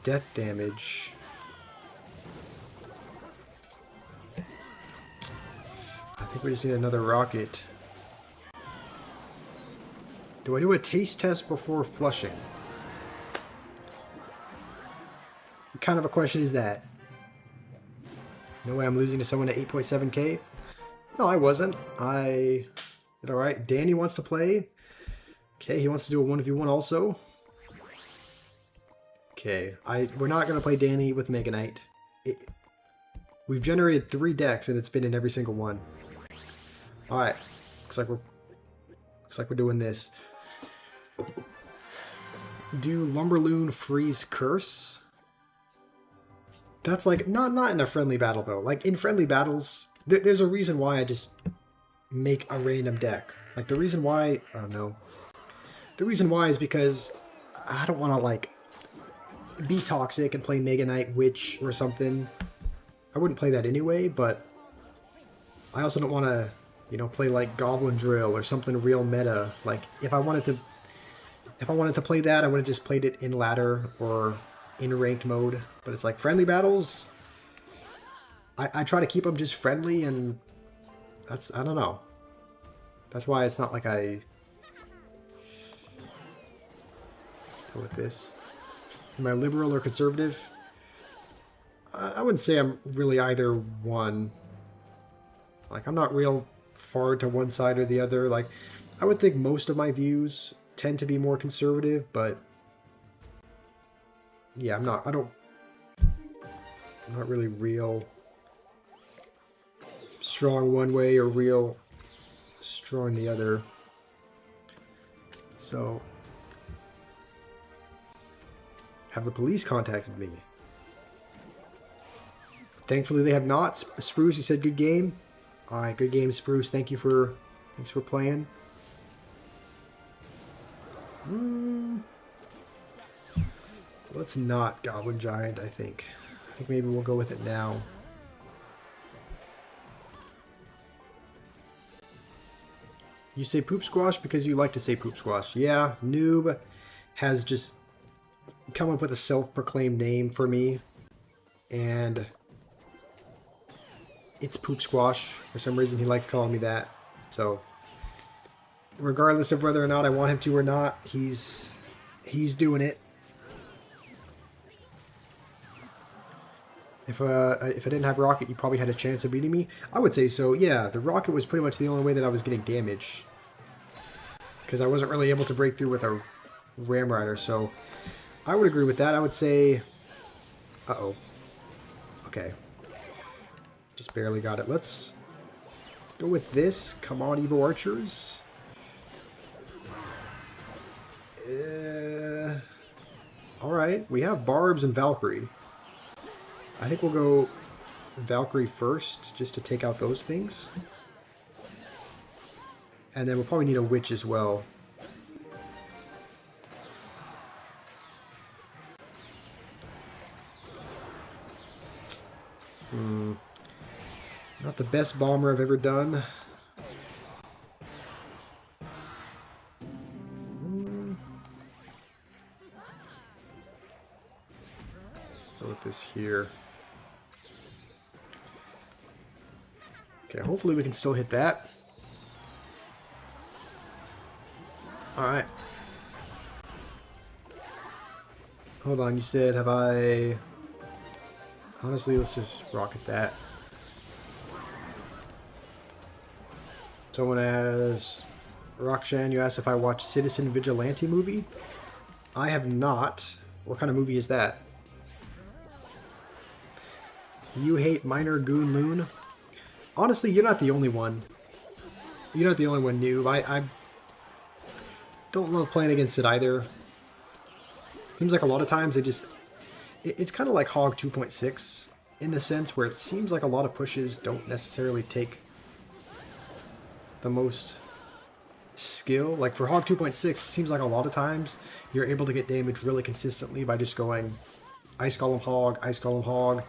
death damage. I think we just need another rocket. Do I do a taste test before flushing? What kind of a question is that? No way I'm losing to someone at 8.7k? No, I wasn't. I did alright. Danny wants to play. Okay, he wants to do a 1v1 also. Okay, we're not going to play Danny with Mega Knight. We've generated 3 decks and it's been in every single one. Alright, looks like we're doing this. Do Lumberloon freeze curse? That's like not in a friendly battle though. Like in friendly battles, there's a reason why I just make a random deck. Like the reason why, oh no. The reason why is because I don't want to like be toxic and play Mega Knight Witch or something. I wouldn't play that anyway, but I also don't want to, you know, play like Goblin Drill or something real meta. Like if I wanted to play that, I would have just played it in ladder or in ranked mode. But it's like friendly battles, I try to keep them just friendly, and that's, I don't know. That's why it's not like I go with this. Am I liberal or conservative? I wouldn't say I'm really either one. Like I'm not real far to one side or the other. Like I would think most of my views tend to be more conservative, but yeah, I'm not really real strong one way or real strong the other. So, have the police contacted me? Thankfully they have not. Spruce, you said good game? Alright, good game, Spruce. Thanks for playing. Let's not Goblin Giant, I think. I think maybe we'll go with it now. You say poop squash because you like to say poop squash. Yeah, Noob has just come up with a self-proclaimed name for me. And it's poop squash. For some reason he likes calling me that. So regardless of whether or not I want him to or not, he's doing it. If I didn't have Rocket, you probably had a chance of beating me. I would say so, yeah. The Rocket was pretty much the only way that I was getting damage. Because I wasn't really able to break through with a Ram Rider, so I would agree with that. I would say... Uh-oh. Okay. Just barely got it. Let's go with this. Come on, Evo Archers. Alright, we have Barbs and Valkyrie. I think we'll go Valkyrie first, just to take out those things. And then we'll probably need a Witch as well. Not the best bomber I've ever done. Let's go with this here. Okay, hopefully we can still hit that. Alright. Hold on, you said, have I... Honestly, let's just rocket that. Someone as Roxanne, you asked if I watched Citizen Vigilante movie. I have not. What kind of movie is that? You hate Minor Goon Loon? Honestly, you're not the only one. You're not the only one, noob. I don't love playing against it either. Seems like a lot of times they just... It's kind of like Hog 2.6 in the sense where it seems like a lot of pushes don't necessarily take the most skill. Like for Hog 2.6, it seems like a lot of times you're able to get damage really consistently by just going Ice Golem Hog,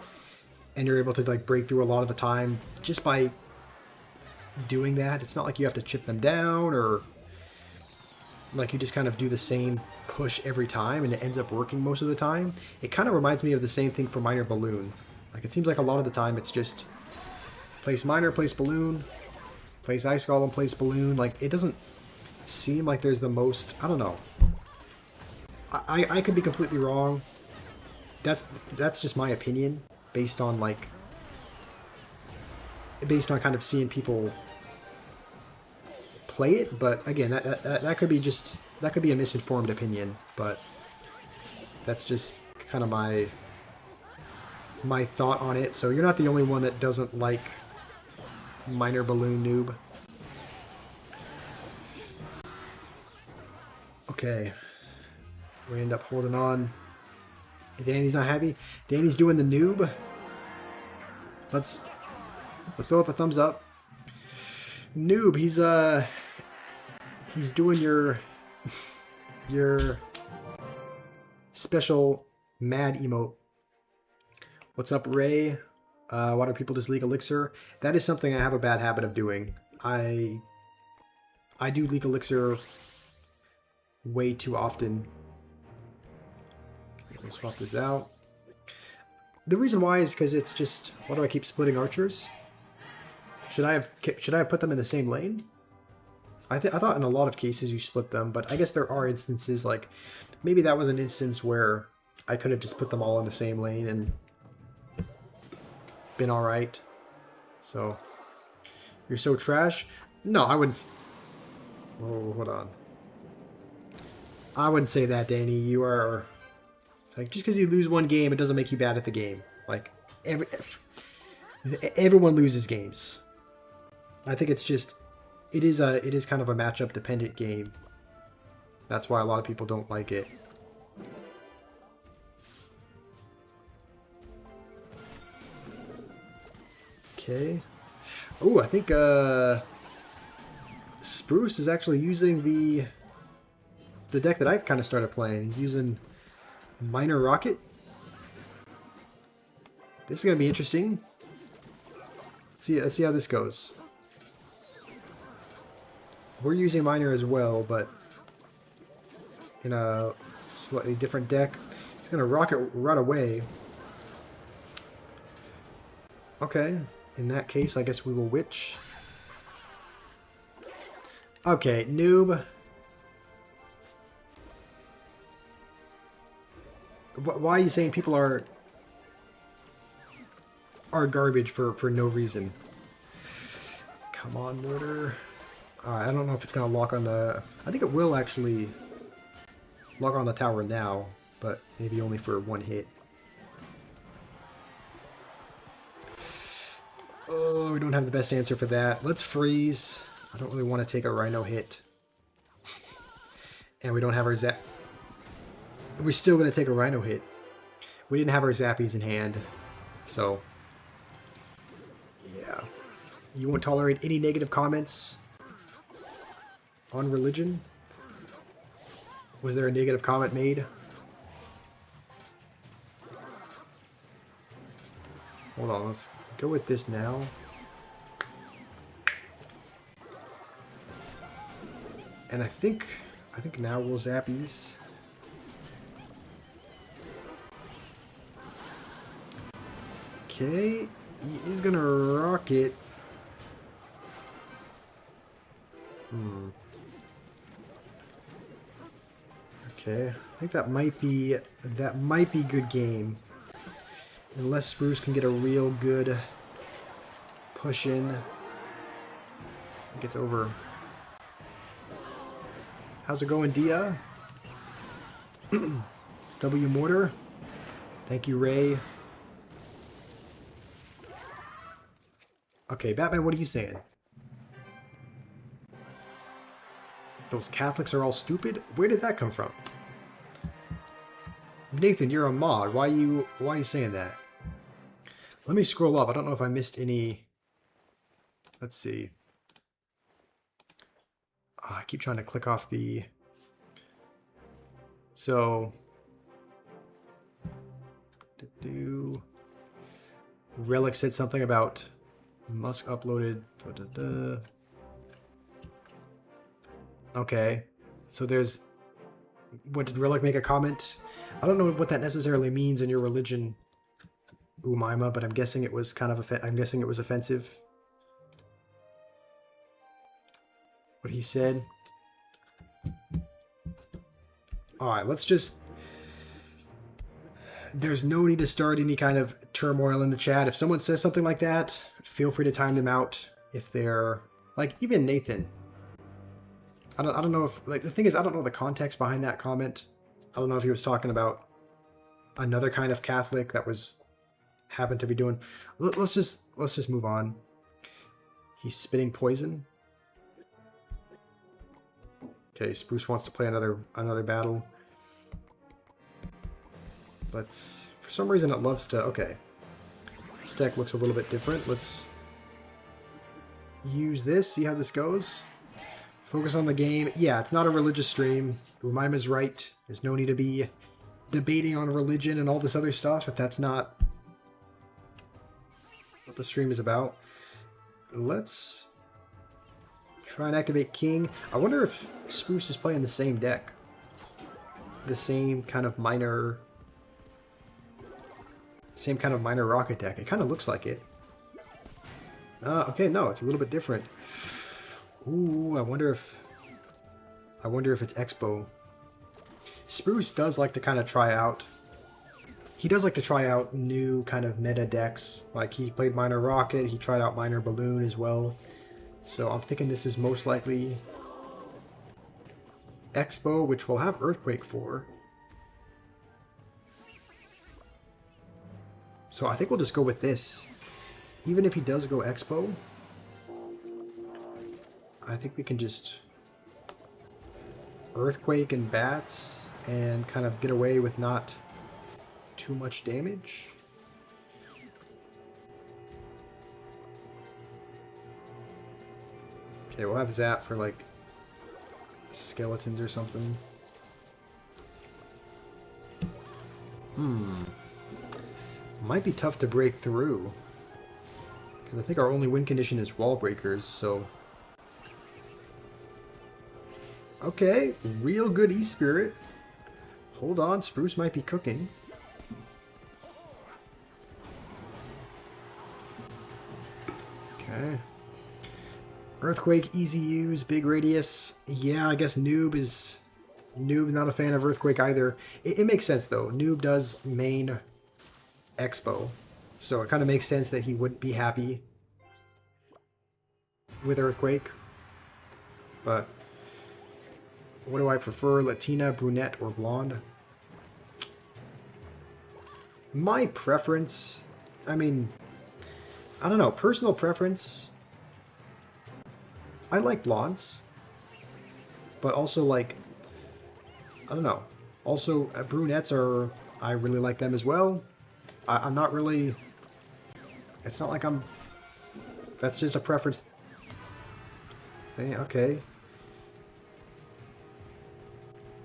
and you're able to like break through a lot of the time just by doing that. It's not like you have to chip them down or like you just kind of do the same push every time and it ends up working most of the time. It kind of reminds me of the same thing for Minor Balloon. Like it seems like a lot of the time it's just place Minor, place Balloon, place Ice Golem, place Balloon. Like it doesn't seem like there's the most... I don't know. I could be completely wrong. That's just my opinion based on like... based on kind of seeing people play it, but again, that could be just... that could be a misinformed opinion, but that's just kind of my thought on it. So you're not the only one that doesn't like Minor Balloon, noob. Okay. We end up holding on. Danny's not happy. Danny's doing the noob. Let's throw out the thumbs up. Noob, he's doing your special mad emote. What's up, Ray? Why do people just leak Elixir? That is something I have a bad habit of doing. I do leak Elixir way too often. Okay, we'll swap this out. The reason why is because it's just... why do I keep splitting archers? Should I have put them in the same lane? I thought in a lot of cases you split them, but I guess there are instances like... maybe that was an instance where I could have just put them all in the same lane and been alright. So... you're so trash? No, I wouldn't... oh, hold on. I wouldn't say that, Danny. You are... like, just because you lose one game, it doesn't make you bad at the game. Like, everyone loses games. I think it's just... it is kind of a matchup dependent game. That's why a lot of people don't like it. Okay. Oh, I think Spruce is actually using the deck that I've kind of started playing. He's using Minor Rocket. This is going to be interesting. Let's see how this goes. We're using Minor as well, but in a slightly different deck. He's going to rocket right away. Okay, in that case, I guess we will Witch. Okay, noob. Why are you saying people are garbage for no reason? Come on, Mortar. I don't know if it's going to lock on the... I think it will actually lock on the tower now, but maybe only for one hit. Oh, we don't have the best answer for that. Let's freeze. I don't really want to take a Rhino hit. And we don't have our Zap... we're still going to take a Rhino hit. We didn't have our Zappies in hand, so... yeah. You won't tolerate any negative comments on religion? Was there a negative comment made? Hold on, let's go with this now. And I think now we'll Zappies. Okay, he is gonna rocket. Okay, I think that might be good game. Unless Spruce can get a real good push in. think it's over. How's it going, Dia? W Mortar. Thank you, Ray. Okay, Batman, what are you saying? Those Catholics are all stupid? Where did that come from? Nathan, you're a mod. Why are you saying that? Let me scroll up. I don't know if I missed any. Let's see. Oh, I keep trying to click off the. So. Relic said something about Musk uploaded. Okay. So there's. What did Relic make a comment? I don't know what that necessarily means in your religion, Umaima, but I'm guessing it was kind of I'm guessing it was offensive. What he said. Alright, let's just... There's no need to start any kind of turmoil in the chat. If someone says something like that, feel free to time them out. If they're... Like, even Nathan. I don't know if... Like, the thing is, I don't know the context behind that comment. I don't know if he was talking about another kind of Catholic that was... happened to be doing... Let's just move on. He's spitting poison. Okay, Spruce wants to play another battle. Let's... For some reason it loves to... Okay. This deck looks a little bit different. Let's use this, see how this goes. Focus on the game. Yeah, it's not a religious stream. Umaima's right. There's no need to be debating on religion and all this other stuff if that's not what the stream is about. Let's try and activate King. I wonder if Spruce is playing the same deck. The same kind of minor... Same kind of minor rocket deck. It kind of looks like it. Okay, no, it's a little bit different. Ooh, I wonder if it's Expo. Spruce does like to kind of try out... He does like to try out new kind of meta decks. Like, he played Minor Rocket, he tried out Minor Balloon as well. So I'm thinking this is most likely Expo, which we'll have Earthquake for. So I think we'll just go with this. Even if he does go Expo, I think we can just Earthquake and Bats and kind of get away with not too much damage. Okay, we'll have Zap for like skeletons or something. Might be tough to break through. Because I think our only win condition is wall breakers, so... Okay, real good E-Spirit. Hold on, Spruce might be cooking. Okay. Earthquake, easy use, big radius. Yeah, I guess Noob's not a fan of Earthquake either. It makes sense, though. Noob does main Expo, so it kind of makes sense that he wouldn't be happy with Earthquake. But what do I prefer, Latina, brunette, or blonde? My preference, I mean, I don't know, personal preference, I like blondes, but also like, I don't know, also brunettes are, I really like them as well. I'm not really, it's not like I'm, that's just a preference thing. Okay.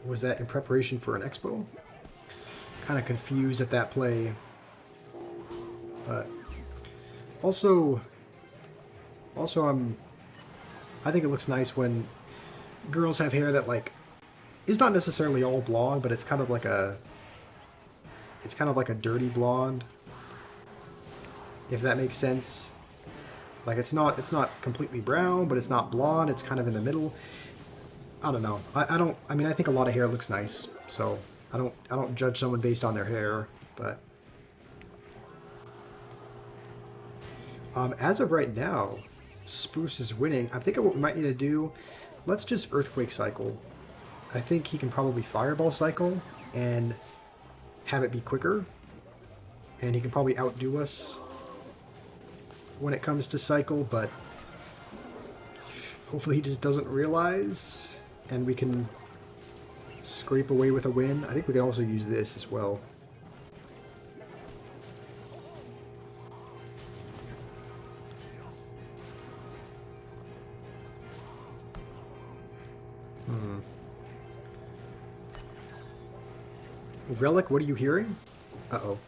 Was that in preparation for an expo? Kind of confused at that play. But also I think it looks nice when girls have hair that like is not necessarily all blonde, but it's kind of like a dirty blonde, if that makes sense. Like it's not completely brown, but it's not blonde, it's kind of in the middle. I don't know. I mean I think a lot of hair looks nice, so I don't judge someone based on their hair, but as of right now, Spruce is winning. I think what we might need to do, let's just Earthquake Cycle. I think he can probably Fireball Cycle and have it be quicker. And he can probably outdo us when it comes to Cycle, but hopefully he just doesn't realize and we can scrape away with a win. I think we can also use this as well. Relic, what are you hearing? Uh-oh.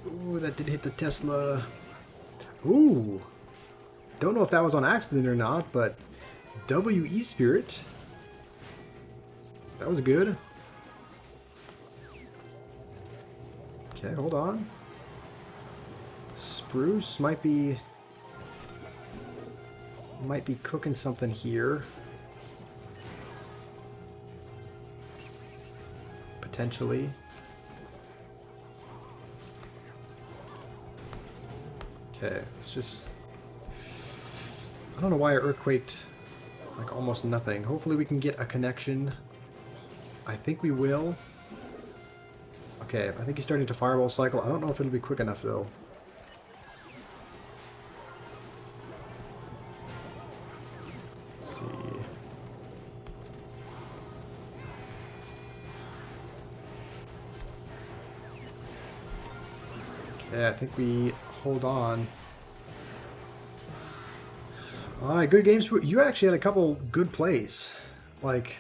Ooh, that did hit the Tesla. Ooh. Don't know if that was on accident or not, but WE Spirit. That was good. Okay, hold on. Spruce might be cooking something here. Potentially. Okay, let's just... I don't know why I earthquaked like almost nothing. Hopefully we can get a connection. I think we will. Okay, I think he's starting to Fireball Cycle. I don't know if it'll be quick enough though. Let's see. Okay, I think we hold on. Alright, good games. You actually had a couple good plays. Like,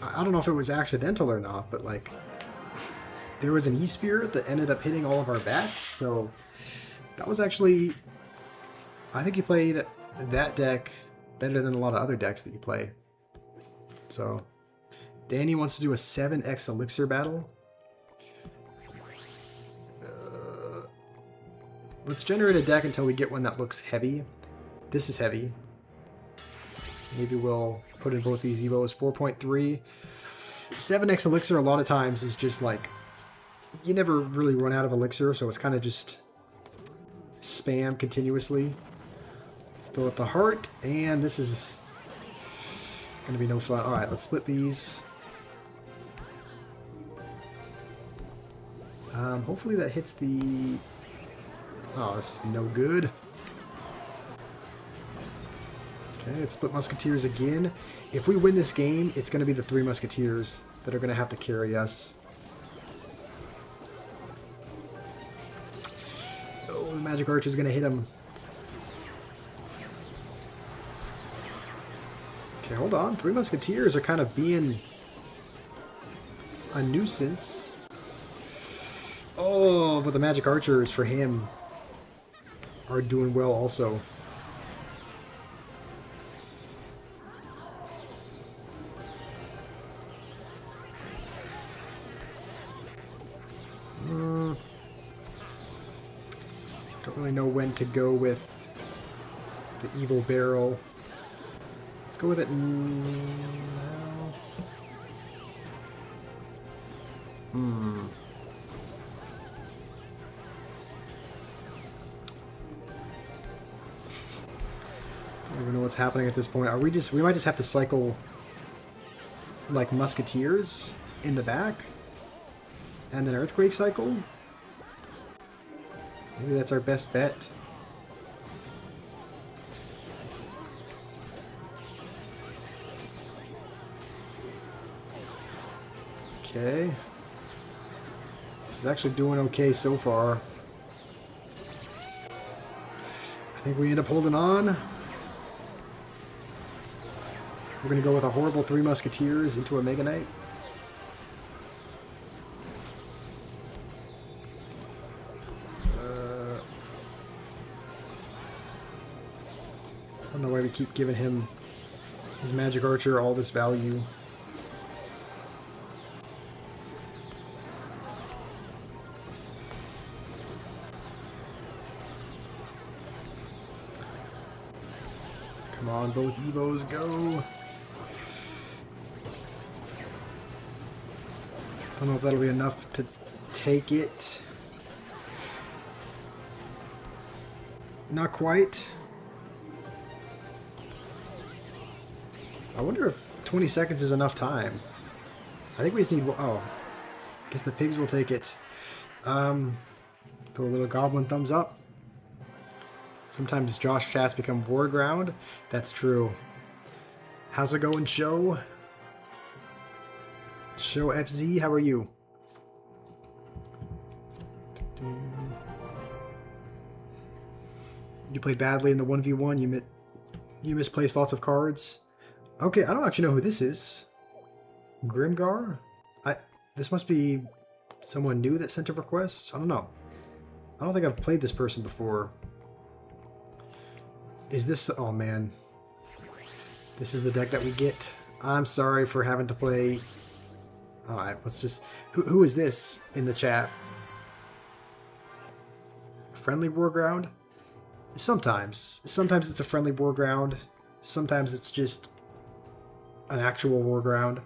I don't know if it was accidental or not, but like, there was an E-Spirit that ended up hitting all of our bats, so that was actually... I think you played that deck better than a lot of other decks that you play. So, Danny wants to do a 7x Elixir battle. Let's generate a deck until we get one that looks heavy. This is heavy. Maybe we'll put in both these Evos. 4.3. 7x Elixir a lot of times is just like... You never really run out of Elixir, so it's kind of just spam continuously. Let's throw out the heart, and this is going to be no fun. Alright, let's split these. Hopefully that hits the... Oh, this is no good. Okay, let's split Musketeers again. If we win this game, it's going to be the 3 Musketeers that are going to have to carry us. Oh, the Magic Archer is going to hit him. Okay, hold on. 3 Musketeers are kind of being a nuisance. Oh, but the Magic Archers for him are doing well also. Don't really know when to go with the Evil Barrel. Let's go with it now. I don't even know what's happening at this point. Are we might just have to cycle like Musketeers in the back and then Earthquake cycle? Maybe that's our best bet. Okay. This is actually doing okay so far. I think we end up holding on. We're going to go with a horrible 3 Musketeers into a Mega Knight. I don't know why we keep giving him his Magic Archer all this value. Come on, both Evos go. Don't know if that'll be enough to take it. Not quite. wonder if 20 seconds is enough time. I think we just need... Oh. Guess the pigs will take it. Throw a little goblin thumbs up. Sometimes Josh chats become war ground. That's true. How's it going, Show? Show FZ, how are you? You played badly in the 1v1. You misplaced lots of cards. Okay, I don't actually know who this is. Grimgar? This must be someone new that sent a request? I don't know. I don't think I've played this person before. Is this... Oh, man. This is the deck that we get. I'm sorry for having to play... Alright, let's just... Who is this in the chat? Friendly War Ground? Sometimes. Sometimes it's a friendly War Ground. Sometimes it's just an actual War Ground.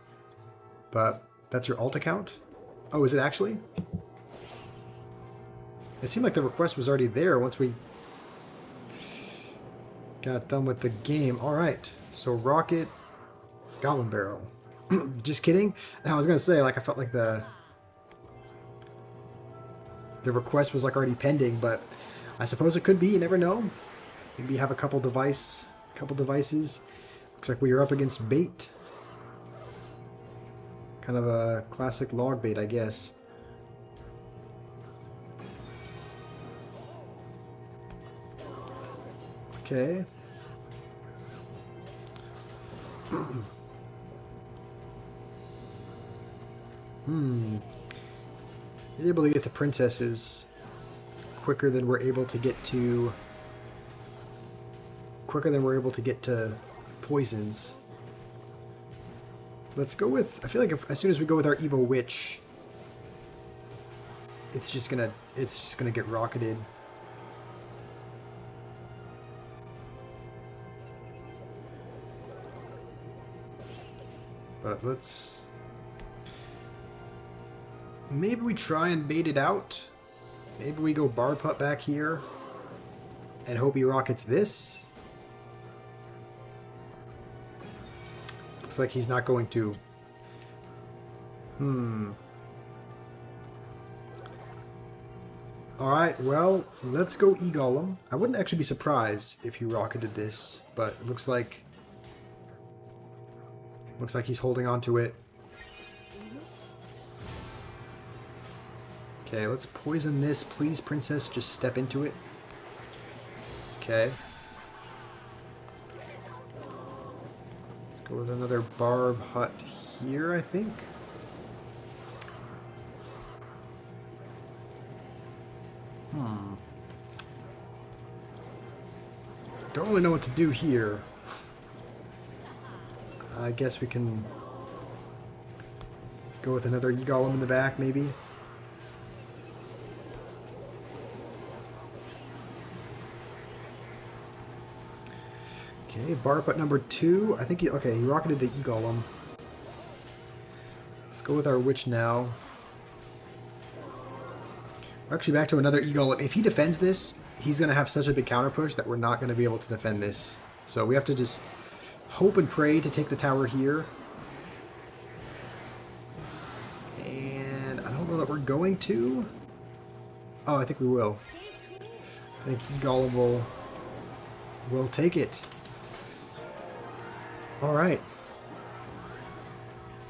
But that's your alt account? Oh, is it actually? It seemed like the request was already there once we got done with the game. Alright, so Rocket, Goblin Barrel. Just kidding? I was gonna say, like, I felt like the request was like already pending, but I suppose it could be, you never know. Maybe you have a couple devices. Looks like we are up against bait. Kind of a classic log bait, I guess. Okay. He's able to get to princesses quicker than we're able to get to... poisons. Let's go with... I feel like as soon as we go with our Evo Witch, it's just gonna get rocketed. But let's... Maybe we try and bait it out. Maybe we go bar putt back here and hope he rockets this. Looks like he's not going to. Alright, well, let's go E-Golem. I wouldn't actually be surprised if he rocketed this, but it looks like he's holding on to it. Okay, let's poison this. Please, princess, just step into it. Okay. Let's go with another barb hut here, I think. Don't really know what to do here. I guess we can go with another E-Golem in the back, maybe. Okay, bar putt number 2. I think he rocketed the E-Golem. Let's go with our Witch now. We're actually back to another E-Golem. If he defends this, he's going to have such a big counter push that we're not going to be able to defend this. So we have to just hope and pray to take the tower here. And I don't know that we're going to. Oh, I think we will. I think E-Golem will take it. Alright.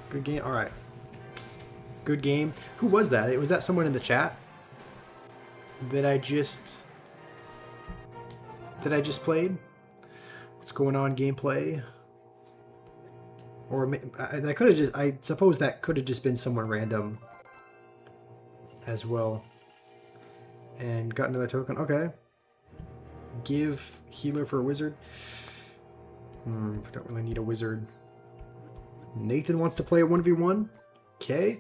Good game. Alright. Good game. Who was that? Was that someone in the chat that I just played? What's going on, gameplay? Or I could have just... I suppose that could have just been someone random as well. And got another token. Okay. Give healer for a wizard. Don't really need a wizard. Nathan wants to play a 1v1. Okay.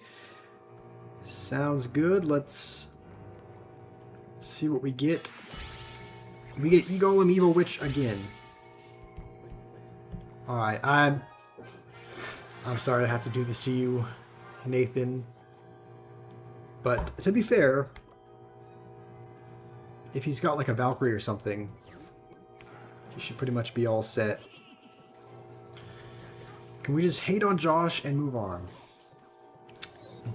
Sounds good. Let's see what we get. We get E-Golem, Evo Witch again. Alright, I'm sorry to have to do this to you, Nathan. But to be fair, if he's got like a Valkyrie or something, he should pretty much be all set. Can we just hate on Josh and move on?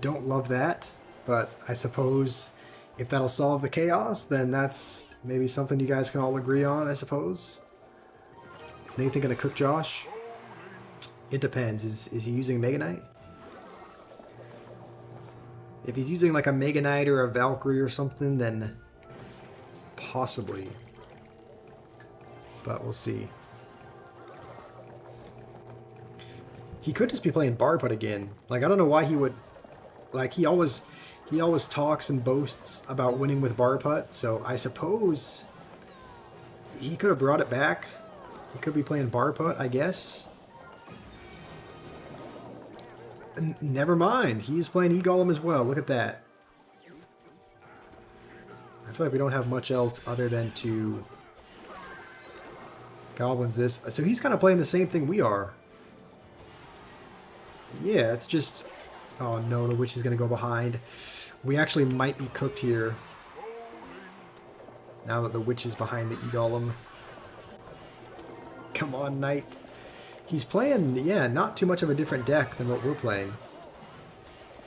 Don't love that, but I suppose if that'll solve the chaos, then that's maybe something you guys can all agree on, I suppose. Nathan gonna cook Josh? It depends. Is he using Mega Knight? If he's using like a Mega Knight or a Valkyrie or something, then possibly. But we'll see. He could just be playing Barput again. Like, I don't know why he would... Like, he always talks and boasts about winning with Barput, so I suppose he could have brought it back. He could be playing Barput, I guess. Never mind. He's playing E-Golem as well. Look at that. I feel like we don't have much else other than to Goblins this. So he's kind of playing the same thing we are. Yeah, it's just... Oh no, the witch is going to go behind. We actually might be cooked here. Now that the witch is behind the E-Golem. Come on, Knight. He's playing, yeah, not too much of a different deck than what we're playing.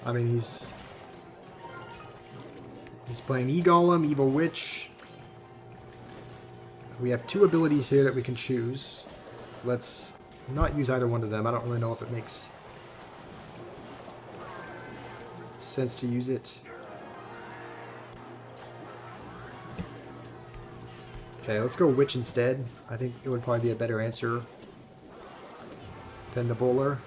I mean, he's playing E-Golem, Evil Witch. We have two abilities here that we can choose. Let's not use either one of them. I don't really know if it makes sense to use it. Okay, let's go Witch instead. I think it would probably be a better answer than the Bowler.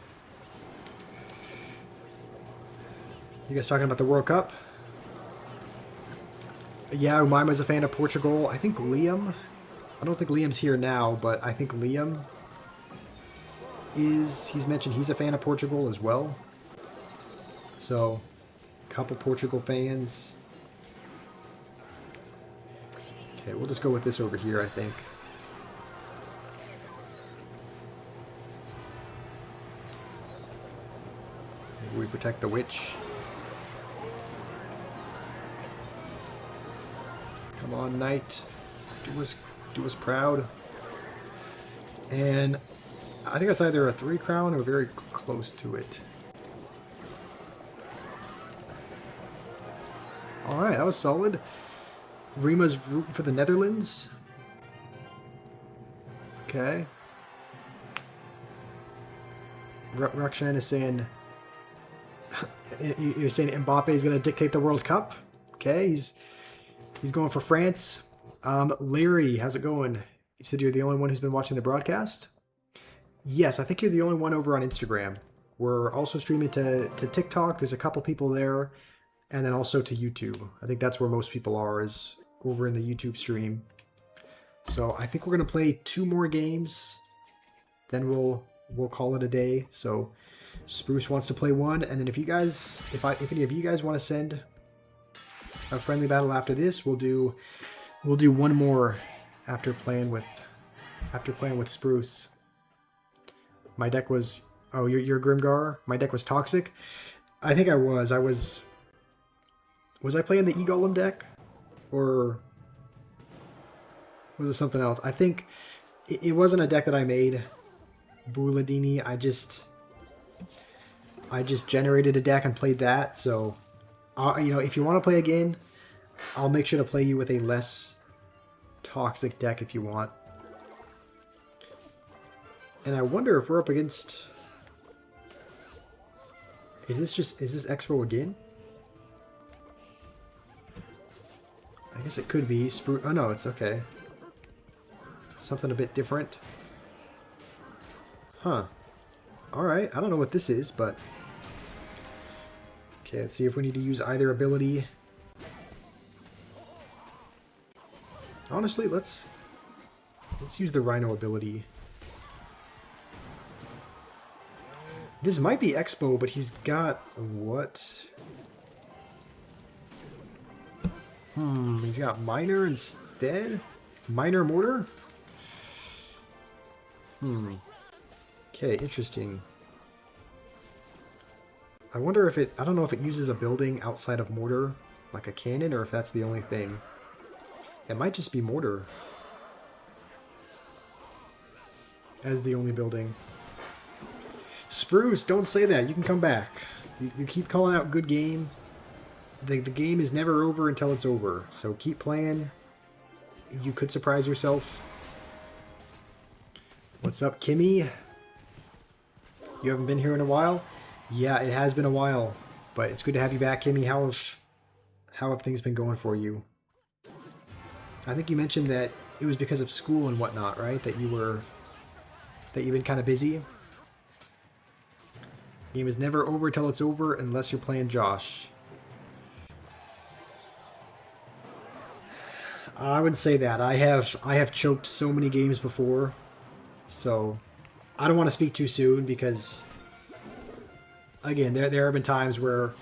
You guys talking about the World Cup? Yeah, Umaima's a fan of Portugal. I think Liam... I don't think Liam's here now, but I think Liam is... He's mentioned he's a fan of Portugal as well. So, a couple Portugal fans. Okay, we'll just go with this over here, I think. Maybe we protect the witch. Come on, Knight. Do us proud. And I think that's either a 3 crown or very close to it. Alright, that was solid. Rima's rooting for the Netherlands. Okay. Rakshan is saying... You're saying Mbappe is going to dictate the World Cup? Okay, he's going for France. Larry, how's it going? You said you're the only one who's been watching the broadcast? Yes, I think you're the only one over on Instagram. We're also streaming to TikTok. There's a couple people there. And then also to YouTube. I think that's where most people are, is over in the YouTube stream. So I think we're going to play 2 more games. Then we'll call it a day. So Spruce wants to play 1. And then if any of you guys want to send a friendly battle after this, we'll do 1 more after playing with Spruce. My deck was... Oh, you're Grimgar? My deck was Toxic? I think I was. Was I playing the E-Golem deck? Or was it something else? I think it wasn't a deck that I made. Buladini, I just generated a deck and played that. So, you know, if you want to play again, I'll make sure to play you with a less toxic deck if you want. And I wonder if we're up against... Is this Expo again? I guess it could be Oh no, it's okay. Something a bit different. Huh. Alright, I don't know what this is, but... Okay, let's see if we need to use either ability. Honestly, let's use the Rhino ability. This might be Expo, but he's got... What? He's got Miner instead? Miner Mortar? Okay, interesting. I wonder if it... I don't know if it uses a building outside of Mortar, like a cannon, or if that's the only thing. It might just be Mortar as the only building. Spruce, don't say that. You can come back. You keep calling out good game. The game is never over until it's over. So keep playing. You could surprise yourself. What's up, Kimmy? You haven't been here in a while? Yeah, it has been a while. But it's good to have you back, Kimmy. How have things been going for you? I think you mentioned that it was because of school and whatnot, right? That you've been kind of busy. Game is never over till it's over unless you're playing Josh. I would say that. I have choked so many games before. So I don't want to speak too soon because again, there have been times where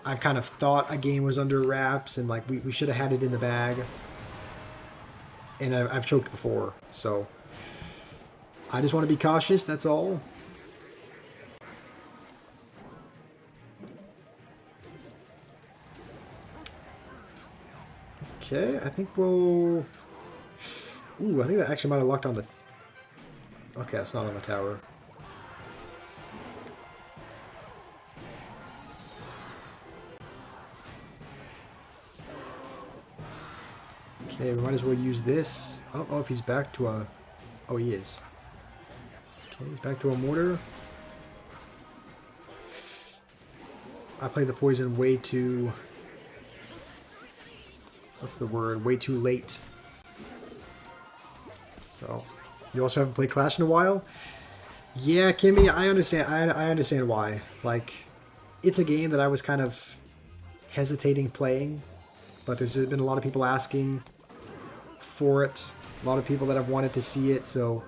I've kind of thought a game was under wraps and like we should have had it in the bag. And I've choked before. So I just want to be cautious, that's all. Okay, I think we'll... Ooh, I think that actually might have locked on the... Okay, it's not on the tower. Okay, we might as well use this. I don't know if he's back to a... Oh, he is. Okay, he's back to a mortar. I played the poison way too... What's the word? Way too late. So, you also haven't played Clash in a while? Yeah, Kimmy, I understand. I understand why. Like, it's a game that I was kind of hesitating playing, but there's been a lot of people asking for it. A lot of people that have wanted to see it, so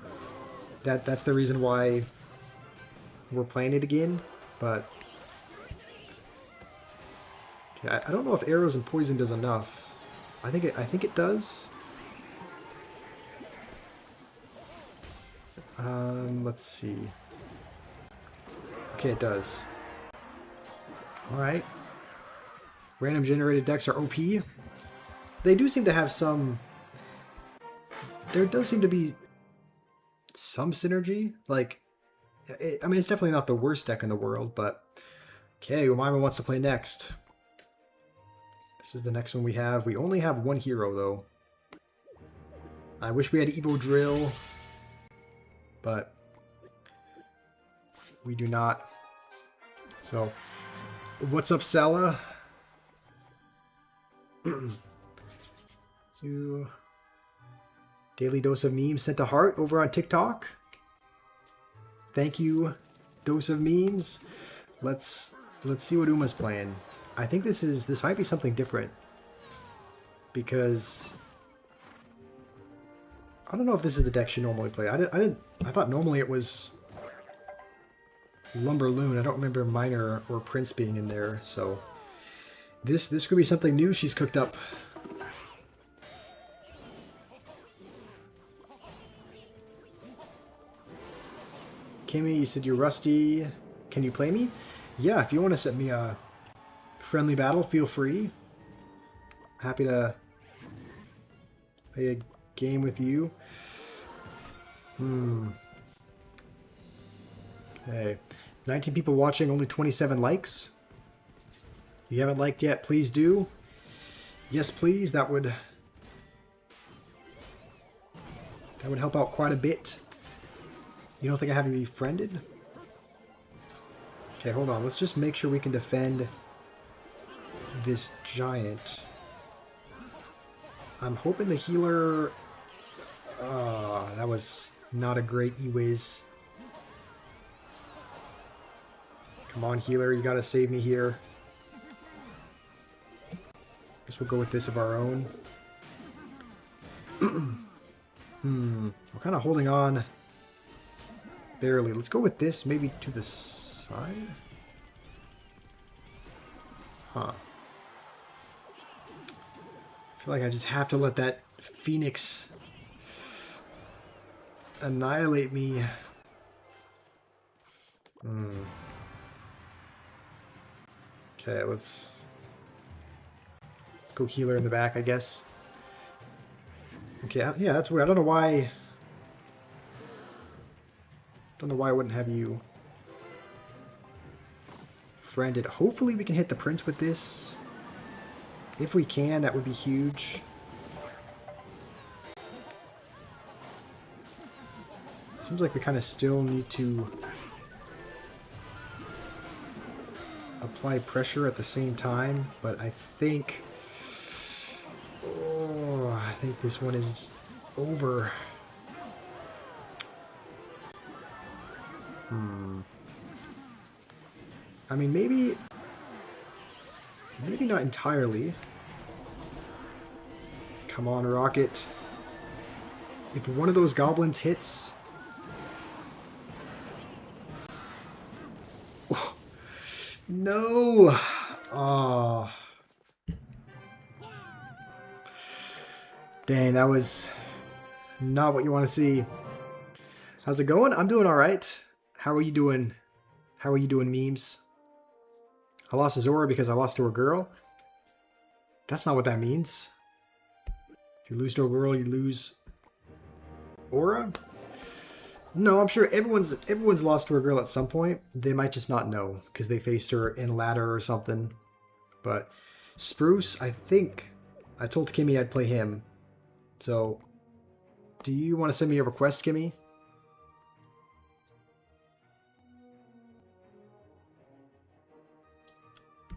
that's the reason why we're playing it again. But okay, I don't know if arrows and poison does enough. I think it does. Let's see. Okay, it does. All right. Random generated decks are OP. They do seem to have some... There does seem to be some synergy. Like, I mean, it's definitely not the worst deck in the world, but... Okay, Umaima wants to play next. This is the next one we have. We only have one hero, though. I wish we had Evo Drill, but we do not. So, what's up, Sala? You daily dose of memes sent to heart over on TikTok. Thank you, dose of memes. Let's see what Uma's playing. I think this might be something different because I don't know if this is the deck she normally play. I thought normally it was Lumberloon. I don't remember Miner or Prince being in there, so this could be something new she's cooked up. Kimmy, you said you're rusty. Can you play me? Yeah, if you want to set me a friendly battle, feel free. Happy to play a game with you. Okay. 19 people watching, only 27 likes. If you haven't liked yet, please do. Yes, please. That would help out quite a bit. You don't think I have you befriended? Okay, hold on. Let's just make sure we can defend this giant. I'm hoping the healer... that was not a great E-Wiz. Come on, healer. You gotta save me here. Guess we'll go with this of our own. We're kind of holding on. Barely. Let's go with this maybe to the side. Huh. I feel like I just have to let that Phoenix annihilate me. Okay, let's go healer in the back, I guess. Okay, yeah, that's weird. I don't know why. Don't know why I wouldn't have you. befriended. Hopefully we can hit the prince with this. If we can, that would be huge. Seems like we kind of still need to apply pressure at the same time, but I think... Oh, I think this one is over. I mean, maybe not entirely. Come on, Rocket. If one of those goblins hits... Oh, no! Oh. Dang, that was not what you want to see. How's it going? I'm doing alright. How are you doing? How are you doing, memes? I lost to Zora because I lost to a girl? That's not what that means. If you lose to a girl, you lose aura? No, I'm sure everyone's lost to a girl at some point. They might just not know because they faced her in ladder or something. But Spruce, I think I told Kimmy I'd play him. So, do you want to send me a request, Kimmy?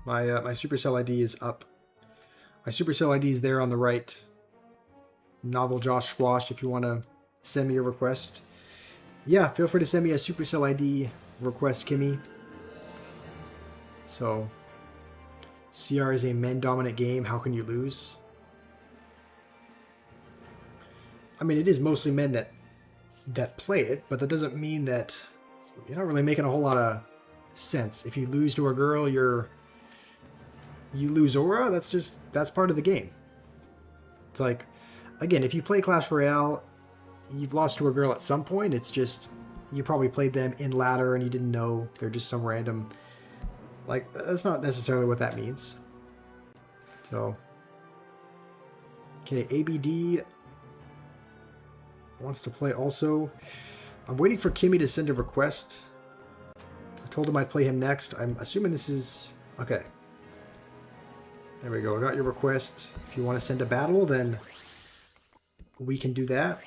My Supercell ID is up. My Supercell ID is there on the right. Novel Josh Squash, if you want to send me a request. Yeah, feel free to send me a Supercell ID request, Kimmy. So, CR is a men-dominant game. How can you lose? I mean, it is mostly men that play it, but that doesn't mean that you're not really making a whole lot of sense. If you lose to a girl, you lose aura. That's part of the game. It's like, again, if you play Clash Royale, you've lost to a girl at some point. It's just you probably played them in ladder and you didn't know. They're just some random. Like, that's not necessarily what that means. So, okay, ABD wants to play also. I'm waiting for Kimmy to send a request. I told him I'd play him next. I'm assuming this is... Okay. There we go. I got your request. If you want to send a battle, then we can do that.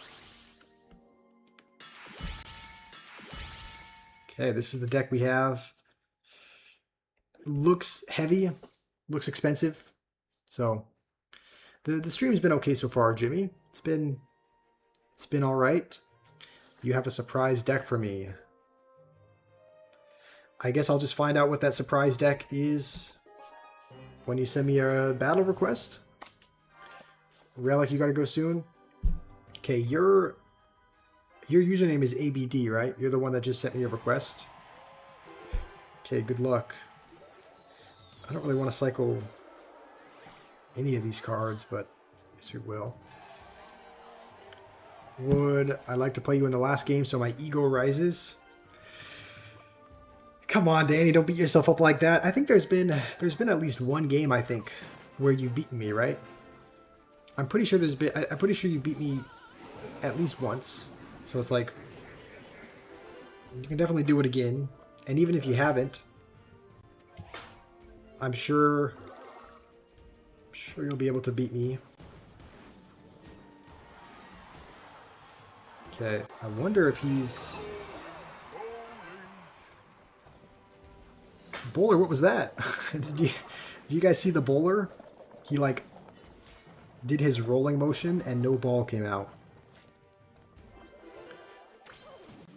Okay, this is the deck we have. Looks heavy. Looks expensive. So, the stream's been okay so far, Jimmy. It's been all right. You have a surprise deck for me. I guess I'll just find out what that surprise deck is when you send me a battle request. Relic, you gotta go soon. Okay, your username is ABD, right? You're the one that just sent me a request. Okay, good luck. I don't really want to cycle any of these cards, but I guess we will. Would I like to play you in the last game so my ego rises? Come on, Danny, don't beat yourself up like that. I think there's been at least one game, I think, where you've beaten me, right? I'm pretty sure I'm pretty sure you beat me at least once. So it's like you can definitely do it again. And even if you haven't, I'm sure you'll be able to beat me. Okay, I wonder if he's... Bowler, what was that? Did you guys see the bowler? He like did his rolling motion and no ball came out.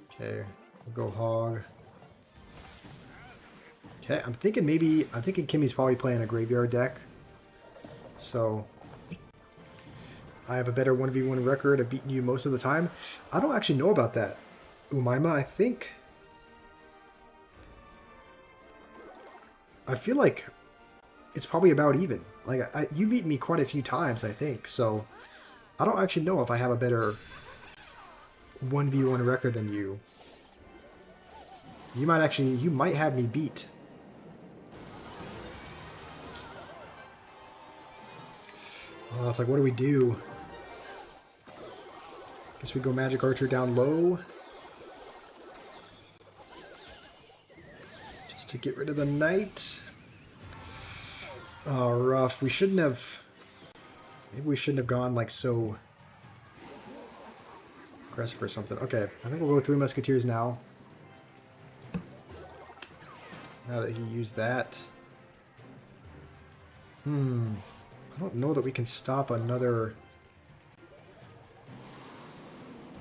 Okay, we'll go hog. Okay, I'm thinking Kimmy's probably playing a graveyard deck. So I have a better 1v1 record. I've beaten you most of the time. I don't actually know about that. Umaima, I feel like it's probably about even. Like, you beat me quite a few times, I think. So I don't actually know if I have a better 1v1 record than you. You might have me beat. Oh, it's like, what do we do? Guess we go Magic Archer down low. Just to get rid of the knight. Oh, rough. We shouldn't have... Maybe we shouldn't have gone like so aggressive or something. Okay, I think we'll go with 3 musketeers now. Now that he used that. I don't know that we can stop another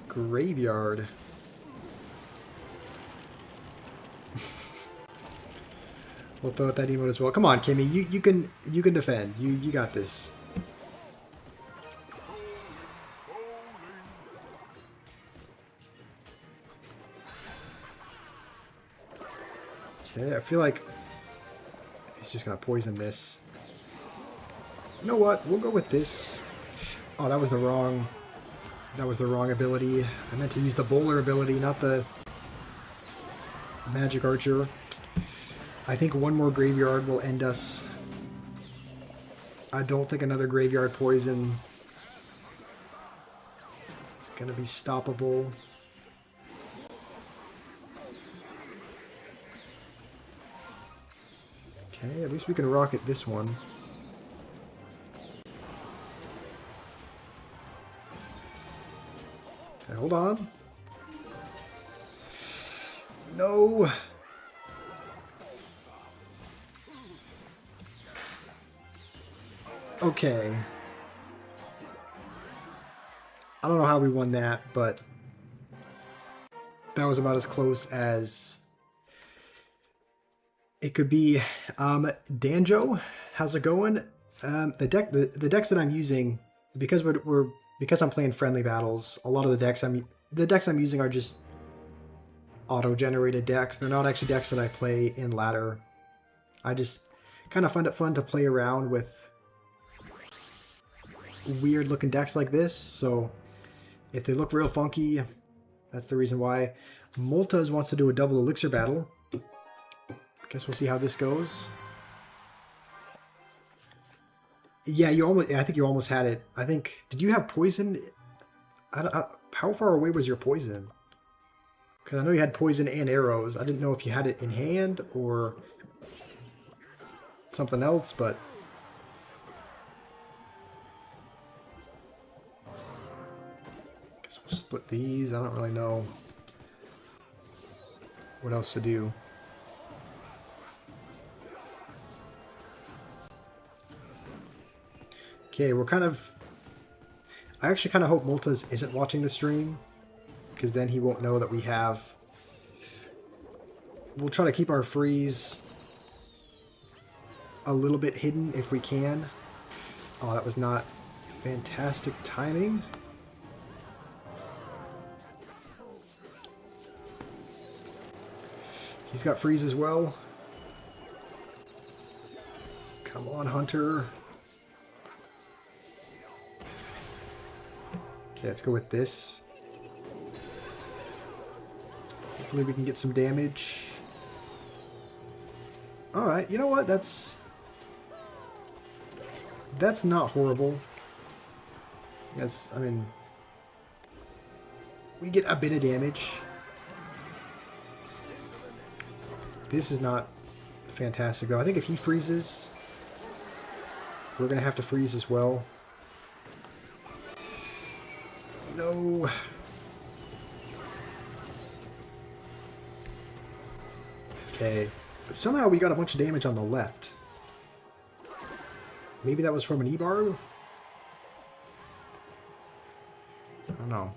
graveyard. We'll throw out that emote as well. Come on, Kimmy, you can defend. You got this. Okay, I feel like he's just gonna poison this. You know what? We'll go with this. Oh, that was the wrong ability. I meant to use the bowler ability, not the magic archer. I think one more graveyard will end us. I don't think another graveyard poison is gonna be stoppable. Okay, at least we can rocket this one. Okay, hold on. No! Okay. I don't know how we won that, but that was about as close as it could be. Danjo, how's it going? The decks that I'm using, because because I'm playing friendly battles, a lot of the decks I'm using are just auto-generated decks. They're not actually decks that I play in ladder. I just kind of find it fun to play around with weird looking decks like this, so if they look real funky, that's the reason why. Moltez wants to do a double elixir battle. Guess we'll see how this goes. Yeah, I think you almost had it. I think, did you have poison? How far away was your poison? Because I know you had poison and arrows. I didn't know if you had it in hand or something else, but we'll split these. I don't really know what else to do. Okay, we're kind of... I actually kind of hope Moltez isn't watching the stream, because then he won't know that we have... We'll try to keep our freeze a little bit hidden if we can. Oh, that was not fantastic timing. He's got freeze as well. Come on, Hunter. Okay, let's go with this. Hopefully we can get some damage. Alright, you know what? That's not horrible. Yes, I mean, we get a bit of damage. This is not fantastic, though. I think if he freezes, we're going to have to freeze as well. No. Okay. But somehow we got a bunch of damage on the left. Maybe that was from an E-Barb? I don't know.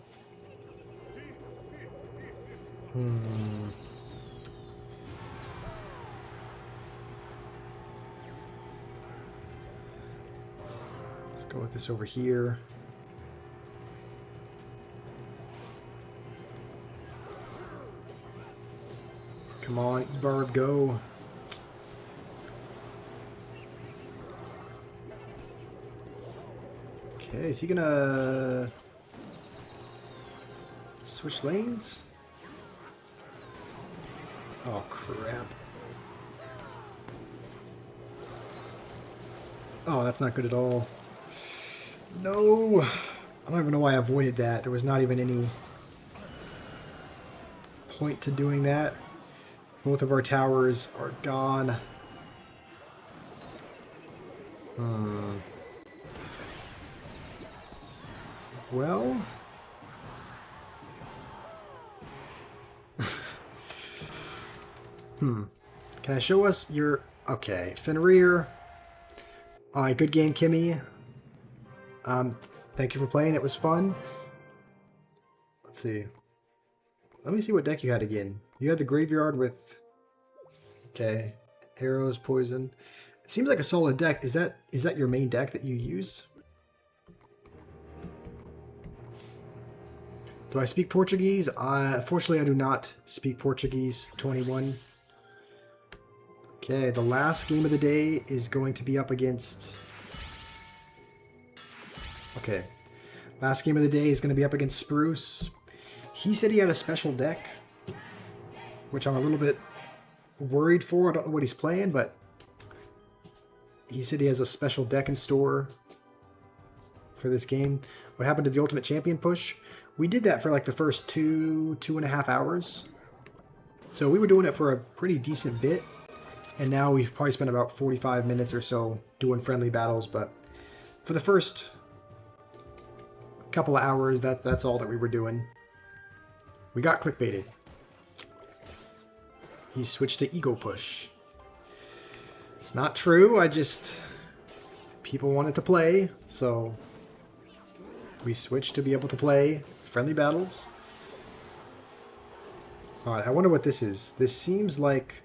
Let's go with this over here. Come on, E-Barb, go. Okay, is he gonna switch lanes? Oh, crap. Oh, that's not good at all. No! I don't even know why I avoided that. There was not even any point to doing that. Both of our towers are gone. Well... Can I show us your... Okay, Fenrir. Alright, good game, Kimmy. Thank you for playing. It was fun. Let's see. Let me see what deck you had again. You had the graveyard with... Okay. Arrows, poison. It seems like a solid deck. Is that your main deck that you use? Do I speak Portuguese? Unfortunately, I do not speak Portuguese. 21. Okay, the last game of the day is going to be up against... Okay. Last game of the day is going to be up against Spruce. He said he had a special deck, which I'm a little bit worried for. I don't know what he's playing, but he said he has a special deck in store for this game. What happened to the Ultimate Champion push? We did that for like the first 2.5 hours. So we were doing it for a pretty decent bit. And now we've probably spent about 45 minutes or so doing friendly battles. But for the first couple of hours, that's all that we were doing. We got clickbaited. He switched to ego push. It's not true. People wanted to play, so we switched to be able to play friendly battles. Alright, I wonder what this is. This seems like...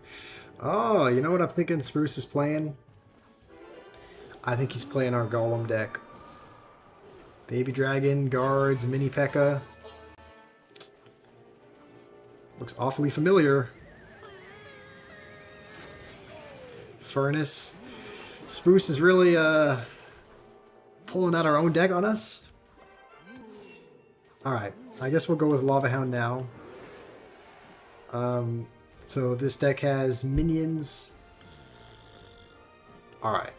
Oh, you know what I'm thinking Spruce is playing? I think he's playing our Golem deck. Baby Dragon, Guards, Mini P.E.K.K.A. Looks awfully familiar. Furnace. Spruce is really pulling out our own deck on us. Alright, I guess we'll go with Lava Hound now. So this deck has minions. Alright.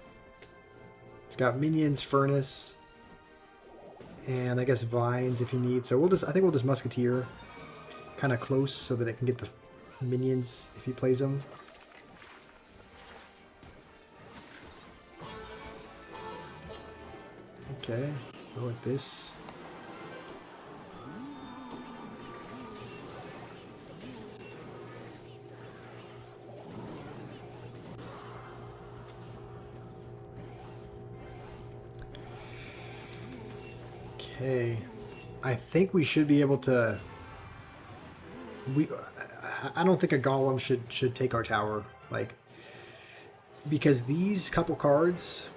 It's got minions, Furnace, and I guess Vines if you need. So I think we'll just Musketeer kind of close so that it can get the minions if he plays them. Okay, go with this. Okay, I think we should be able to... I don't think a Golem should take our tower, like, because these couple cards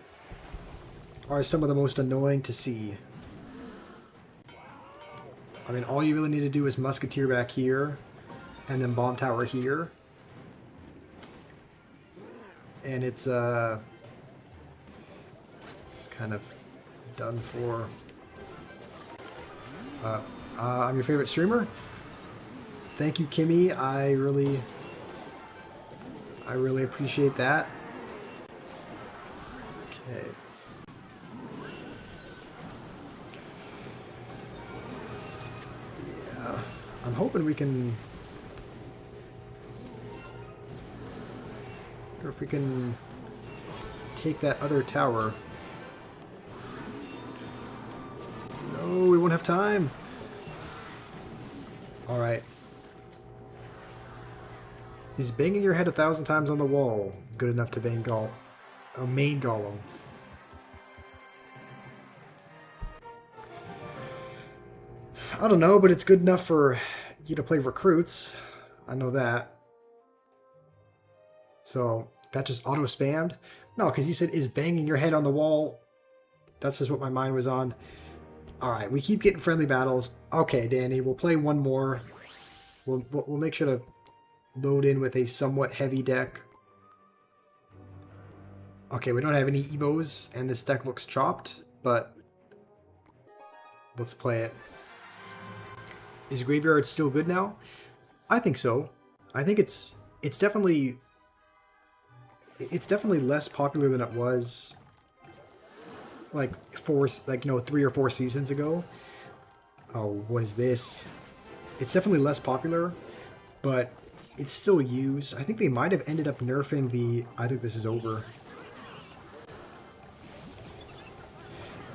are some of the most annoying to see. I mean, all you really need to do is Musketeer back here, and then Bomb Tower here, and it's kind of done for. I'm your favorite streamer. Thank you, Kimmy. I really appreciate that. Okay. Yeah, I'm hoping we can. Or if we can take that other tower. No, we won't have time. All right. Is banging your head 1,000 times on the wall good enough to bang a main Golem? I don't know, but it's good enough for you to play recruits. I know that. So that just auto spammed? No, because you said is banging your head on the wall. That's just what my mind was on. Alright, we keep getting friendly battles. Okay, Danny, we'll play one more. We'll make sure to load in with a somewhat heavy deck. Okay, we don't have any Evos, and this deck looks chopped, but let's play it. Is Graveyard still good now? I think so. I think it's definitely less popular than it was like 3 or 4 seasons ago. Oh, what is this? It's definitely less popular, but it's still used. I think they might have ended up nerfing the... I think this is over.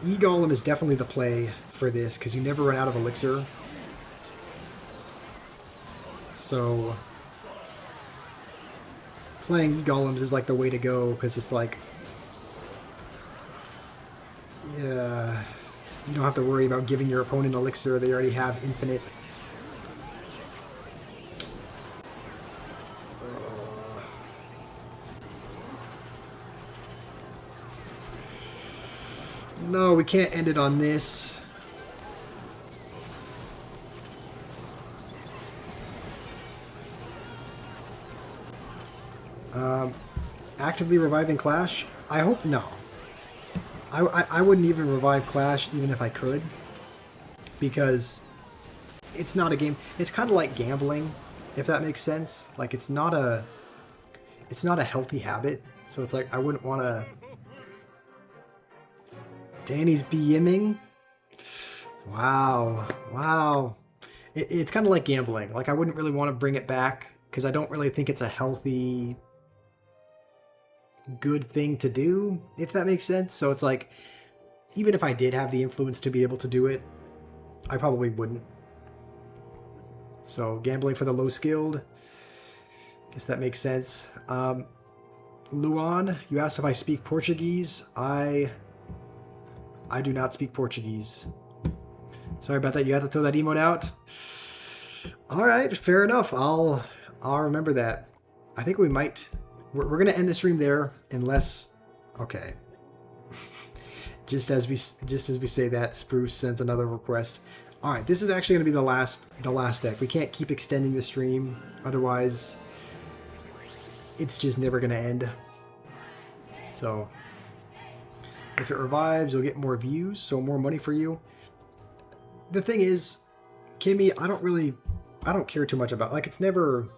E-Golem is definitely the play for this, because you never run out of elixir. So... playing E-Golems is like the way to go, because it's like... yeah... you don't have to worry about giving your opponent elixir, they already have infinite. No, we can't end it on this. Actively reviving Clash? I hope no. I wouldn't even revive Clash even if I could. Because it's not a game. It's kind of like gambling, if that makes sense. Like it's not a healthy habit. So it's like I wouldn't want to... Danny's BMing? Wow. Wow. It's kind of like gambling. Like I wouldn't really want to bring it back because I don't really think it's a healthy, good thing to do, if that makes sense. So it's like, even if I did have the influence to be able to do it, I probably wouldn't. So gambling for the low skilled, guess that makes sense. Luan, you asked if I speak Portuguese. I do not speak Portuguese. Sorry about that. You had to throw that emote out. All right, fair enough. I'll remember that. I think we might. We're gonna end the stream there, unless. Okay. just as we say that, Spruce sends another request. All right, this is actually gonna be the last deck. We can't keep extending the stream, otherwise, it's just never gonna end. So. If it revives, you'll get more views, so more money for you. The thing is, Kimmy, I don't care too much about, like, it's never,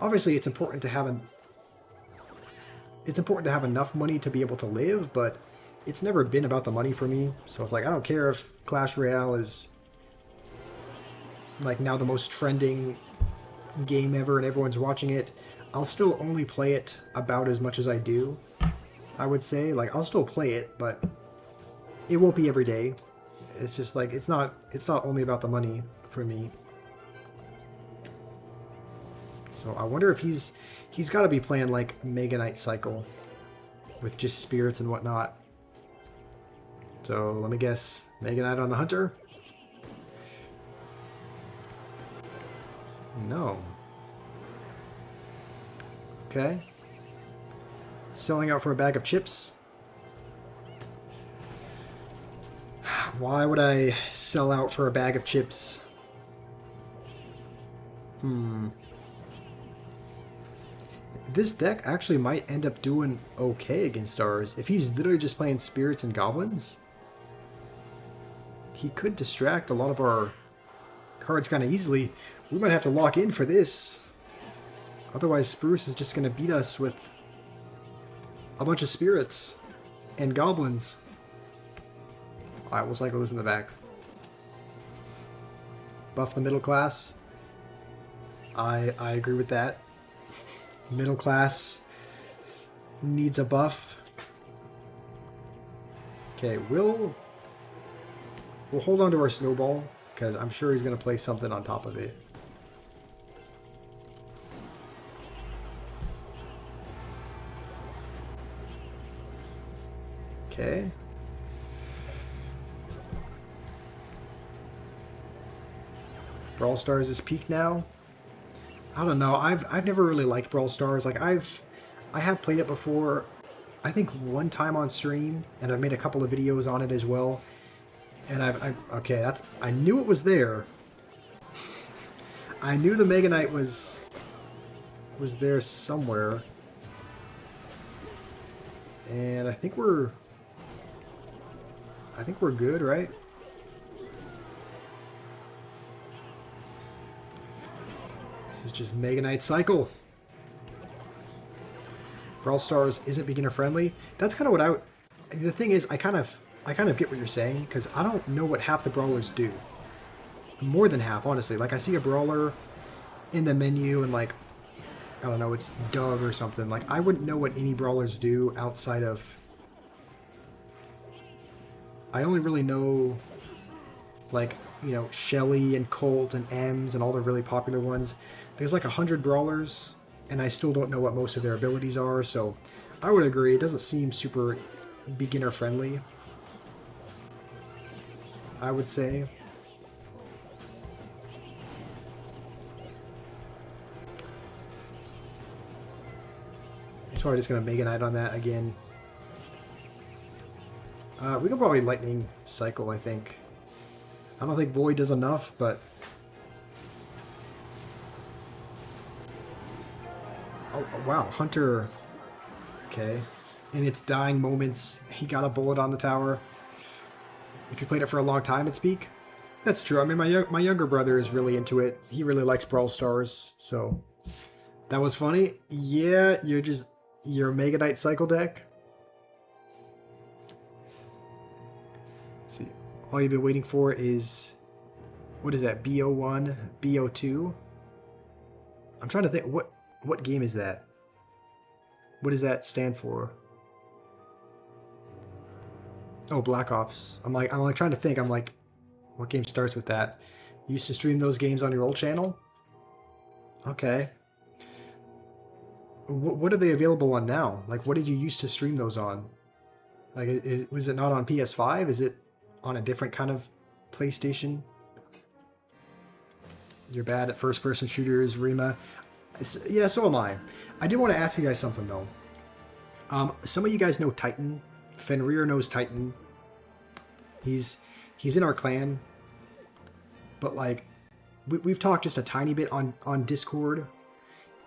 obviously it's important to have enough money to be able to live, but it's never been about the money for me. So it's like, I don't care if Clash Royale is, like, now the most trending game ever and everyone's watching it. I'll still only play it about as much as I do. I would say, like, I'll still play it, but it won't be every day. It's just like, it's not only about the money for me. So I wonder if he's got to be playing like Mega Knight Cycle with just spirits and whatnot. So let me guess, Mega Knight on the Hunter? No. Okay. Selling out for a bag of chips. Why would I sell out for a bag of chips? This deck actually might end up doing okay against ours. If he's literally just playing spirits and goblins, he could distract a lot of our cards kind of easily. We might have to lock in for this. Otherwise, Spruce is just going to beat us with a bunch of spirits and goblins. Alright, we'll cycle this in the back. Buff the middle class. I agree with that. Middle class needs a buff. Okay, we'll hold on to our snowball, because I'm sure he's going to play something on top of it. Okay. Brawl Stars is peak now. I don't know. I've never really liked Brawl Stars. Like I have played it before. I think one time on stream, and I've made a couple of videos on it as well. And okay, I knew it was there. I knew the Mega Knight was there somewhere. And I think we're good, right? This is just Mega Knight Cycle. Brawl Stars isn't beginner friendly. That's kind of what the thing is, I kind of get what you're saying, because I don't know what half the brawlers do. More than half, honestly. Like, I see a brawler, in the menu and like, I don't know, it's Doug or something. Like, I wouldn't know what any brawlers do outside of... I only really know, like, you know, Shelly and Colt and Ems and all the really popular ones. There's like 100 brawlers, and I still don't know what most of their abilities are, so I would agree. It doesn't seem super beginner-friendly, I would say. He's probably just going to Mega Knight on that again. We can probably Lightning Cycle, I think. I don't think Void does enough, but... Oh, wow, Hunter... Okay. In its dying moments, he got a bullet on the tower. If you played it for a long time, it's peak. That's true. I mean, my younger brother is really into it. He really likes Brawl Stars, so... That was funny. Yeah, you're a Mega Knight Cycle deck. Let's see. All you've been waiting for is... What is that? BO1? BO2? I'm trying to think. What game is that? What does that stand for? Oh, Black Ops. I'm like trying to think. I'm like, what game starts with that? You used to stream those games on your old channel? Okay. What are they available on now? Like, what did you used to stream those on? Like, was it not on PS5? Is it on a different kind of PlayStation? You're bad at first-person shooters, Rima. Yeah, so am I. I did want to ask you guys something, though. Some of you guys know Titan. Fenrir knows Titan. He's in our clan. But, like, we've talked just a tiny bit on Discord.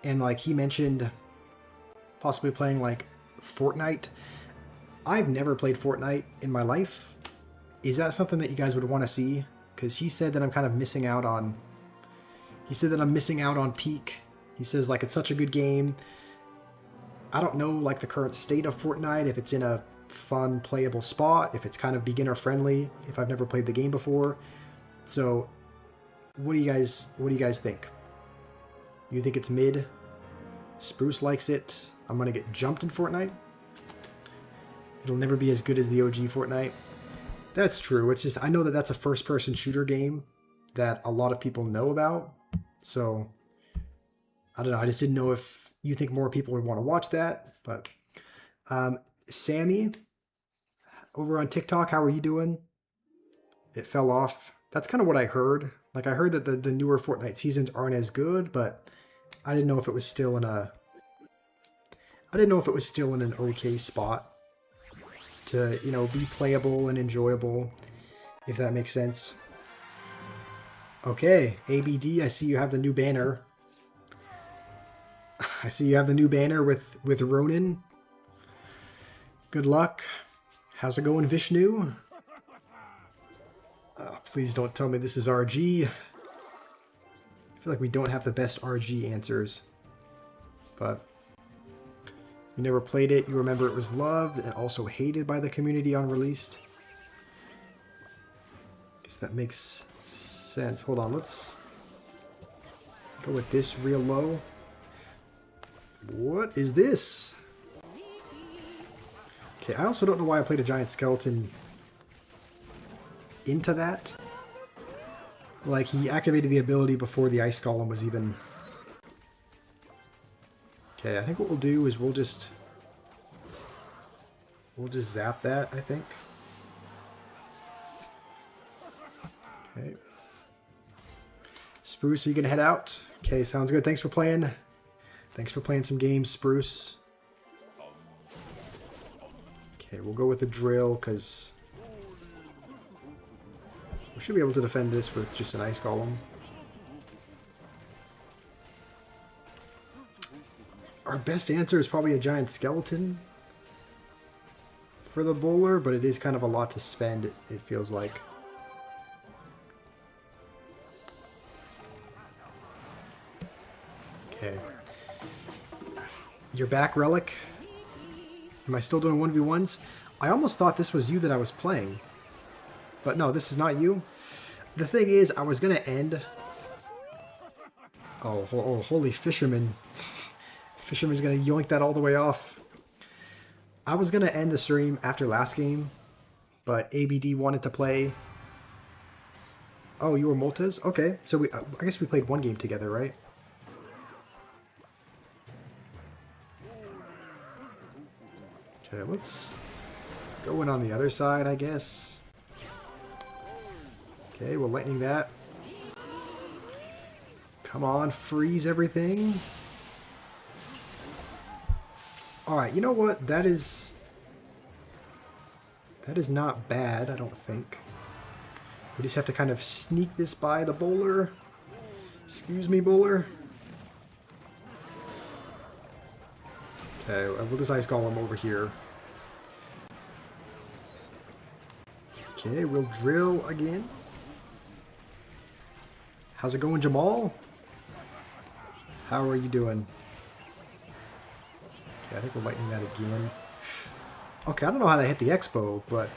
And, like, he mentioned possibly playing, like, Fortnite. I've never played Fortnite in my life. Is that something that you guys would want to see? Because he said that I'm kind of missing out on... He said that I'm missing out on peak. He says, like, it's such a good game. I don't know, like, the current state of Fortnite, if it's in a fun, playable spot, if it's kind of beginner-friendly, if I've never played the game before. So, what do you guys think? You think it's mid? Spruce likes it. I'm gonna get jumped in Fortnite. It'll never be as good as the OG Fortnite. That's true. It's just, I know that that's a first-person shooter game that a lot of people know about. So, I don't know. I just didn't know if you think more people would want to watch that. But, Sammy, over on TikTok, how are you doing? It fell off. That's kind of what I heard. Like, I heard that the newer Fortnite seasons aren't as good, but I didn't know if it was still in a... I didn't know if it was still in an okay spot to, you know, be playable and enjoyable, if that makes sense. Okay, ABD, I see you have the new banner. I see you have the new banner with Ronin. Good luck. How's it going, Vishnu? Please don't tell me this is RG. I feel like we don't have the best RG answers. But you never played it. You remember it was loved and also hated by the community on release. Guess that makes sense. Hold on, let's go with this real low. What is this? Okay, I also don't know why I played a giant skeleton into that. Like, he activated the ability before the ice golem was even... Okay, I think what we'll do is we'll just zap that, I think. Okay. Spruce, are you gonna head out? Okay, sounds good. Thanks for playing. Thanks for playing some games, Spruce. Okay, we'll go with the drill, because we should be able to defend this with just an ice golem. Our best answer is probably a giant skeleton for the bowler, but it is kind of a lot to spend, it feels like. Okay. You're back, Relic. Am I still doing 1v1s? I almost thought this was you that I was playing. But no, this is not you. The thing is, I was going to end Oh, holy fisherman. Fisherman's gonna yoink that all the way off. I was gonna end the stream after last game, but ABD wanted to play. Oh, you were Moltez? Okay, so I guess we played one game together, right? Okay, let's go in on the other side, I guess. Okay, we're lightning that. Come on, freeze everything. Alright, you know what? That is not bad, I don't think. We just have to kind of sneak this by the bowler. Excuse me, bowler. Okay, we'll just ice golem over here. Okay, we'll drill again. How's it going, Jamal? How are you doing? Okay, I think we're lightning that again. Okay, I don't know how they hit the expo, but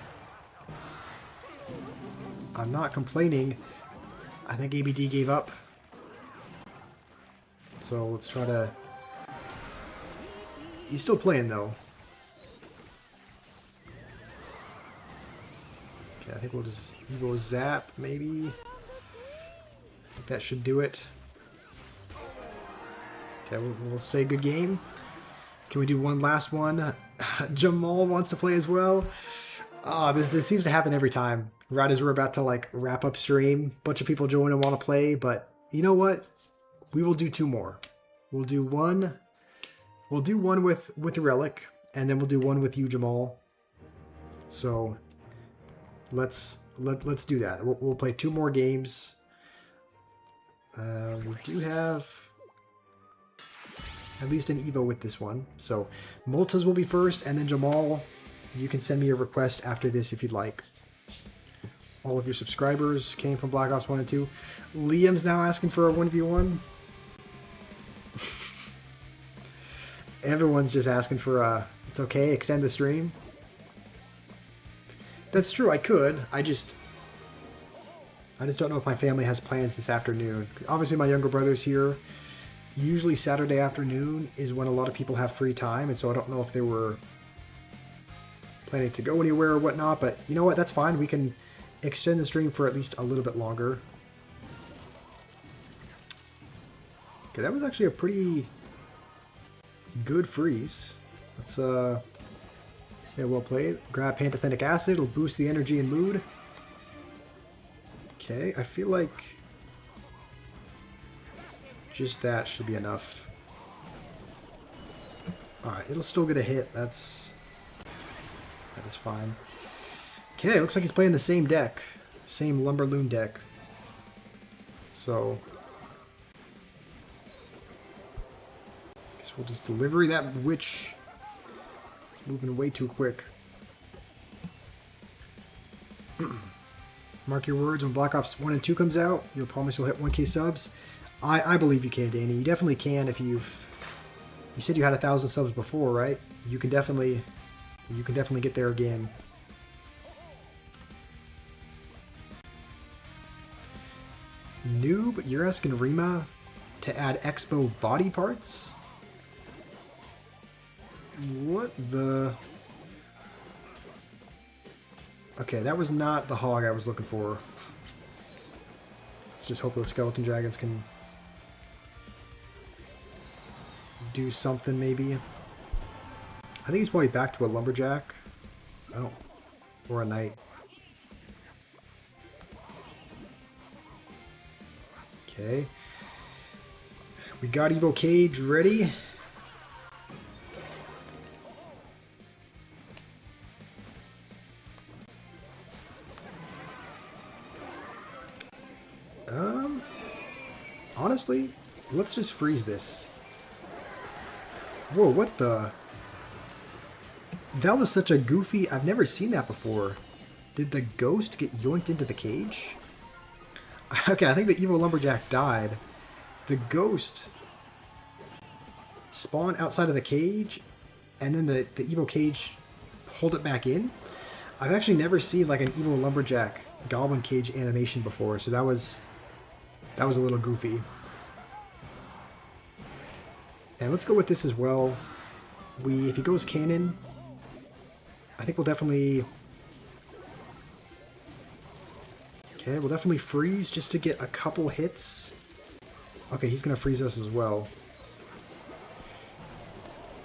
I'm not complaining. I think ABD gave up. So let's try to... He's still playing, though. Okay, I think we'll just Evo Zap, maybe. I think that should do it. Okay, we'll say good game. Can we do one last one? Jamal wants to play as well. Oh, this seems to happen every time. Right as we're about to like wrap up stream, a bunch of people join and want to play, but you know what? We will do two more. We'll do one. We'll do one with Relic, and then we'll do one with you, Jamal. So let's do that. We'll play two more games. We do have at least an Evo with this one. So Moltez will be first, and then Jamal, you can send me a request after this if you'd like. All of your subscribers came from Black Ops 1 and 2. Liam's now asking for a 1v1. Everyone's just asking for a, it's okay, extend the stream. That's true, I could. I just don't know if my family has plans this afternoon. Obviously my younger brother's here. Usually Saturday afternoon is when a lot of people have free time, and so I don't know if they were planning to go anywhere or whatnot, but you know what, that's fine. We can extend the stream for at least a little bit longer. Okay, that was actually a pretty good freeze. Let's say well played. Grab pantothenic acid, it'll boost the energy and mood. Okay, I feel like just that should be enough. Alright, it'll still get a hit. That is fine. Okay, looks like he's playing the same deck. Same Lumberloon deck. So guess we'll just delivery that witch. It's moving way too quick. Mark your words, when Black Ops 1 and 2 comes out, you'll promise you'll hit 1K subs. I believe you can, Danny. You definitely can if you've... You said you had 1,000 subs before, right? You can definitely get there again. Noob, you're asking Rima to add Expo body parts? What the... Okay, that was not the hog I was looking for. Let's just hope those skeleton dragons can do something, maybe. I think he's probably back to a lumberjack. Or a knight. Okay. We got Evo Cage ready. Honestly, let's just freeze this. Whoa, what the? That was such a goofy... I've never seen that before. Did the ghost get yoinked into the cage? Okay, I think the Evo Lumberjack died. The ghost spawned outside of the cage, and then the Evo cage pulled it back in. I've actually never seen like an Evo Lumberjack Goblin Cage animation before, so that was a little goofy. And let's go with this as well. If he goes cannon, I think we'll definitely... Okay, we'll definitely freeze just to get a couple hits. Okay, he's going to freeze us as well.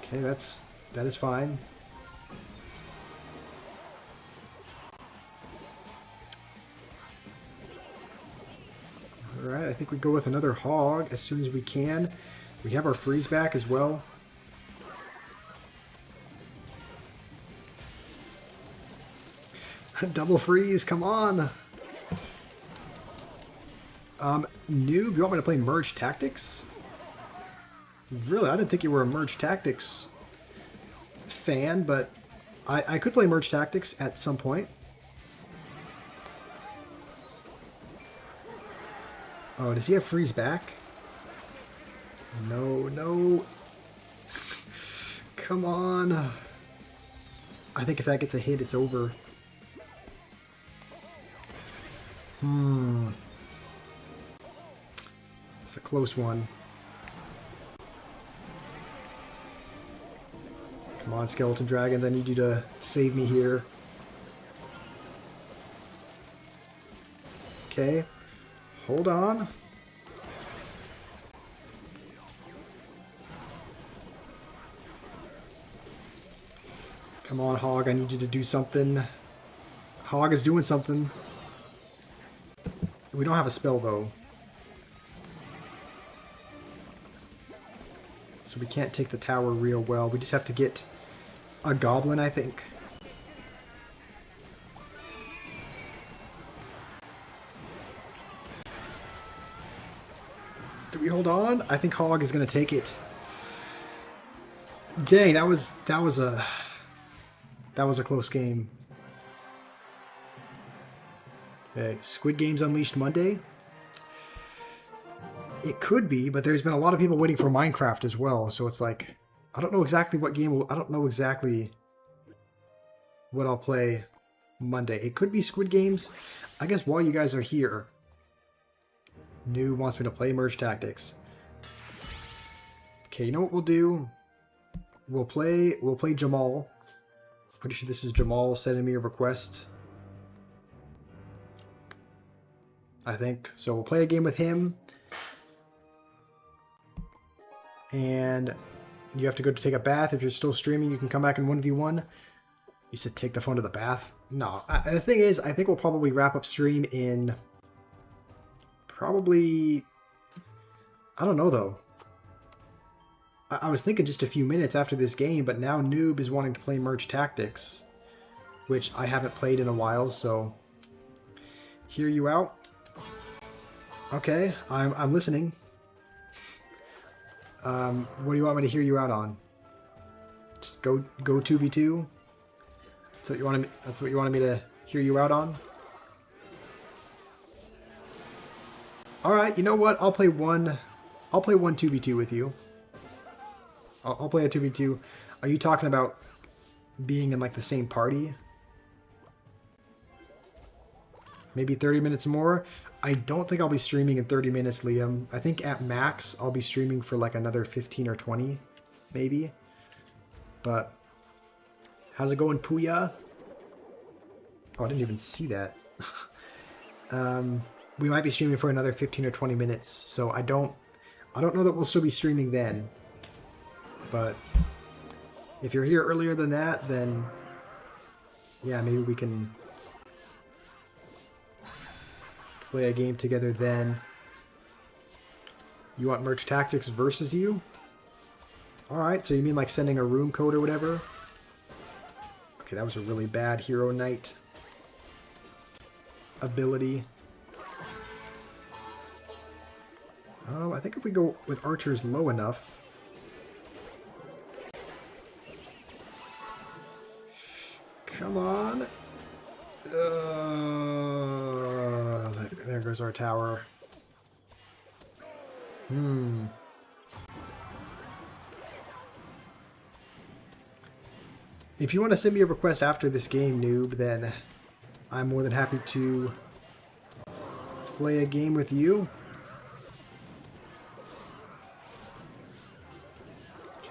Okay, that is fine. Alright, I think we go with another hog as soon as we can. We have our freeze back as well. Double freeze, come on! Noob, you want me to play Merge Tactics? Really, I didn't think you were a Merge Tactics fan, but I could play Merge Tactics at some point. Oh, does he have freeze back? No, no. Come on. I think if that gets a hit, it's over. It's a close one. Come on, Skeleton Dragons, I need you to save me here. Okay. Hold on. Come on, Hog, I need you to do something. Hog is doing something. We don't have a spell, though. So we can't take the tower real well. We just have to get a goblin, I think. Do we hold on? I think Hog is going to take it. Dang, that was a close game. Okay, Squid Games Unleashed Monday. It could be, but there's been a lot of people waiting for Minecraft as well, so it's like, I don't know exactly what game, I don't know exactly what I'll play Monday. It could be Squid Games. I guess while you guys are here, New wants me to play Merge Tactics. Okay, you know what we'll do? We'll play Jamal. Pretty sure this is Jamal sending me a request. I think. So we'll play a game with him. And you have to go to take a bath. If you're still streaming, you can come back in 1v1. You said take the phone to the bath? No. The thing is, I think we'll probably wrap up stream in... Probably... I don't know, though. I was thinking just a few minutes after this game, but now Noob is wanting to play Merge Tactics, which I haven't played in a while, so... Hear you out? Okay, I'm listening. What do you want me to hear you out on? Just go 2v2? That's what you wanted me to hear you out on? Alright, you know what? I'll play one 2v2 with you. I'll play a 2v2. Are you talking about being in like the same party? Maybe 30 minutes more? I don't think I'll be streaming in 30 minutes, Liam. I think at max I'll be streaming for like another 15 or 20, maybe. But how's it going, Puya? Oh, I didn't even see that. We might be streaming for another 15 or 20 minutes, so I don't know that we'll still be streaming then. But if you're here earlier than that, then yeah, maybe we can play a game together then. You want Merge Tactics versus you? Alright, so you mean like sending a room code or whatever? Okay, that was a really bad Hero Knight ability. I think if we go with archers low enough... Come on! There goes our tower. If you want to send me a request after this game, Noob, then I'm more than happy to play a game with you.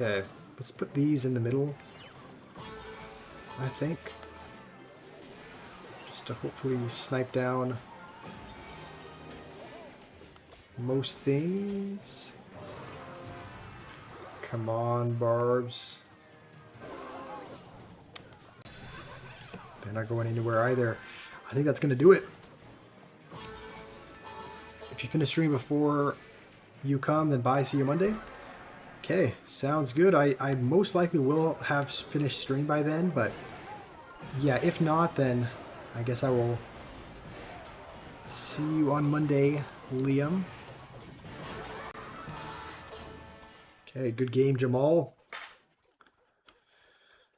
Okay, let's put these in the middle, I think. Just to hopefully snipe down most things. Come on, barbs. They're not going anywhere either. I think that's going to do it. If you finish stream before you come, then bye. See you Monday. Okay, sounds good. I most likely will have finished stream by then, but yeah, if not, then I guess I will see you on Monday, Liam. Okay, good game, Jamal.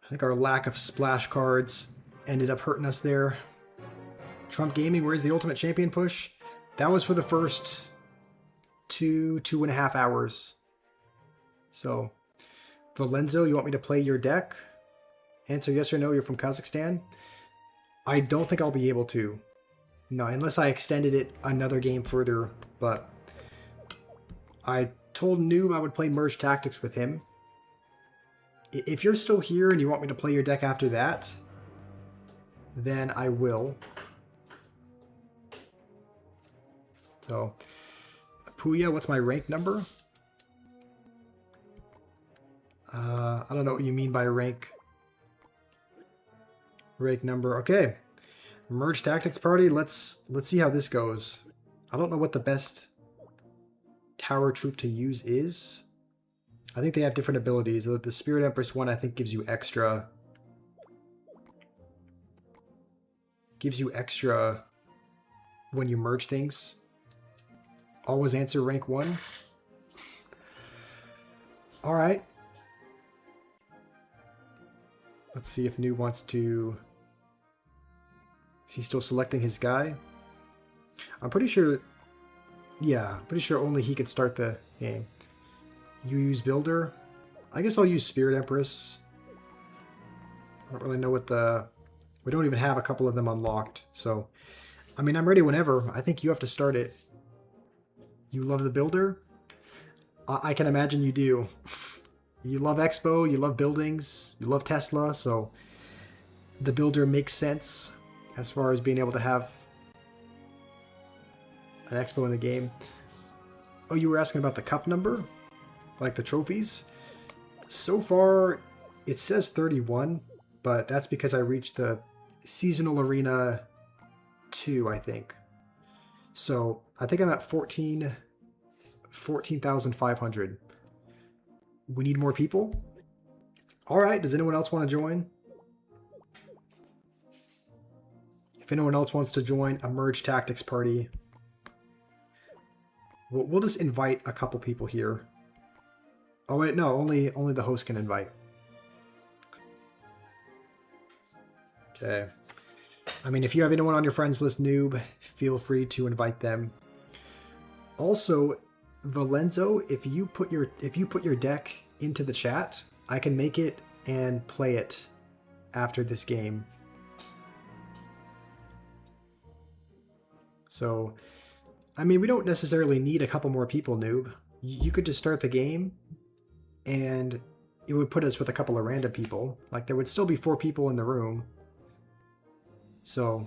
I think our lack of splash cards ended up hurting us there. Trump Gaming, where's the Ultimate Champion push? That was for the first 2.5 hours. So, Valenzo, you want me to play your deck? Answer yes or no, you're from Kazakhstan? I don't think I'll be able to. No, unless I extended it another game further, but I told Noob I would play Merge Tactics with him. If you're still here and you want me to play your deck after that, then I will. So, Puya, what's my rank number? I don't know what you mean by rank number. Okay, Merge Tactics party. Let's see how this goes. I don't know what the best tower troop to use is. I think they have different abilities. The Spirit Empress one I think gives you extra when you merge things. Always answer rank 1. All right. Let's see if New wants to... Is he still selecting his guy? I'm pretty sure... Yeah, I'm pretty sure only he could start the game. You use Builder? I guess I'll use Spirit Empress. I don't really know what the... We don't even have a couple of them unlocked, so... I mean, I'm ready whenever. I think you have to start it. You love the Builder? I can imagine you do. You love Expo, you love buildings, you love Tesla, so the Builder makes sense as far as being able to have an Expo in the game. Oh, you were asking about the cup number? Like the trophies? So far, it says 31, but that's because I reached the Seasonal Arena 2, I think. So, I think I'm at 14,500. We need more people? Alright, does anyone else want to join? If anyone else wants to join a Merge Tactics party, we'll just invite a couple people here. Oh wait, no, only the host can invite. Okay. I mean, if you have anyone on your friends list, Noob, feel free to invite them. Also, Valenzo, if you put your deck into the chat, I can make it and play it after this game. So, I mean, we don't necessarily need a couple more people, Noob. You could just start the game, and it would put us with a couple of random people. Like, there would still be 4 people in the room. So,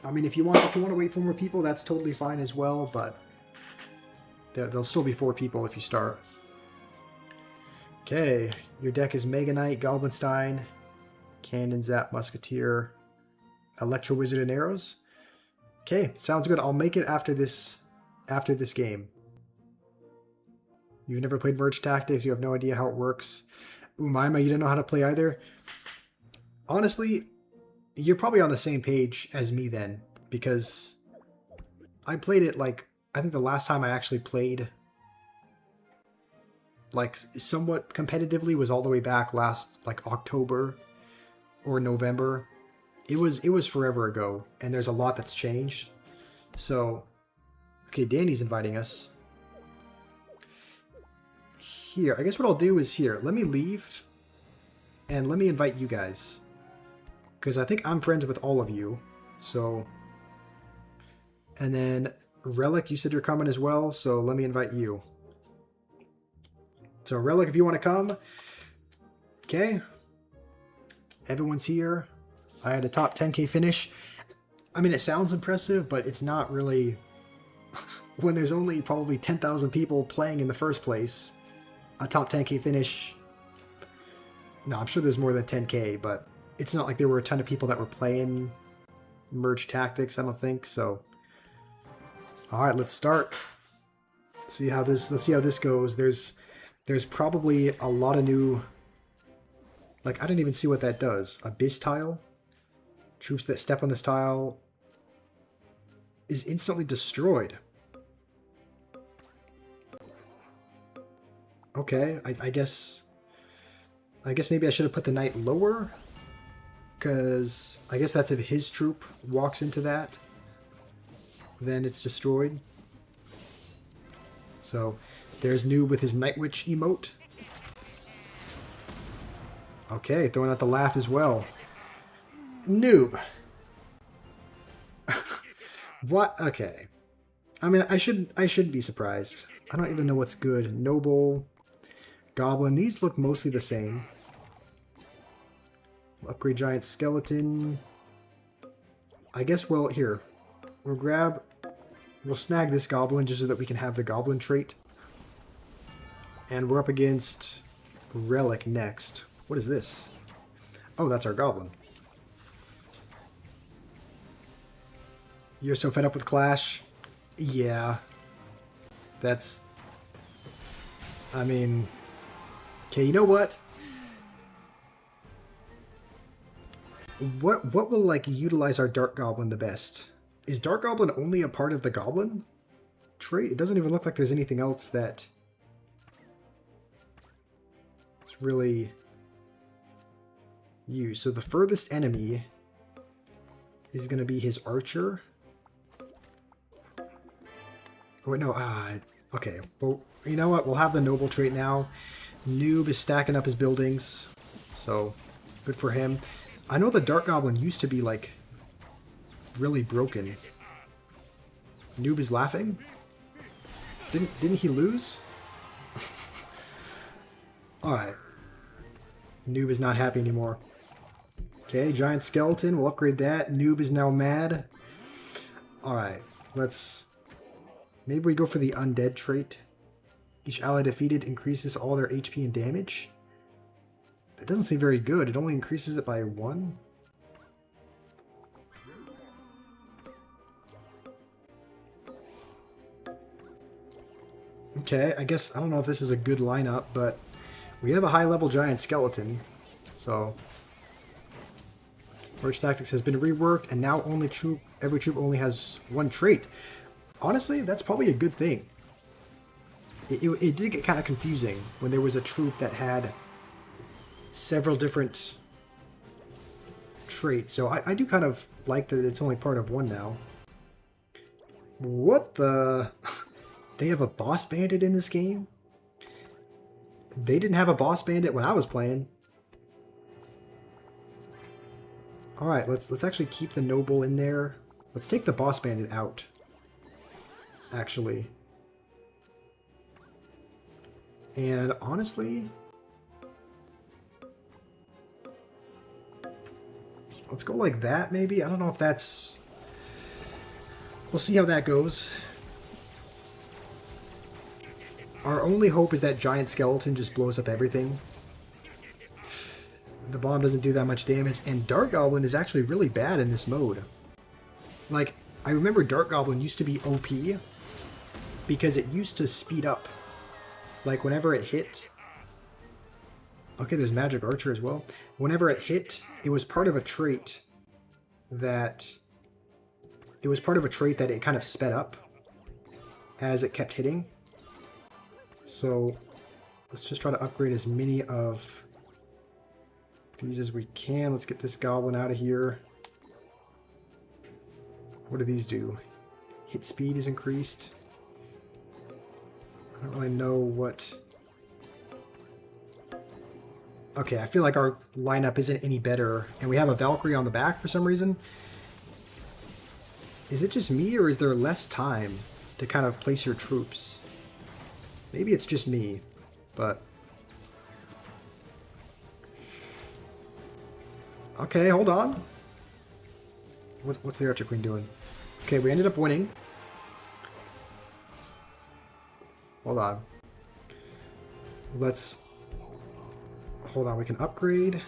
I mean, if you want to wait for more people, that's totally fine as well, but there'll still be 4 people if you start. Okay, your deck is Mega Knight, Goblinstein, Cannon, Zap, Musketeer, Electro Wizard, and Arrows. Okay, sounds good. I'll make it after this game. You've never played Merge Tactics, you have no idea how it works. Umaima, you don't know how to play either? Honestly, you're probably on the same page as me then, because I played it like, I think the last time I actually played like somewhat competitively was all the way back last like October or November. It was forever ago, and there's a lot that's changed. So, okay, Danny's inviting us. Here, I guess what I'll do is here, let me leave, and let me invite you guys. Because I think I'm friends with all of you, so... And then, Relic, you said you're coming as well, so let me invite you. So Relic, if you want to come. Okay. Everyone's here. I had a top 10k finish. I mean, it sounds impressive, but it's not really... when there's only probably 10,000 people playing in the first place, a top 10k finish... No, I'm sure there's more than 10k, but it's not like there were a ton of people that were playing Merge Tactics, I don't think, so... Alright, let's start. Let's see how this goes. There's probably a lot of new... Like, I didn't even see what that does. Abyss tile? Troops that step on this tile is instantly destroyed. Okay, I guess maybe I should have put the knight lower, because I guess that's if his troop walks into that, then it's destroyed. So there's Noob with his Night Witch emote. Okay, throwing out the laugh as well. Noob. What? Okay. I mean, I shouldn't be surprised. I don't even know what's good. Noble, Goblin. These look mostly the same. We'll upgrade Giant Skeleton. I guess we'll snag this Goblin just so that we can have the Goblin trait. And we're up against Relic next. What is this? Oh, that's our Goblin. You're so fed up with Clash? Yeah. That's... I mean... Okay, you know what? What will, like, utilize our Dark Goblin the best? Is Dark Goblin only a part of the Goblin trait? It doesn't even look like there's anything else that... it's really... used. So the furthest enemy is going to be his Archer. Oh, wait, no. Okay. Well, you know what? We'll have the Noble trait now. Noob is stacking up his buildings. So, good for him. I know the Dark Goblin used to be, like, really broken. Noob is laughing? Didn't he lose? Alright. Noob is not happy anymore. Okay, Giant Skeleton. We'll upgrade that. Noob is now mad. Alright. Let's... maybe we go for the Undead trait. Each ally defeated increases all their HP and damage. That doesn't seem very good. It only increases it by 1. Okay, I guess, I don't know if this is a good lineup, but we have a high-level Giant Skeleton, so... Merge Tactics has been reworked, and now every troop only has 1 trait. Honestly, that's probably a good thing. It did get kind of confusing when there was a troop that had several different traits, so I do kind of like that it's only part of 1 now. What the... They have a boss bandit in this game? They didn't have a boss bandit when I was playing. Alright, let's actually keep the Noble in there. Let's take the boss bandit out. Actually. And honestly... let's go like that, maybe? I don't know if that's... we'll see how that goes. Our only hope is that Giant Skeleton just blows up everything. The bomb doesn't do that much damage, and Dark Goblin is actually really bad in this mode. Like, I remember Dark Goblin used to be OP because it used to speed up. Like, whenever it hit... okay, there's Magic Archer as well. Whenever it hit, it was part of a trait that... it kind of sped up as it kept hitting. So, let's just try to upgrade as many of these as we can. Let's get this Goblin out of here. What do these do? Hit speed is increased. I don't really know what... okay, I feel like our lineup isn't any better. And we have a Valkyrie on the back for some reason. Is it just me, or is there less time to kind of place your troops? Maybe it's just me, but Okay, hold on. What's the Archer Queen doing? Okay, we ended up winning. Hold on. Let's... Hold on, we can upgrade.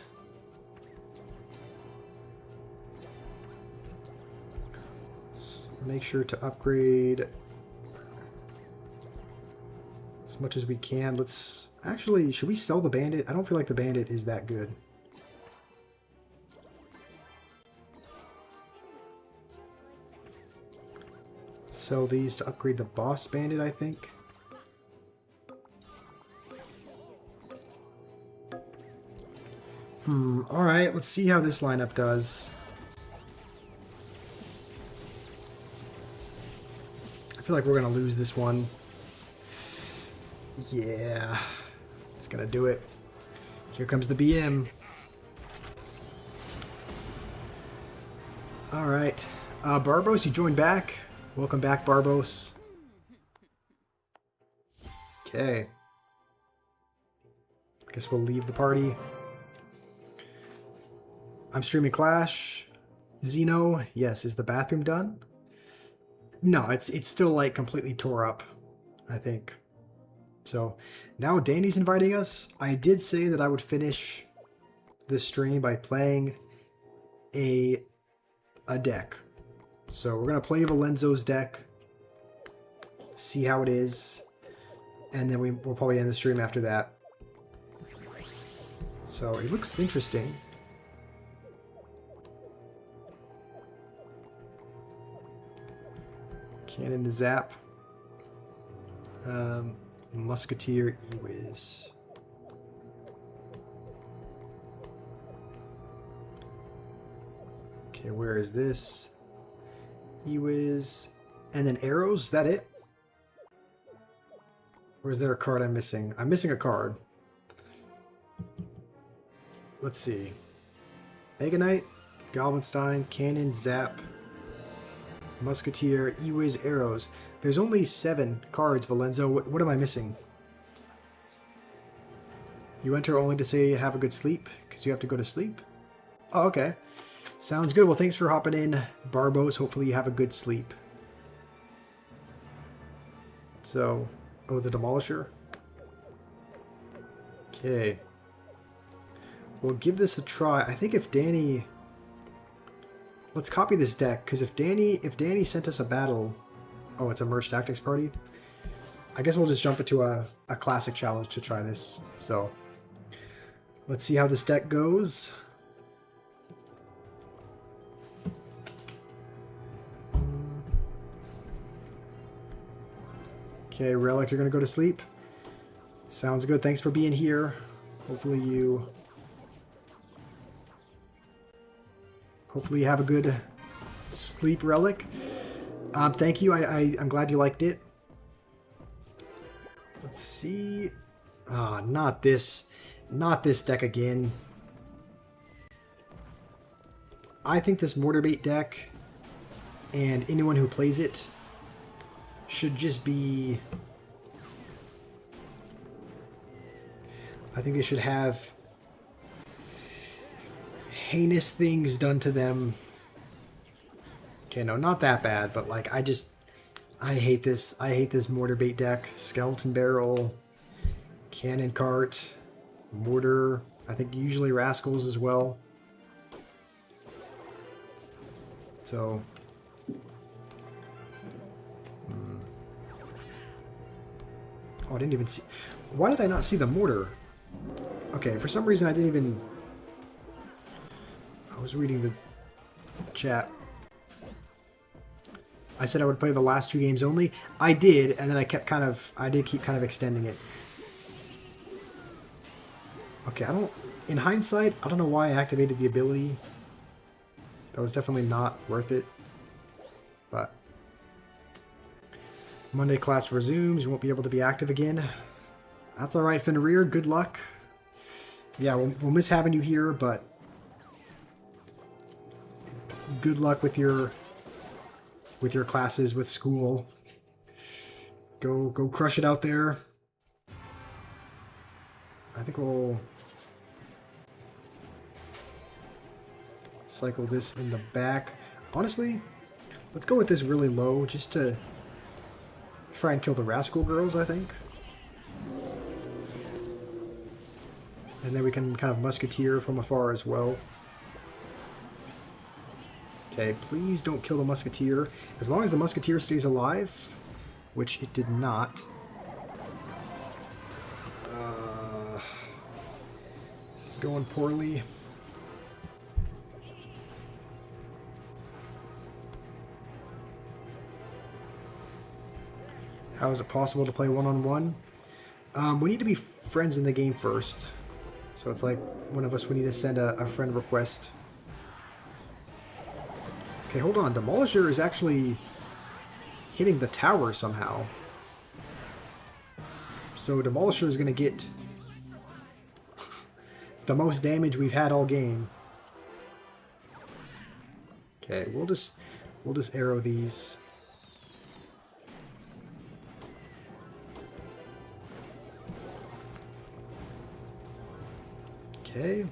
Let's make sure to upgrade as much as we can. Let's... Actually, should we sell the Bandit? I don't feel like the Bandit is that good. Sell these to upgrade the Boss Bandit, I think. Alright, let's see how this lineup does. I feel like we're going to lose this one. Yeah, it's going to do it. Here comes the BM. Alright, Barbos, you joined back. Welcome back, Barbos. Okay. I guess we'll leave the party. I'm streaming Clash. Xeno, yes. Is the bathroom done? No, it's still like completely tore up, I think. So now Danny's inviting us. I did say that I would finish this stream by playing a deck. So we're gonna play Valenzo's deck, see how it is, and then we'll probably end the stream after that. So it looks interesting. Cannon to zap. Musketeer E-Wiz. Okay, where is this? E-Wiz. And then arrows, is that it? Or is there a card I'm missing? I'm missing a card. Let's see. Mega Knight, Goblinstein, Cannon, Zap, Musketeer, E-Wiz, arrows. There's only 7 cards, Valenzo. What am I missing? You enter only to say have a good sleep, because you have to go to sleep? Oh, okay. Sounds good. Well, thanks for hopping in, Barbos. Hopefully you have a good sleep. So, oh, the Demolisher? Okay. We'll give this a try. I think if Danny... Let's copy this deck, because if Danny sent us a battle... Oh, it's a Merge Tactics party? I guess we'll just jump into a classic challenge to try this. So, let's see how this deck goes. Okay, Relic, you're going to go to sleep? Sounds good. Thanks for being here. Hopefully you have a good sleep, Relic. Thank you. I'm glad you liked it. Let's see. Ah, not this deck again. I think this Mortarbait deck and anyone who plays it should just be... I think they should have heinous things done to them. Okay, no, not that bad, but like I hate this. I hate this Mortarbait deck. Skeleton Barrel, Cannon Cart, Mortar. I think usually Rascals as well. So... Oh, I didn't even see... Why did I not see the Mortar? Okay, for some reason I didn't even... I was reading the chat. I said I would play the last 2 games only. I did, and then I kept I did keep kind of extending it. Okay, in hindsight, I don't know why I activated the ability. That was definitely not worth it. But Monday class resumes. You won't be able to be active again. That's alright, Fenrir. Good luck. Yeah, we'll miss having you here, but good luck with your classes, with school. Go crush it out there. I think we'll... Cycle this in the back. Honestly, let's go with this really low just to try and kill the rascal girls, I think. And then we can kind of musketeer from afar as well. Okay, please don't kill the musketeer. As long as the musketeer stays alive, which it did not. This is going poorly. How is it possible to play one-on-one? We need to be friends in the game first. So it's like one of us would need to send a friend request. Okay, hold on. Demolisher is actually hitting the tower somehow. So Demolisher is going to get the most damage we've had all game. Okay, we'll just arrow these. Okay.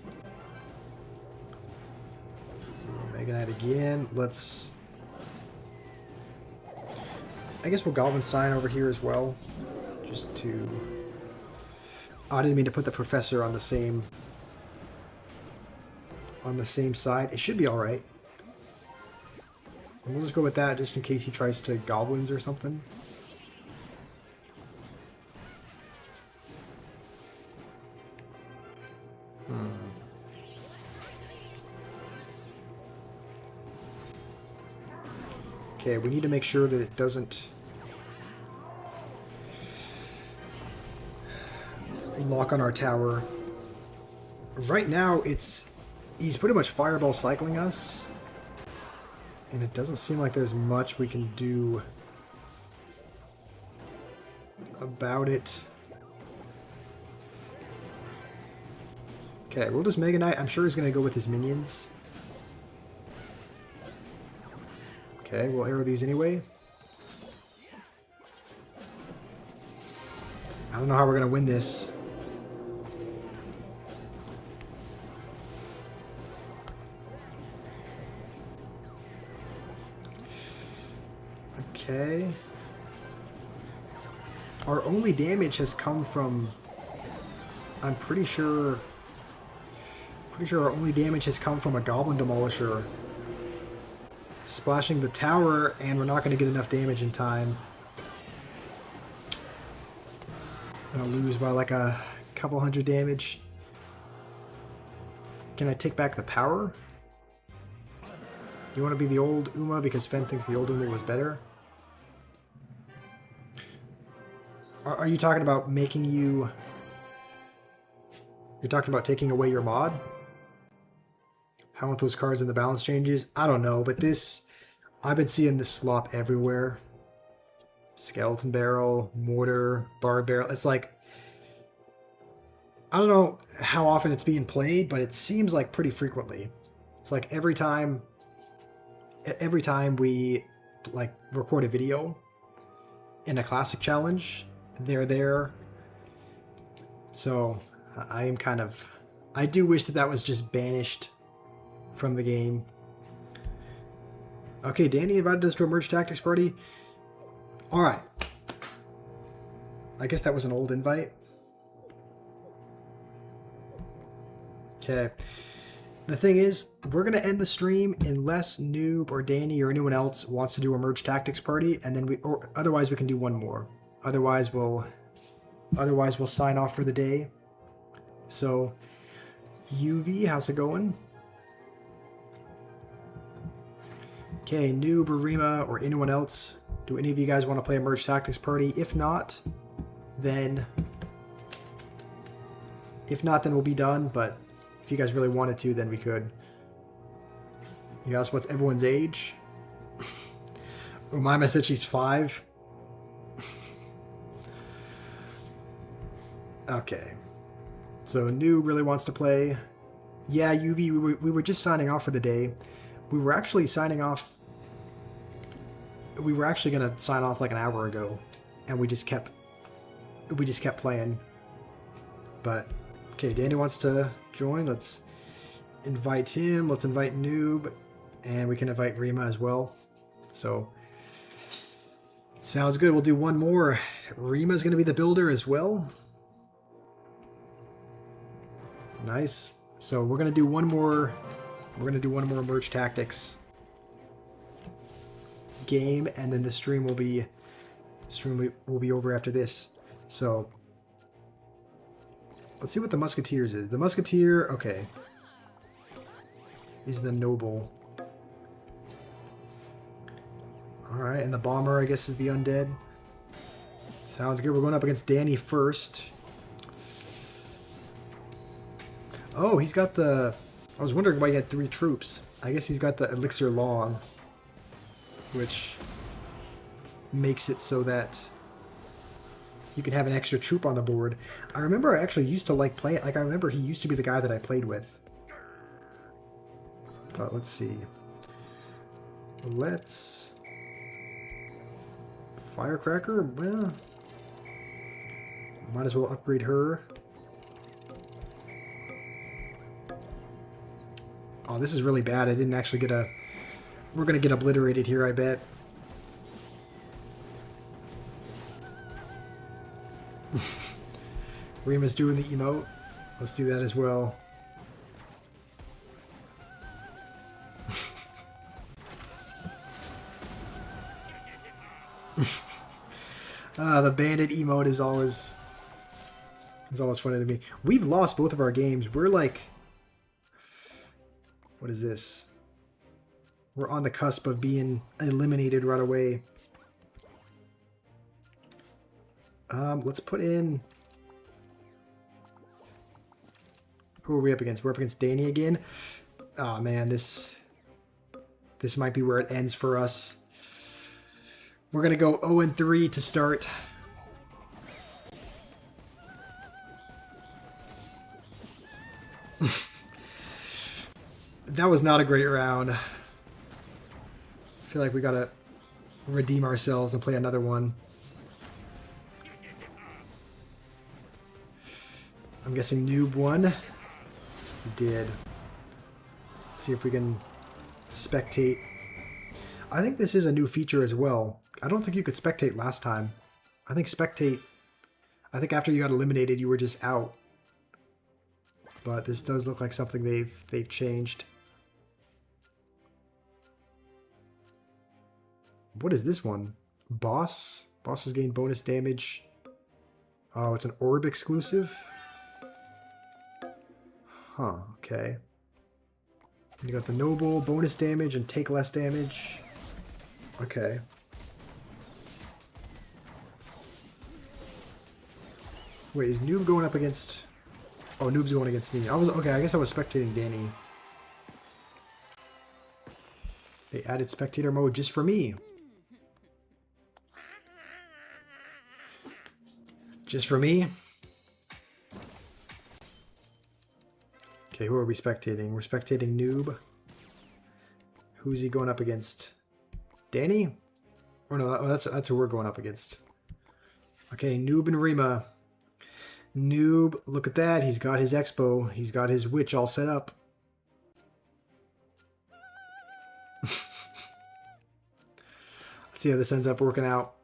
Mega Knight again. Let's... I guess we'll Goblin Sign over here as well. Just to... Oh, I didn't mean to put the Professor on the same... side. It should be alright. We'll just go with that just in case he tries to Goblins or something. Okay, we need to make sure that it doesn't lock on our tower. Right now, he's pretty much fireball cycling us, and it doesn't seem like there's much we can do about it. Okay, we'll just Mega Knight. I'm sure he's going to go with his minions. Okay, we'll arrow these anyway. I don't know how we're going to win this. Okay. Our only damage has come from... I'm pretty sure our only damage has come from a Goblin Demolisher splashing the tower, and we're not going to get enough damage in time. I'm going to lose by like a couple hundred damage. Can I take back the power? You want to be the old Uma because Fen thinks the old Uma was better? Are you talking about making you... You're talking about taking away your mod? How want those cards in the balance changes? I don't know, but this... I've been seeing this slop everywhere. Skeleton Barrel, Mortar, Barbed Barrel. It's like... I don't know how often it's being played, but it seems like pretty frequently. It's like every time we like record a video in a classic challenge, they're there. So I am kind of... I do wish that was just banished from the game. Okay, Danny invited us to a Merge Tactics party. Alright. I guess that was an old invite. Okay. The thing is, we're going to end the stream unless Noob or Danny or anyone else wants to do a Merge Tactics party, and then otherwise we can do one more. Otherwise we'll sign off for the day. So, UV, how's it going? Okay, Noob or Rima or anyone else, do any of you guys want to play a Merge Tactics party? If not, then we'll be done, but if you guys really wanted to, then we could. You asked what's everyone's age? Umaima said she's 5. Okay. So Noob really wants to play. Yeah, UV, we were just signing off for the day. We were actually signing off... We were actually going to sign off like an hour ago. And we just kept playing. But, okay, Danny wants to join. Let's invite him. Let's invite Noob. And we can invite Rima as well. So, sounds good. We'll do one more. Rima's going to be the builder as well. Nice. So we're going to do one more. We're going to do one more Merge Tactics game, and then the stream will be over after this. So let's see what the Musketeers is. The Musketeer, okay, is the Noble. Alright, and the Bomber, I guess, is the Undead. Sounds good. We're going up against Danny first. Oh, he's got the... I was wondering why he had 3 troops. I guess he's got the Elixir Long, which makes it so that you can have an extra troop on the board. I remember I actually used to like play it. Like, I remember he used to be the guy that I played with. But let's see. Let's... Firecracker? Well, might as well upgrade her. Oh, this is really bad. I didn't actually get a... We're going to get obliterated here, I bet. Rima's doing the emote. Let's do that as well. The bandit emote is always funny to me. We've lost both of our games. We're like... What is this? We're on the cusp of being eliminated right away. Let's put in... Who are we up against? We're up against Danny again. Oh man, this might be where it ends for us. We're gonna go 0-3 to start. That was not a great round. I feel like we gotta redeem ourselves and play another one. I'm guessing Noob won. He did. Let's see if we can spectate. I think this is a new feature as well. I don't think you could spectate last time. I think after you got eliminated, you were just out. But this does look like something they've changed. What is this one? Boss? Bosses gain bonus damage. Oh, it's an orb exclusive? Huh, okay. You got the Noble, bonus damage, and take less damage. Okay. Wait, is Noob going up against... Oh, Noob's going against me. Okay, I guess I was spectating Danny. They added spectator mode just for me. Just for me? Okay, who are we spectating? We're spectating Noob. Who's he going up against? Danny? Or no, that's who we're going up against. Okay, Noob and Rima. Noob, look at that. He's got his expo. He's got his witch all set up. Let's see how this ends up working out.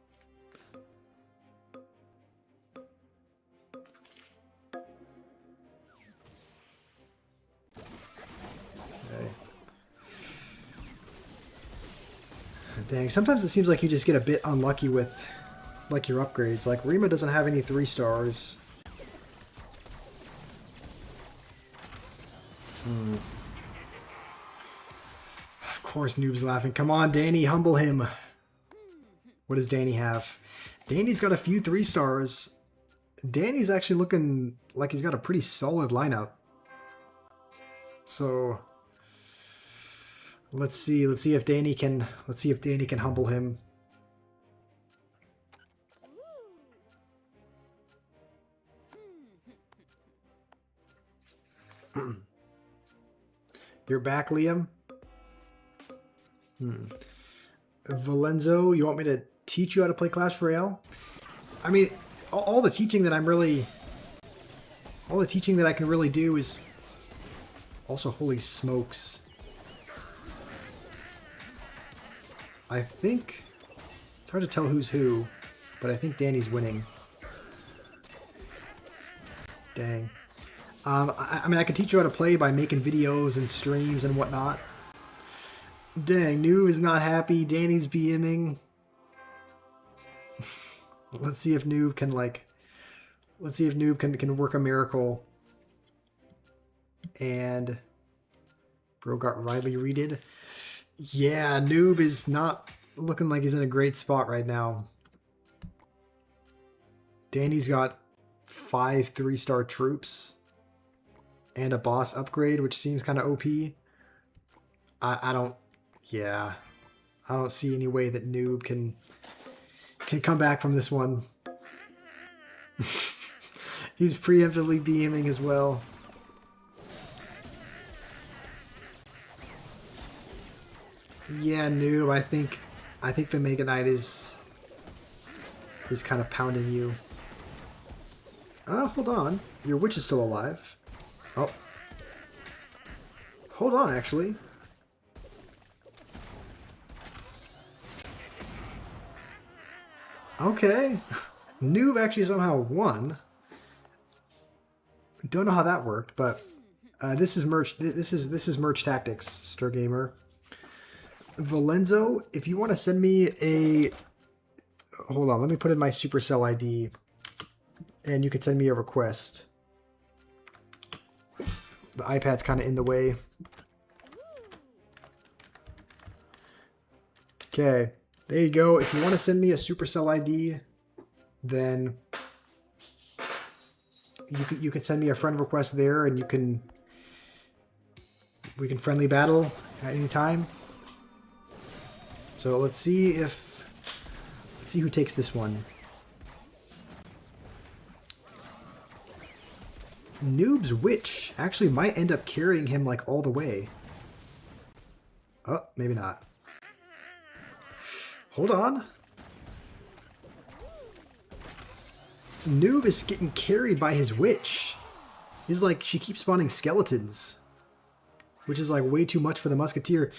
Okay. Dang, sometimes it seems like you just get a bit unlucky with like your upgrades. Like Rima doesn't have any 3 stars. Of course, Noob's laughing. Come on, Danny, humble him. What does Danny have? Danny's got a few 3 stars. Danny's actually looking like he's got a pretty solid lineup. So let's see if Danny can humble him. You're back, Liam? Valenzo, you want me to teach you how to play Clash Royale? I mean, all the teaching that I can really do is Also, holy smokes. I think... It's hard to tell who's who, but I think Danny's winning. Dang. I mean, I could teach you how to play by making videos and streams and whatnot. Dang, Noob is not happy. Danny's BMing. Let's see if Noob can, like... Let's see if Noob can work a miracle. And... Bro got Riley reeded. Yeah, Noob is not looking like he's in a great spot right now. Danny's got 5 3-star troops. And a boss upgrade, which seems kind of OP. I don't... Yeah. I don't see any way that Noob can come back from this one. He's preemptively BMing as well. Yeah, Noob, I think the Mega Knight is kind of pounding you. Oh, hold on. Your witch is still alive. Oh. Hold on, actually. Okay. Noob actually somehow won. Don't know how that worked, but this is merch. This is merch tactics, Stir Gamer. Valenzo, if you want to send me a... Hold on, let me put in my Supercell ID. And you can send me a request. The iPad's kind of in the way. Okay, there you go. If you want to send me a Supercell ID, then you can send me a friend request there, and we can friendly battle at any time. So let's see who takes this one. Noob's witch actually might end up carrying him like all the way. Oh, maybe not. Hold on. Noob is getting carried by his witch. He's like, she keeps spawning skeletons, which is like way too much for the musketeer.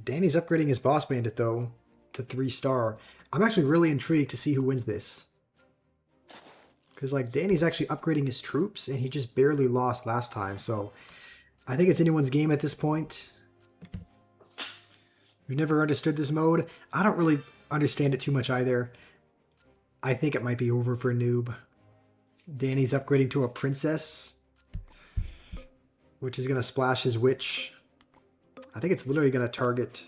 Danny's upgrading his boss bandit though to 3-star. I'm actually really intrigued to see who wins this. Because, like, Danny's actually upgrading his troops, and he just barely lost last time, so I think it's anyone's game at this point. You've never understood this mode? I don't really understand it too much either. I think it might be over for Noob. Danny's upgrading to a princess, which is going to splash his witch. I think it's literally going to target...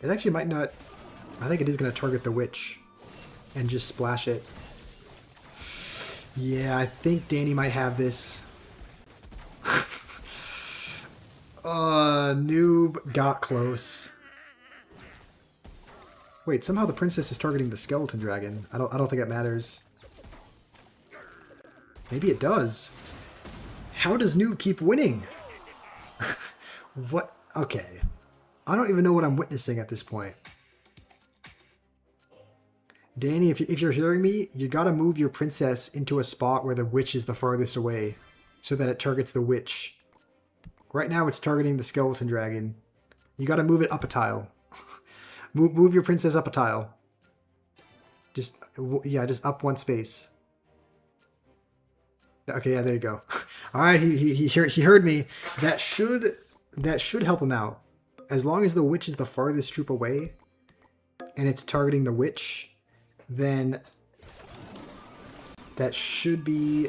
It actually might not... I think it is going to target the witch and just splash it. Yeah, I think Danny might have this. Noob got close. Wait, somehow the princess is targeting the skeleton dragon. I don't think it matters. Maybe it does. How does Noob keep winning? What? Okay. I don't even know what I'm witnessing at this point. Danny, if you're hearing me, you gotta move your princess into a spot where the witch is the farthest away so that it targets the witch. Right now it's targeting the skeleton dragon. You gotta move it up a tile. move your princess up a tile. Just up one space. Okay, yeah, there you go. All right, he heard me. That should help him out. As long as the witch is the farthest troop away and it's targeting the witch, then that should be...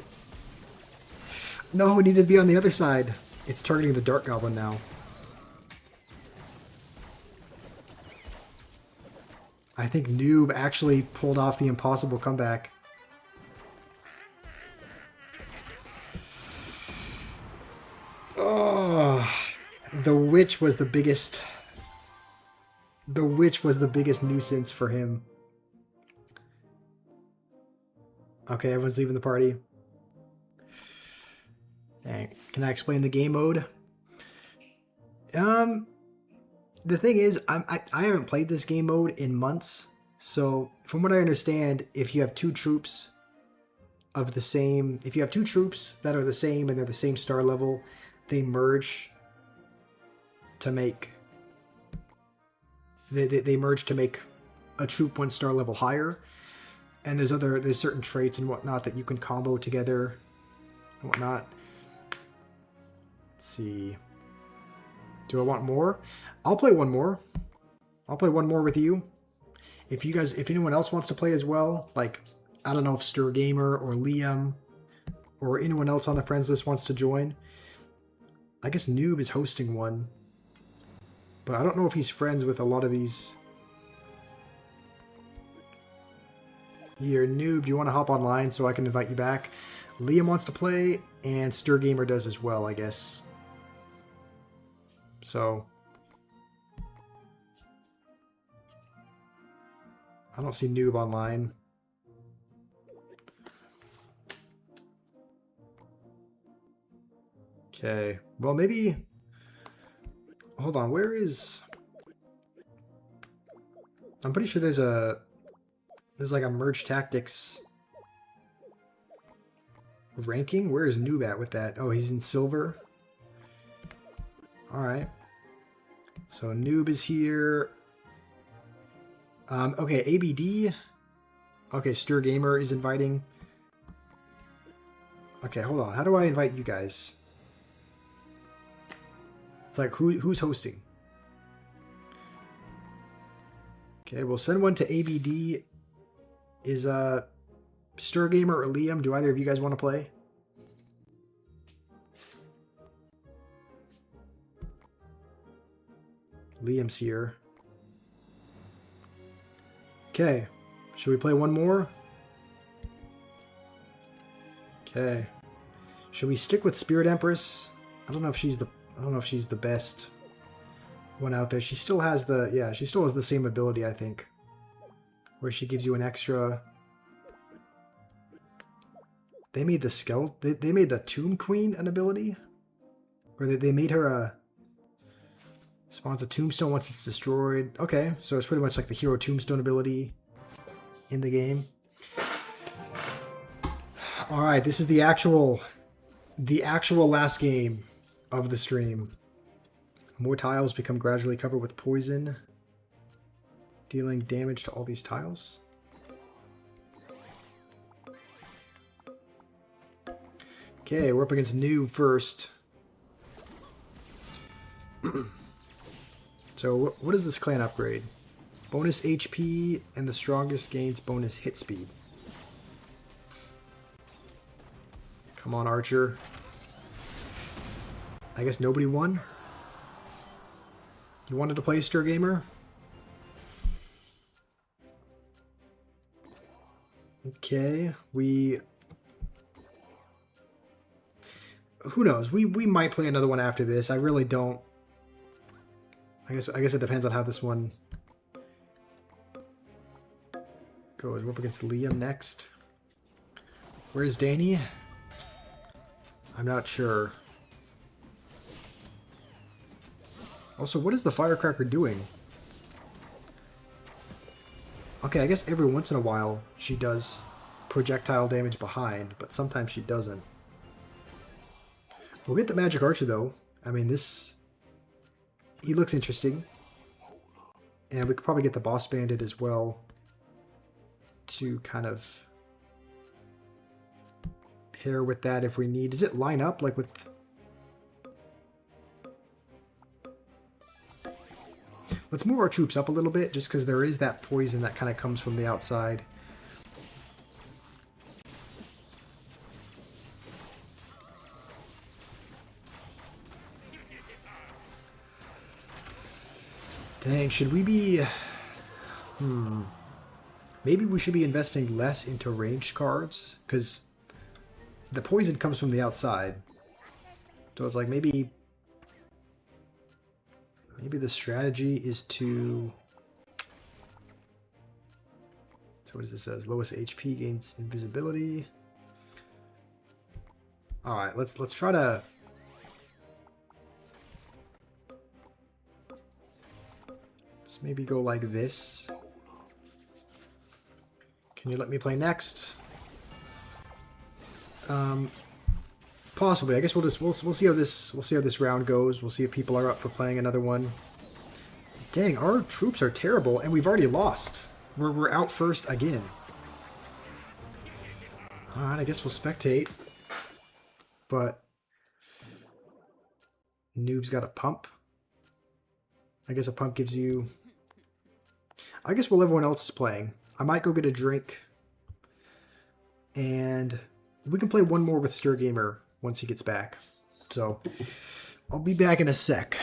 No, it needed to be on the other side. It's targeting the Dark Goblin now. I think Noob actually pulled off the impossible comeback. Oh, the witch was the biggest... The witch was the biggest nuisance for him. Okay, everyone's leaving the party. Dang. Can I explain the game mode? The thing is, I haven't played this game mode in months. So, from what I understand, if you have 2 troops of the same, if you have two troops that are the same and they're the same star level, they merge to make they merge to make a troop 1 star level higher. And there's certain traits and whatnot that you can combo together and whatnot. Let's see. Do I want more? I'll play one more. I'll play one more with you. If anyone else wants to play as well, like, I don't know if Stir Gamer or Liam or anyone else on the friends list wants to join. I guess Noob is hosting one. But I don't know if he's friends with a lot of these. Here, Noob, do you want to hop online so I can invite you back? Liam wants to play, and Stir Gamer does as well, I guess. So I don't see Noob online. Okay, well maybe, hold on, where is, I'm pretty sure there's like a merge tactics ranking. Where is Noob at with that? Oh, he's in silver. Alright. So Noob is here. Okay, ABD. Okay, Stir Gamer is inviting. Okay, hold on. How do I invite you guys? It's like, who's hosting? Okay, we'll send one to ABD. Is Stir Gamer or Liam, do either of you guys want to play? Liam's here. Okay. Should we play one more? Okay. Should we stick with Spirit Empress? I don't know if she's the best one out there. She still has she still has the same ability, I think. Where she gives you an extra. They made the skeleton. They made the Tomb Queen an ability, where they made her a spawns a tombstone once it's destroyed. Okay, so it's pretty much like the hero tombstone ability in the game. All right, this is the actual last game of the stream. More tiles become gradually covered with poison, dealing damage to all these tiles. Okay, we're up against Noob first. So what is this clan upgrade? Bonus HP and the strongest gains bonus hit speed. Come on, Archer. I guess nobody won? You wanted to play Stir Gamer? Okay, who knows? We might play another one after this. I really don't. I guess it depends on how this one goes. We're up against Liam next. Where's Danny? I'm not sure. Also, what is the firecracker doing? Okay, I guess every once in a while she does projectile damage behind, but sometimes she doesn't. We'll get the magic archer though. I mean, he looks interesting. And we could probably get the boss bandit as well to kind of pair with that if we need. Does it line up like with... Let's move our troops up a little bit just because there is that poison that kind of comes from the outside. Dang, should we be... Maybe we should be investing less into ranged cards, because the poison comes from the outside. So it's like maybe the strategy is to... So what does this say? Lowest HP gains invisibility. Alright, let's try to... Let's maybe go like this. Can you let me play next? Possibly. I guess we'll see how this round goes. We'll see if people are up for playing another one. Dang, our troops are terrible, and we've already lost. We're out first again. Alright, I guess we'll spectate. But Noob's got a pump. I guess a pump gives you... I guess while everyone else is playing, I might go get a drink. And we can play one more with Stir Gamer once he gets back. So, I'll be back in a sec.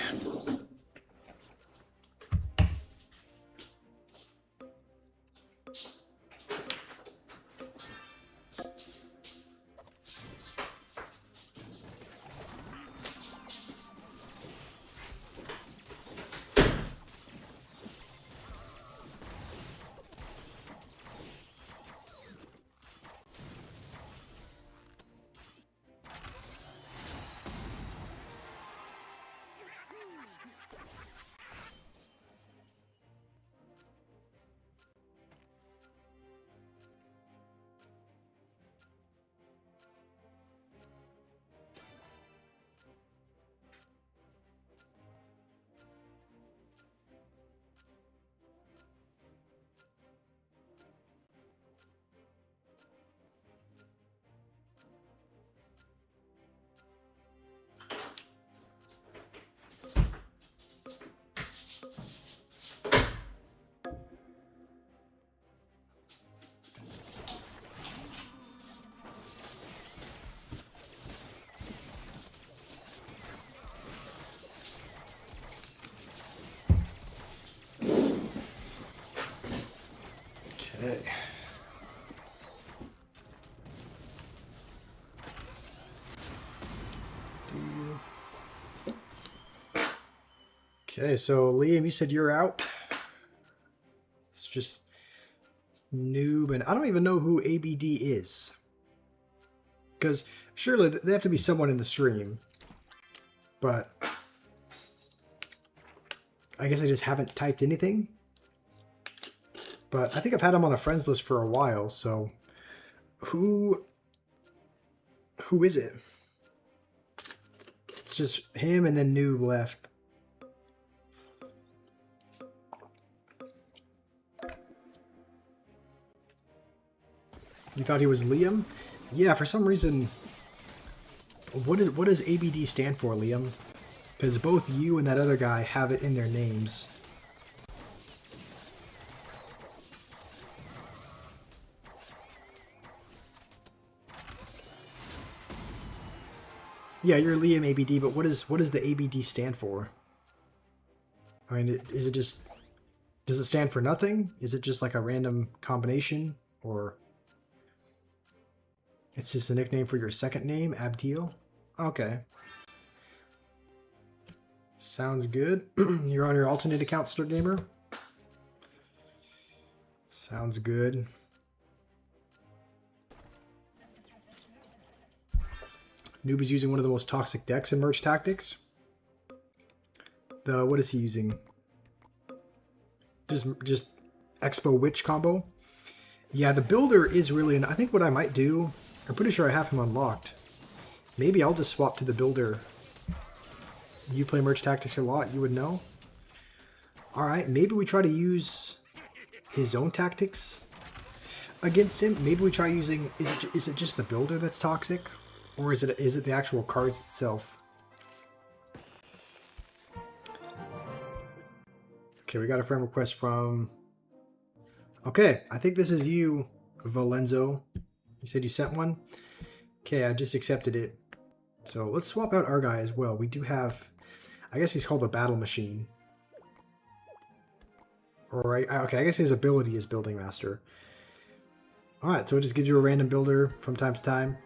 Okay. Okay, so Liam, you said you're out. It's just Noob, and I don't even know who ABD is. Because surely they have to be someone in the stream. But I guess I just haven't typed anything. But I think I've had him on the friends list for a while, so who is it? It's just him and then Noob left. You thought he was Liam? Yeah, for some reason. What does ABD stand for, Liam? Because both you and that other guy have it in their names. Yeah, you're Liam ABD, but what does the ABD stand for? I mean, is it just... Does it stand for nothing? Is it just like a random combination? Or... It's just a nickname for your second name, Abdil? Okay. Sounds good. You're on your alternate account, Stir Gamer? Sounds good. Noob is using one of the most toxic decks in Merge Tactics. What is he using? Just Expo Witch combo? Yeah, the builder is really... I think what I might do... I'm pretty sure I have him unlocked. Maybe I'll just swap to the builder. You play Merge Tactics a lot, you would know. Alright, maybe we try to use his own tactics against him. Maybe we try using... Is it just the builder that's toxic? Or is it the actual cards itself? Okay, we got a friend request from... Okay, I think this is you, Valenzo. You said you sent one? Okay, I just accepted it. So let's swap out our guy as well. We do have... I guess he's called the Battle Machine. Alright, okay, I guess his ability is Building Master. Alright, so it just gives you a random builder from time to time.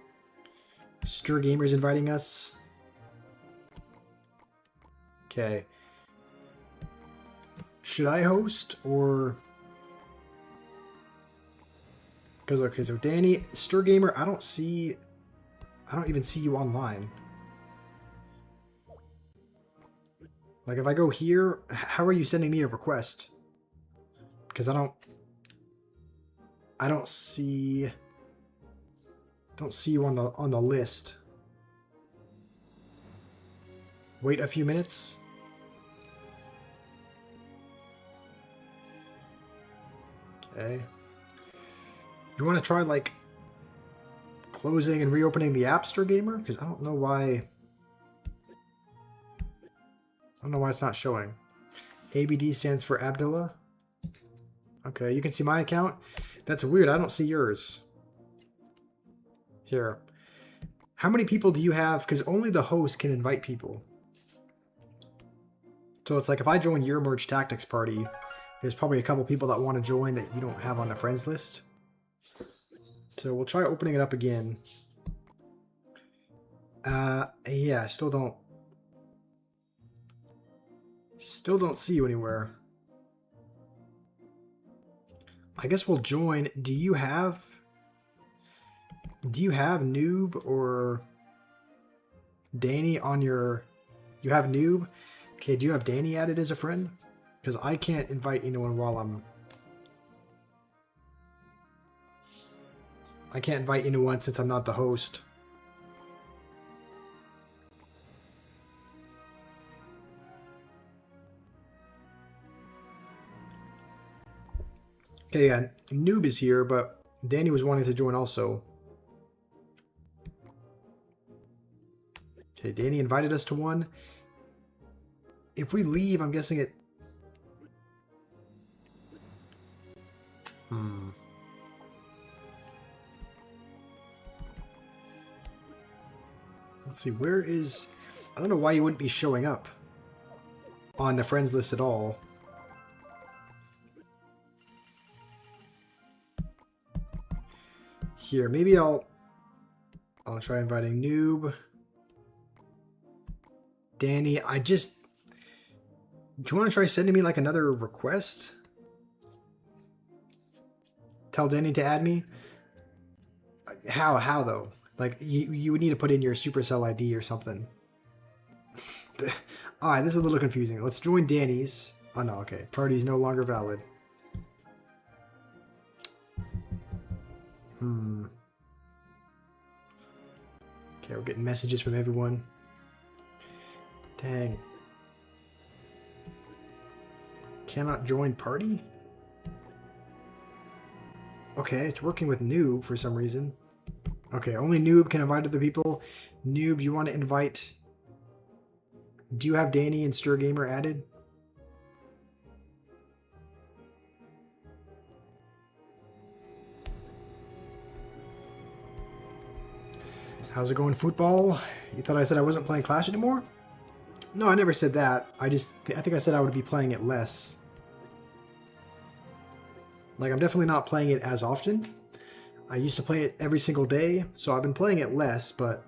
Stir Gamer's inviting us. Okay. Should I host, or... Because, okay, so Danny, Stir Gamer, I don't even see you online. Like, if I go here, how are you sending me a request? Because I don't see... Don't see you on the list. Wait a few minutes. Okay. You want to try like closing and reopening the App Store Gamer? Because I don't know why. I don't know why it's not showing. ABD stands for Abdullah. Okay, you can see my account. That's weird. I don't see yours. Here. How many people do you have? Because only the host can invite people. So it's like if I join your Merge Tactics party, there's probably a couple people that want to join that you don't have on the friends list. So we'll try opening it up again. Yeah, still don't see you anywhere. I guess we'll join. Do you have Noob or Danny on your... You have Noob? Okay, do you have Danny added as a friend? Because I can't invite anyone while I'm... I can't invite anyone since I'm not the host. Okay, yeah, Noob is here, but Danny was wanting to join also. Okay, Danny invited us to one. If we leave, I'm guessing it... Let's see, where is... I don't know why you wouldn't be showing up on the friends list at all. Here, maybe I'll try inviting Noob. Danny, do you want to try sending me like another request? Tell Danny to add me? How though? Like you would need to put in your Supercell ID or something. Alright, this is a little confusing. Let's join Danny's. Oh no, okay. Party is no longer valid. Okay, we're getting messages from everyone. Dang. Cannot join party? Okay, it's working with Noob for some reason. Okay, only Noob can invite other people. Noob, you want to invite... Do you have Danny and Stir Gamer added? How's it going, football? You thought I said I wasn't playing Clash anymore? No, I never said that. I think I said I would be playing it less. Like, I'm definitely not playing it as often. I used to play it every single day, so I've been playing it less, but...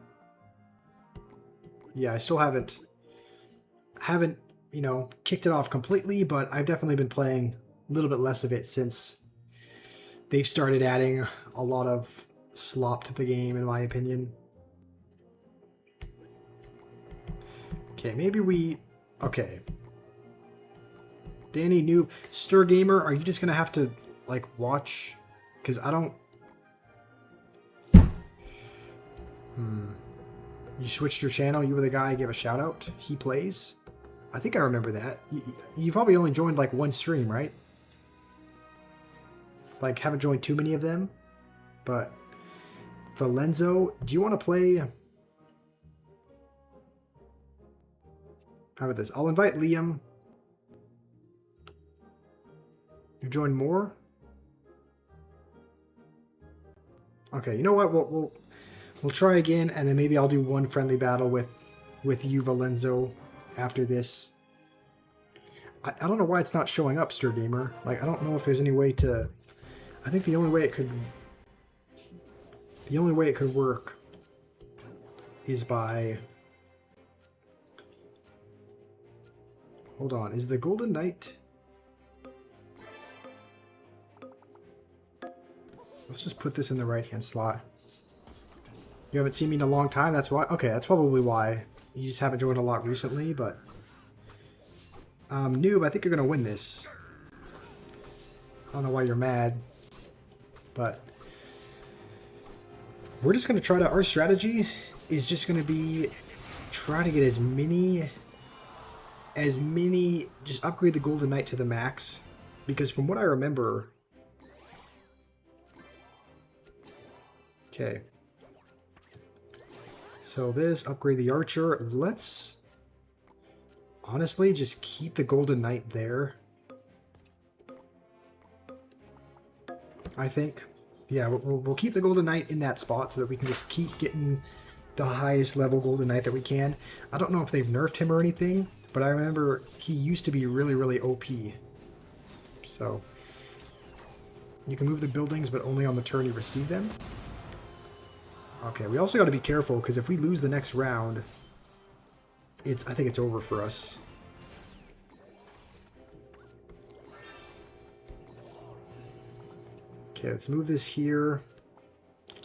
Yeah, I still haven't, you know, kicked it off completely, but I've definitely been playing a little bit less of it since they've started adding a lot of slop to the game, in my opinion. Okay, maybe we... Okay. Danny, Noob, Stir Gamer, are you just gonna have to, like, watch? Because I don't... You switched your channel, you were the guy I gave a shout out. He plays? I think I remember that. You probably only joined, like, one stream, right? Like, haven't joined too many of them. But... Valenzo, do you want to play... How about this? I'll invite Liam. You join more? Okay, you know what? We'll try again, and then maybe I'll do one friendly battle with you, Valenzo, after this. I don't know why it's not showing up, Stir Gamer. Like, I don't know if there's any way to... I think the only way it could work is by... Hold on, is the Golden Knight... Let's just put this in the right-hand slot. You haven't seen me in a long time, that's why? Okay, that's probably why. You just haven't joined a lot recently, but... Noob, I think you're going to win this. I don't know why you're mad, but... we're just going to try to... Our strategy is just going to be try to get as many... Just upgrade the Golden Knight to the max. Because from what I remember... Okay. So this, upgrade the Archer. Let's... Honestly, just keep the Golden Knight there. I think. Yeah, we'll keep the Golden Knight in that spot so that we can just keep getting the highest level Golden Knight that we can. I don't know if they've nerfed him or anything, but I remember he used to be really, really OP. So, you can move the buildings, but only on the turn you receive them. Okay, we also got to be careful, because if we lose the next round, I think it's over for us. Okay, let's move this here.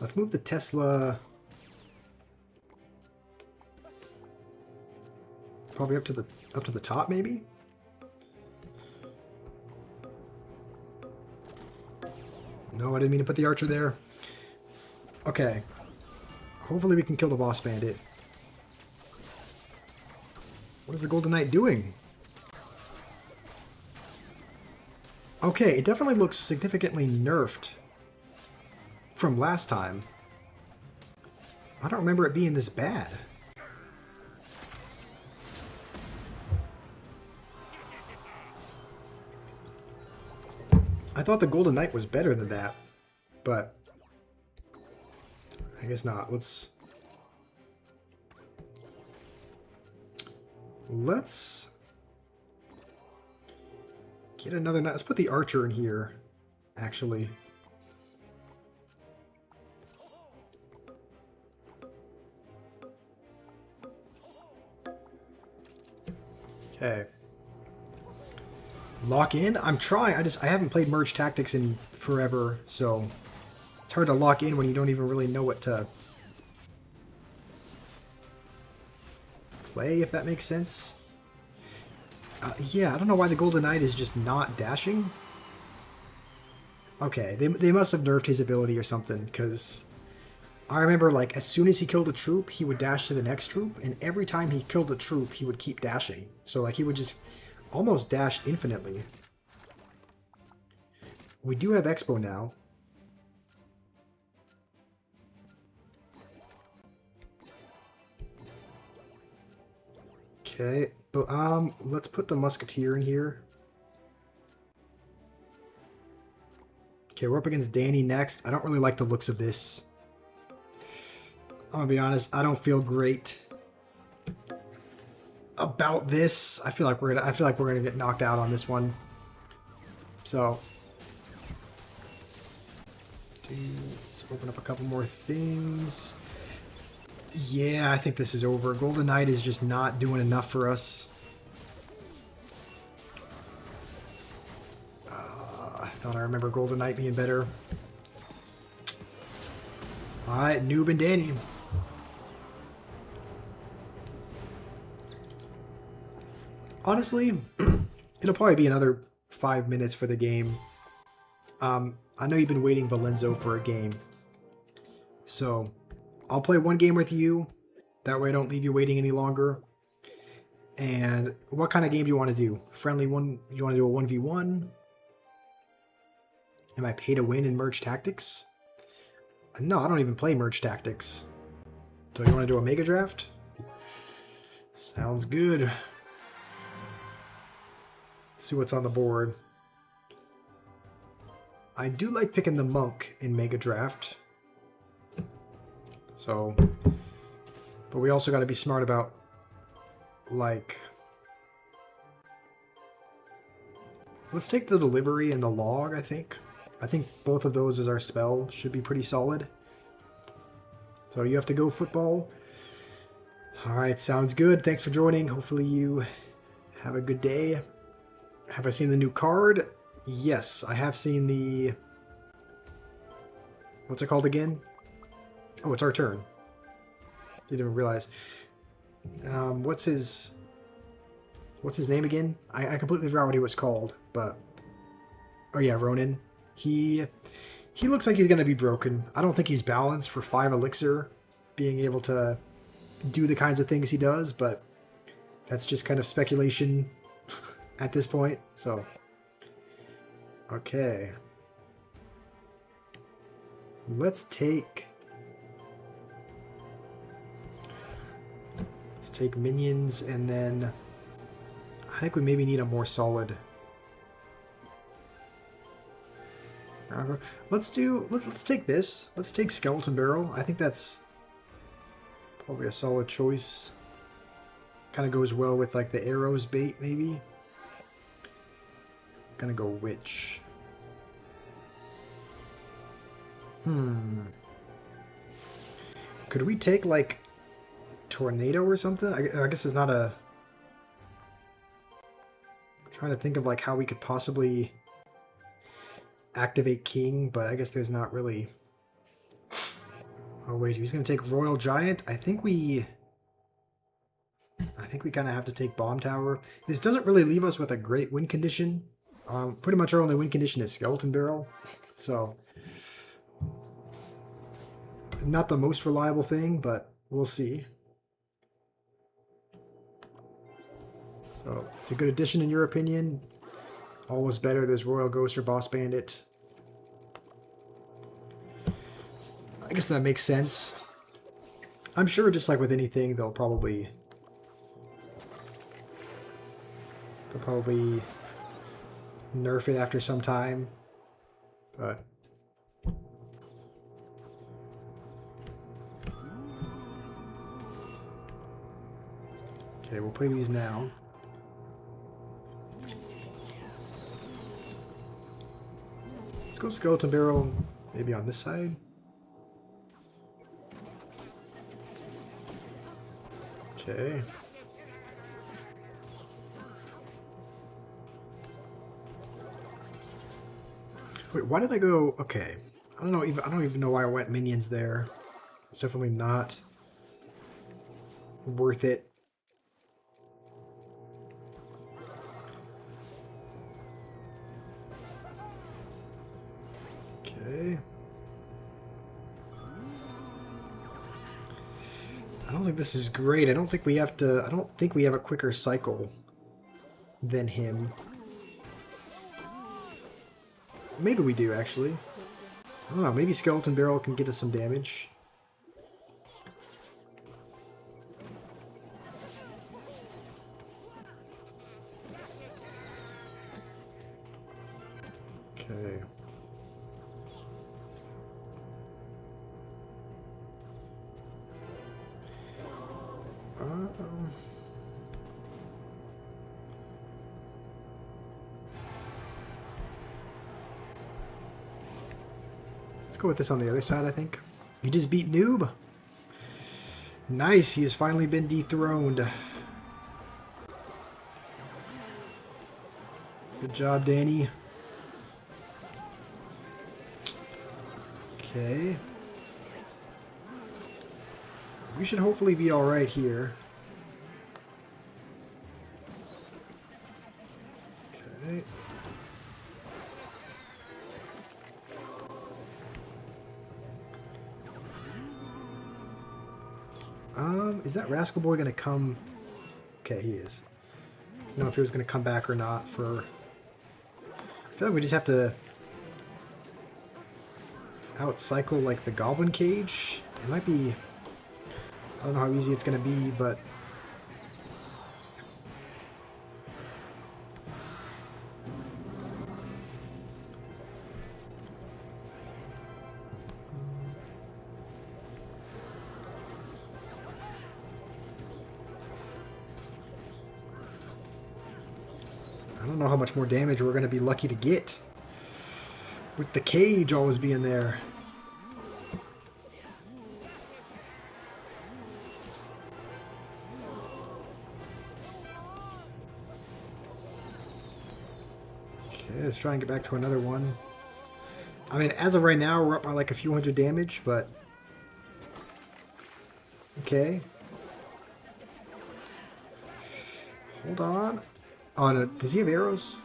Let's move the Tesla probably up to the top, maybe. No, I didn't mean to put the Archer there. Okay. Hopefully we can kill the Boss Bandit. What is the Golden Knight doing? Okay, it definitely looks significantly nerfed from last time. I don't remember it being this bad. I thought the Golden Knight was better than that, but I guess not. Let's get another knight. Let's put the Archer in here, actually. Okay. Lock in? I'm trying. I haven't played Merge Tactics in forever, so it's hard to lock in when you don't even really know what to play, if that makes sense. Yeah, I don't know why the Golden Knight is just not dashing. Okay, they must have nerfed his ability or something, because I remember, like, as soon as he killed a troop, he would dash to the next troop, and every time he killed a troop, he would keep dashing. So, like, he would just almost dash infinitely. We do have Expo now. Okay, but let's put the Musketeer in here. Okay, we're up against Danny next. I don't really like the looks of this. I'm gonna be honest, I don't feel great about this. I feel like we're gonna get knocked out on this one. So let's open up a couple more things. Yeah, I think this is over. Golden Knight is just not doing enough for us. I thought I remember Golden Knight being better. Alright, Noob and Danny. Honestly, it'll probably be another 5 minutes for the game. I know you've been waiting, Valenzo, for a game. So, I'll play one game with you. That way I don't leave you waiting any longer. And what kind of game do you want to do? Friendly one? You want to do a 1v1? Am I pay to win in Merge Tactics? No, I don't even play Merge Tactics. So you want to do a Mega Draft? Sounds good. Let's see what's on the board. I do like picking the Monk in Mega Draft. So, but we also got to be smart about, like, let's take the Delivery and the Log, I think. I think both of those as our spell should be pretty solid. So you have to go Football. Alright, sounds good. Thanks for joining. Hopefully you have a good day. Have I seen the new card? Yes, I have seen the... What's it called again? Oh, it's our turn. Didn't even realize. What's his name again? I completely forgot what he was called, but... Oh yeah, Ronin. He He looks like he's going to be broken. I don't think he's balanced for 5 elixir, being able to do the kinds of things he does, but that's just kind of speculation at this point. So, okay. Let's take minions, and then I think we maybe need a more solid. Let's take this. Let's take Skeleton Barrel. I think that's probably a solid choice. Kind of goes well with like the arrows bait, maybe. Gonna go Witch. Could we take like Tornado or something? I guess it's not a... I'm trying to think of like how we could possibly activate King, but I guess there's not really... Oh wait, he's gonna take Royal Giant. I think we kind of have to take Bomb Tower. This doesn't really leave us with a great win condition. Pretty much our only win condition is Skeleton Barrel, so not the most reliable thing, but we'll see. So it's a good addition in your opinion. Always better. There's Royal Ghost or Boss Bandit. I guess that makes sense. I'm sure just like with anything, they'll probably nerf it after some time. But okay, we'll play these now. Let's go Skeleton Barrel, maybe on this side. Okay. Wait, why did I go? Okay, I don't even know why I went minions there. It's definitely not worth it. Okay. I don't think this is great. I don't think we have a quicker cycle than him. Maybe we do, actually. I don't know, maybe Skeleton Barrel can get us some damage. Okay. Let's go with this on the other side, I think. You just beat Noob. Nice, he has finally been dethroned. Good job, Danny. Okay. We should hopefully be alright here. Okay. Is that Rascal Boy gonna come? Okay, he is. I don't know if he was gonna come back or not for... I feel like we just have to out-cycle like the Goblin Cage. It might be... I don't know how easy it's gonna be, but... I don't know how much more damage we're going to be lucky to get. With the cage always being there. Okay, let's try and get back to another one. I mean, as of right now, we're up by like a few hundred damage, but... Okay. Hold on. Oh, no. Does he have arrows?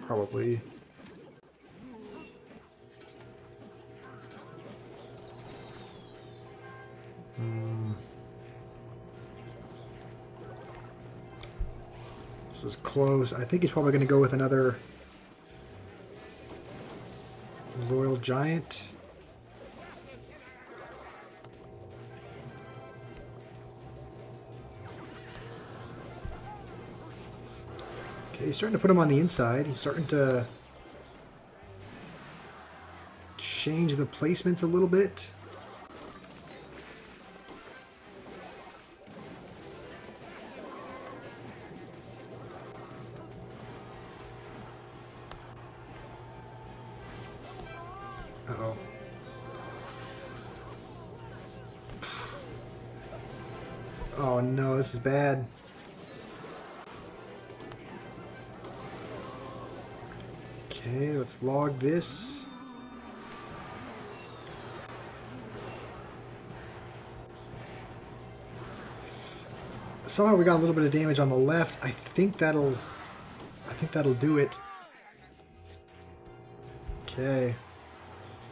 Probably. This was close. I think he's probably going to go with another Royal Giant. Okay, he's starting to put him on the inside. He's starting to change the placements a little bit. Uh-oh. Oh no, this is bad. Okay, let's log this. Somehow we got a little bit of damage on the left. I think that'll do it. Okay.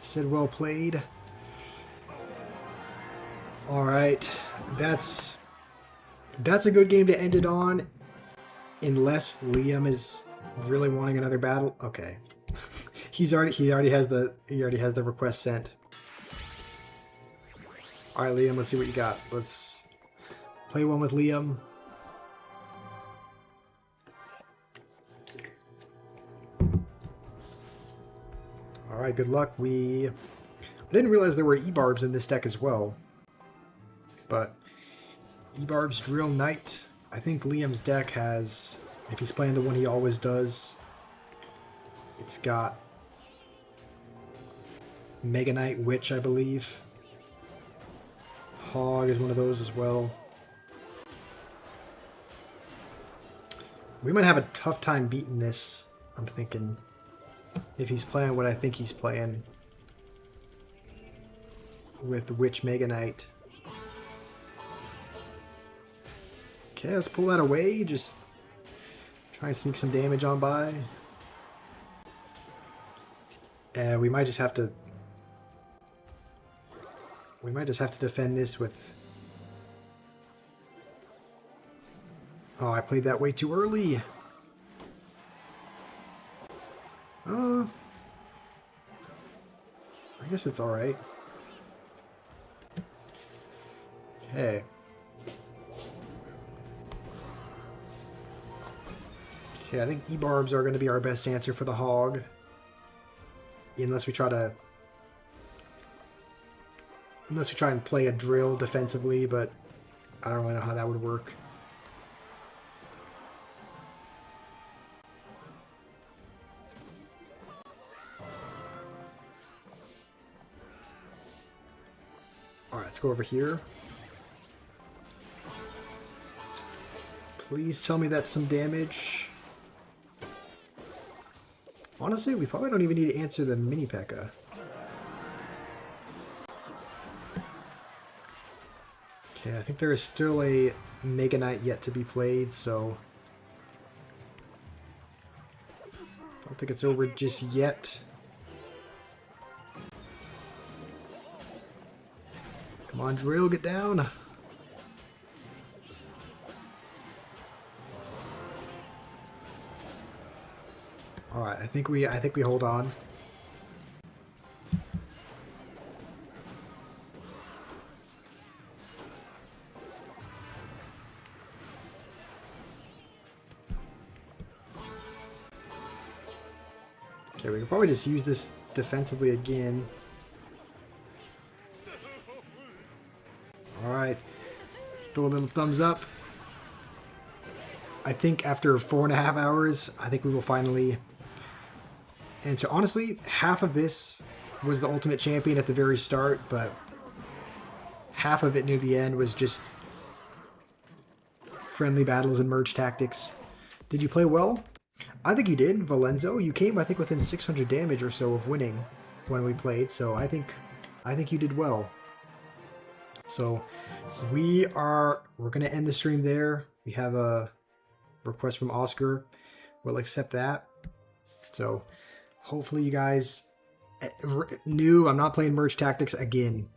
Said well played. Alright. That's a good game to end it on. Unless Liam is really wanting another battle. Okay. he already has the request sent. Alright, Liam, let's see what you got. Let's play one with Liam. Alright, good luck. I didn't realize there were E-Barbs in this deck as well. But E-Barbs, Drill, Knight. I think Liam's deck has, if he's playing the one he always does, it's got Mega Knight, Witch, I believe. Hog is one of those as well. We might have a tough time beating this, I'm thinking. If he's playing what I think he's playing with Witch Mega Knight. Okay, let's pull that away. Just try and sneak some damage on by. And we might just have to defend this with... Oh, I played that way too early. I guess it's alright. Okay. Okay, I think E-Barbs are going to be our best answer for the Hog. Unless we try and play a Drill defensively, but I don't really know how that would work. Alright, let's go over here. Please tell me that's some damage. Honestly, we probably don't even need to answer the mini P.E.K.K.A. Okay, I think there is still a Mega Knight yet to be played, so I don't think it's over just yet. Come on, Drill, get down. All right, I think we hold on. Okay, we can probably just use this defensively again. Alright. Throw a little thumbs up. I think after 4.5 hours, I think we will finally answer. Honestly, half of this was the Ultimate Champion at the very start, but half of it near the end was just friendly battles and merge tactics. Did you play well? I think you did, Valenzo. You came, I think, within 600 damage or so of winning when we played, so I think you did well. So we're gonna end the stream there. We have a request from Oscar. We'll accept that. So hopefully you guys knew I'm not playing merge tactics again.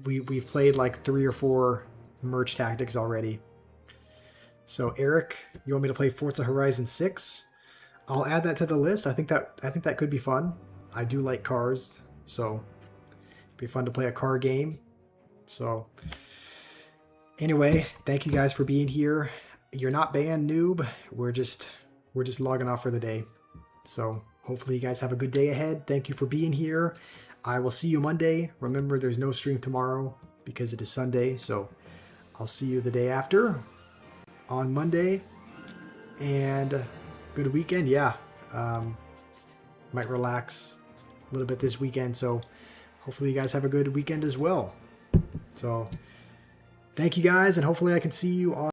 We've played like 3 or 4 merge tactics already. So Eric, you want me to play Forza Horizon 6? I'll add that to the list. I think that could be fun. I do like cars, so it'd be fun to play a car game. So anyway, thank you guys for being here. You're not banned, noob. We're just logging off for the day. So hopefully you guys have a good day ahead. Thank you for being here. I will see you Monday. Remember, there's no stream tomorrow because it is Sunday. So I'll see you the day after on Monday. And good weekend. Yeah. Might relax a little bit this weekend. So hopefully you guys have a good weekend as well. So thank you guys. And hopefully I can see you on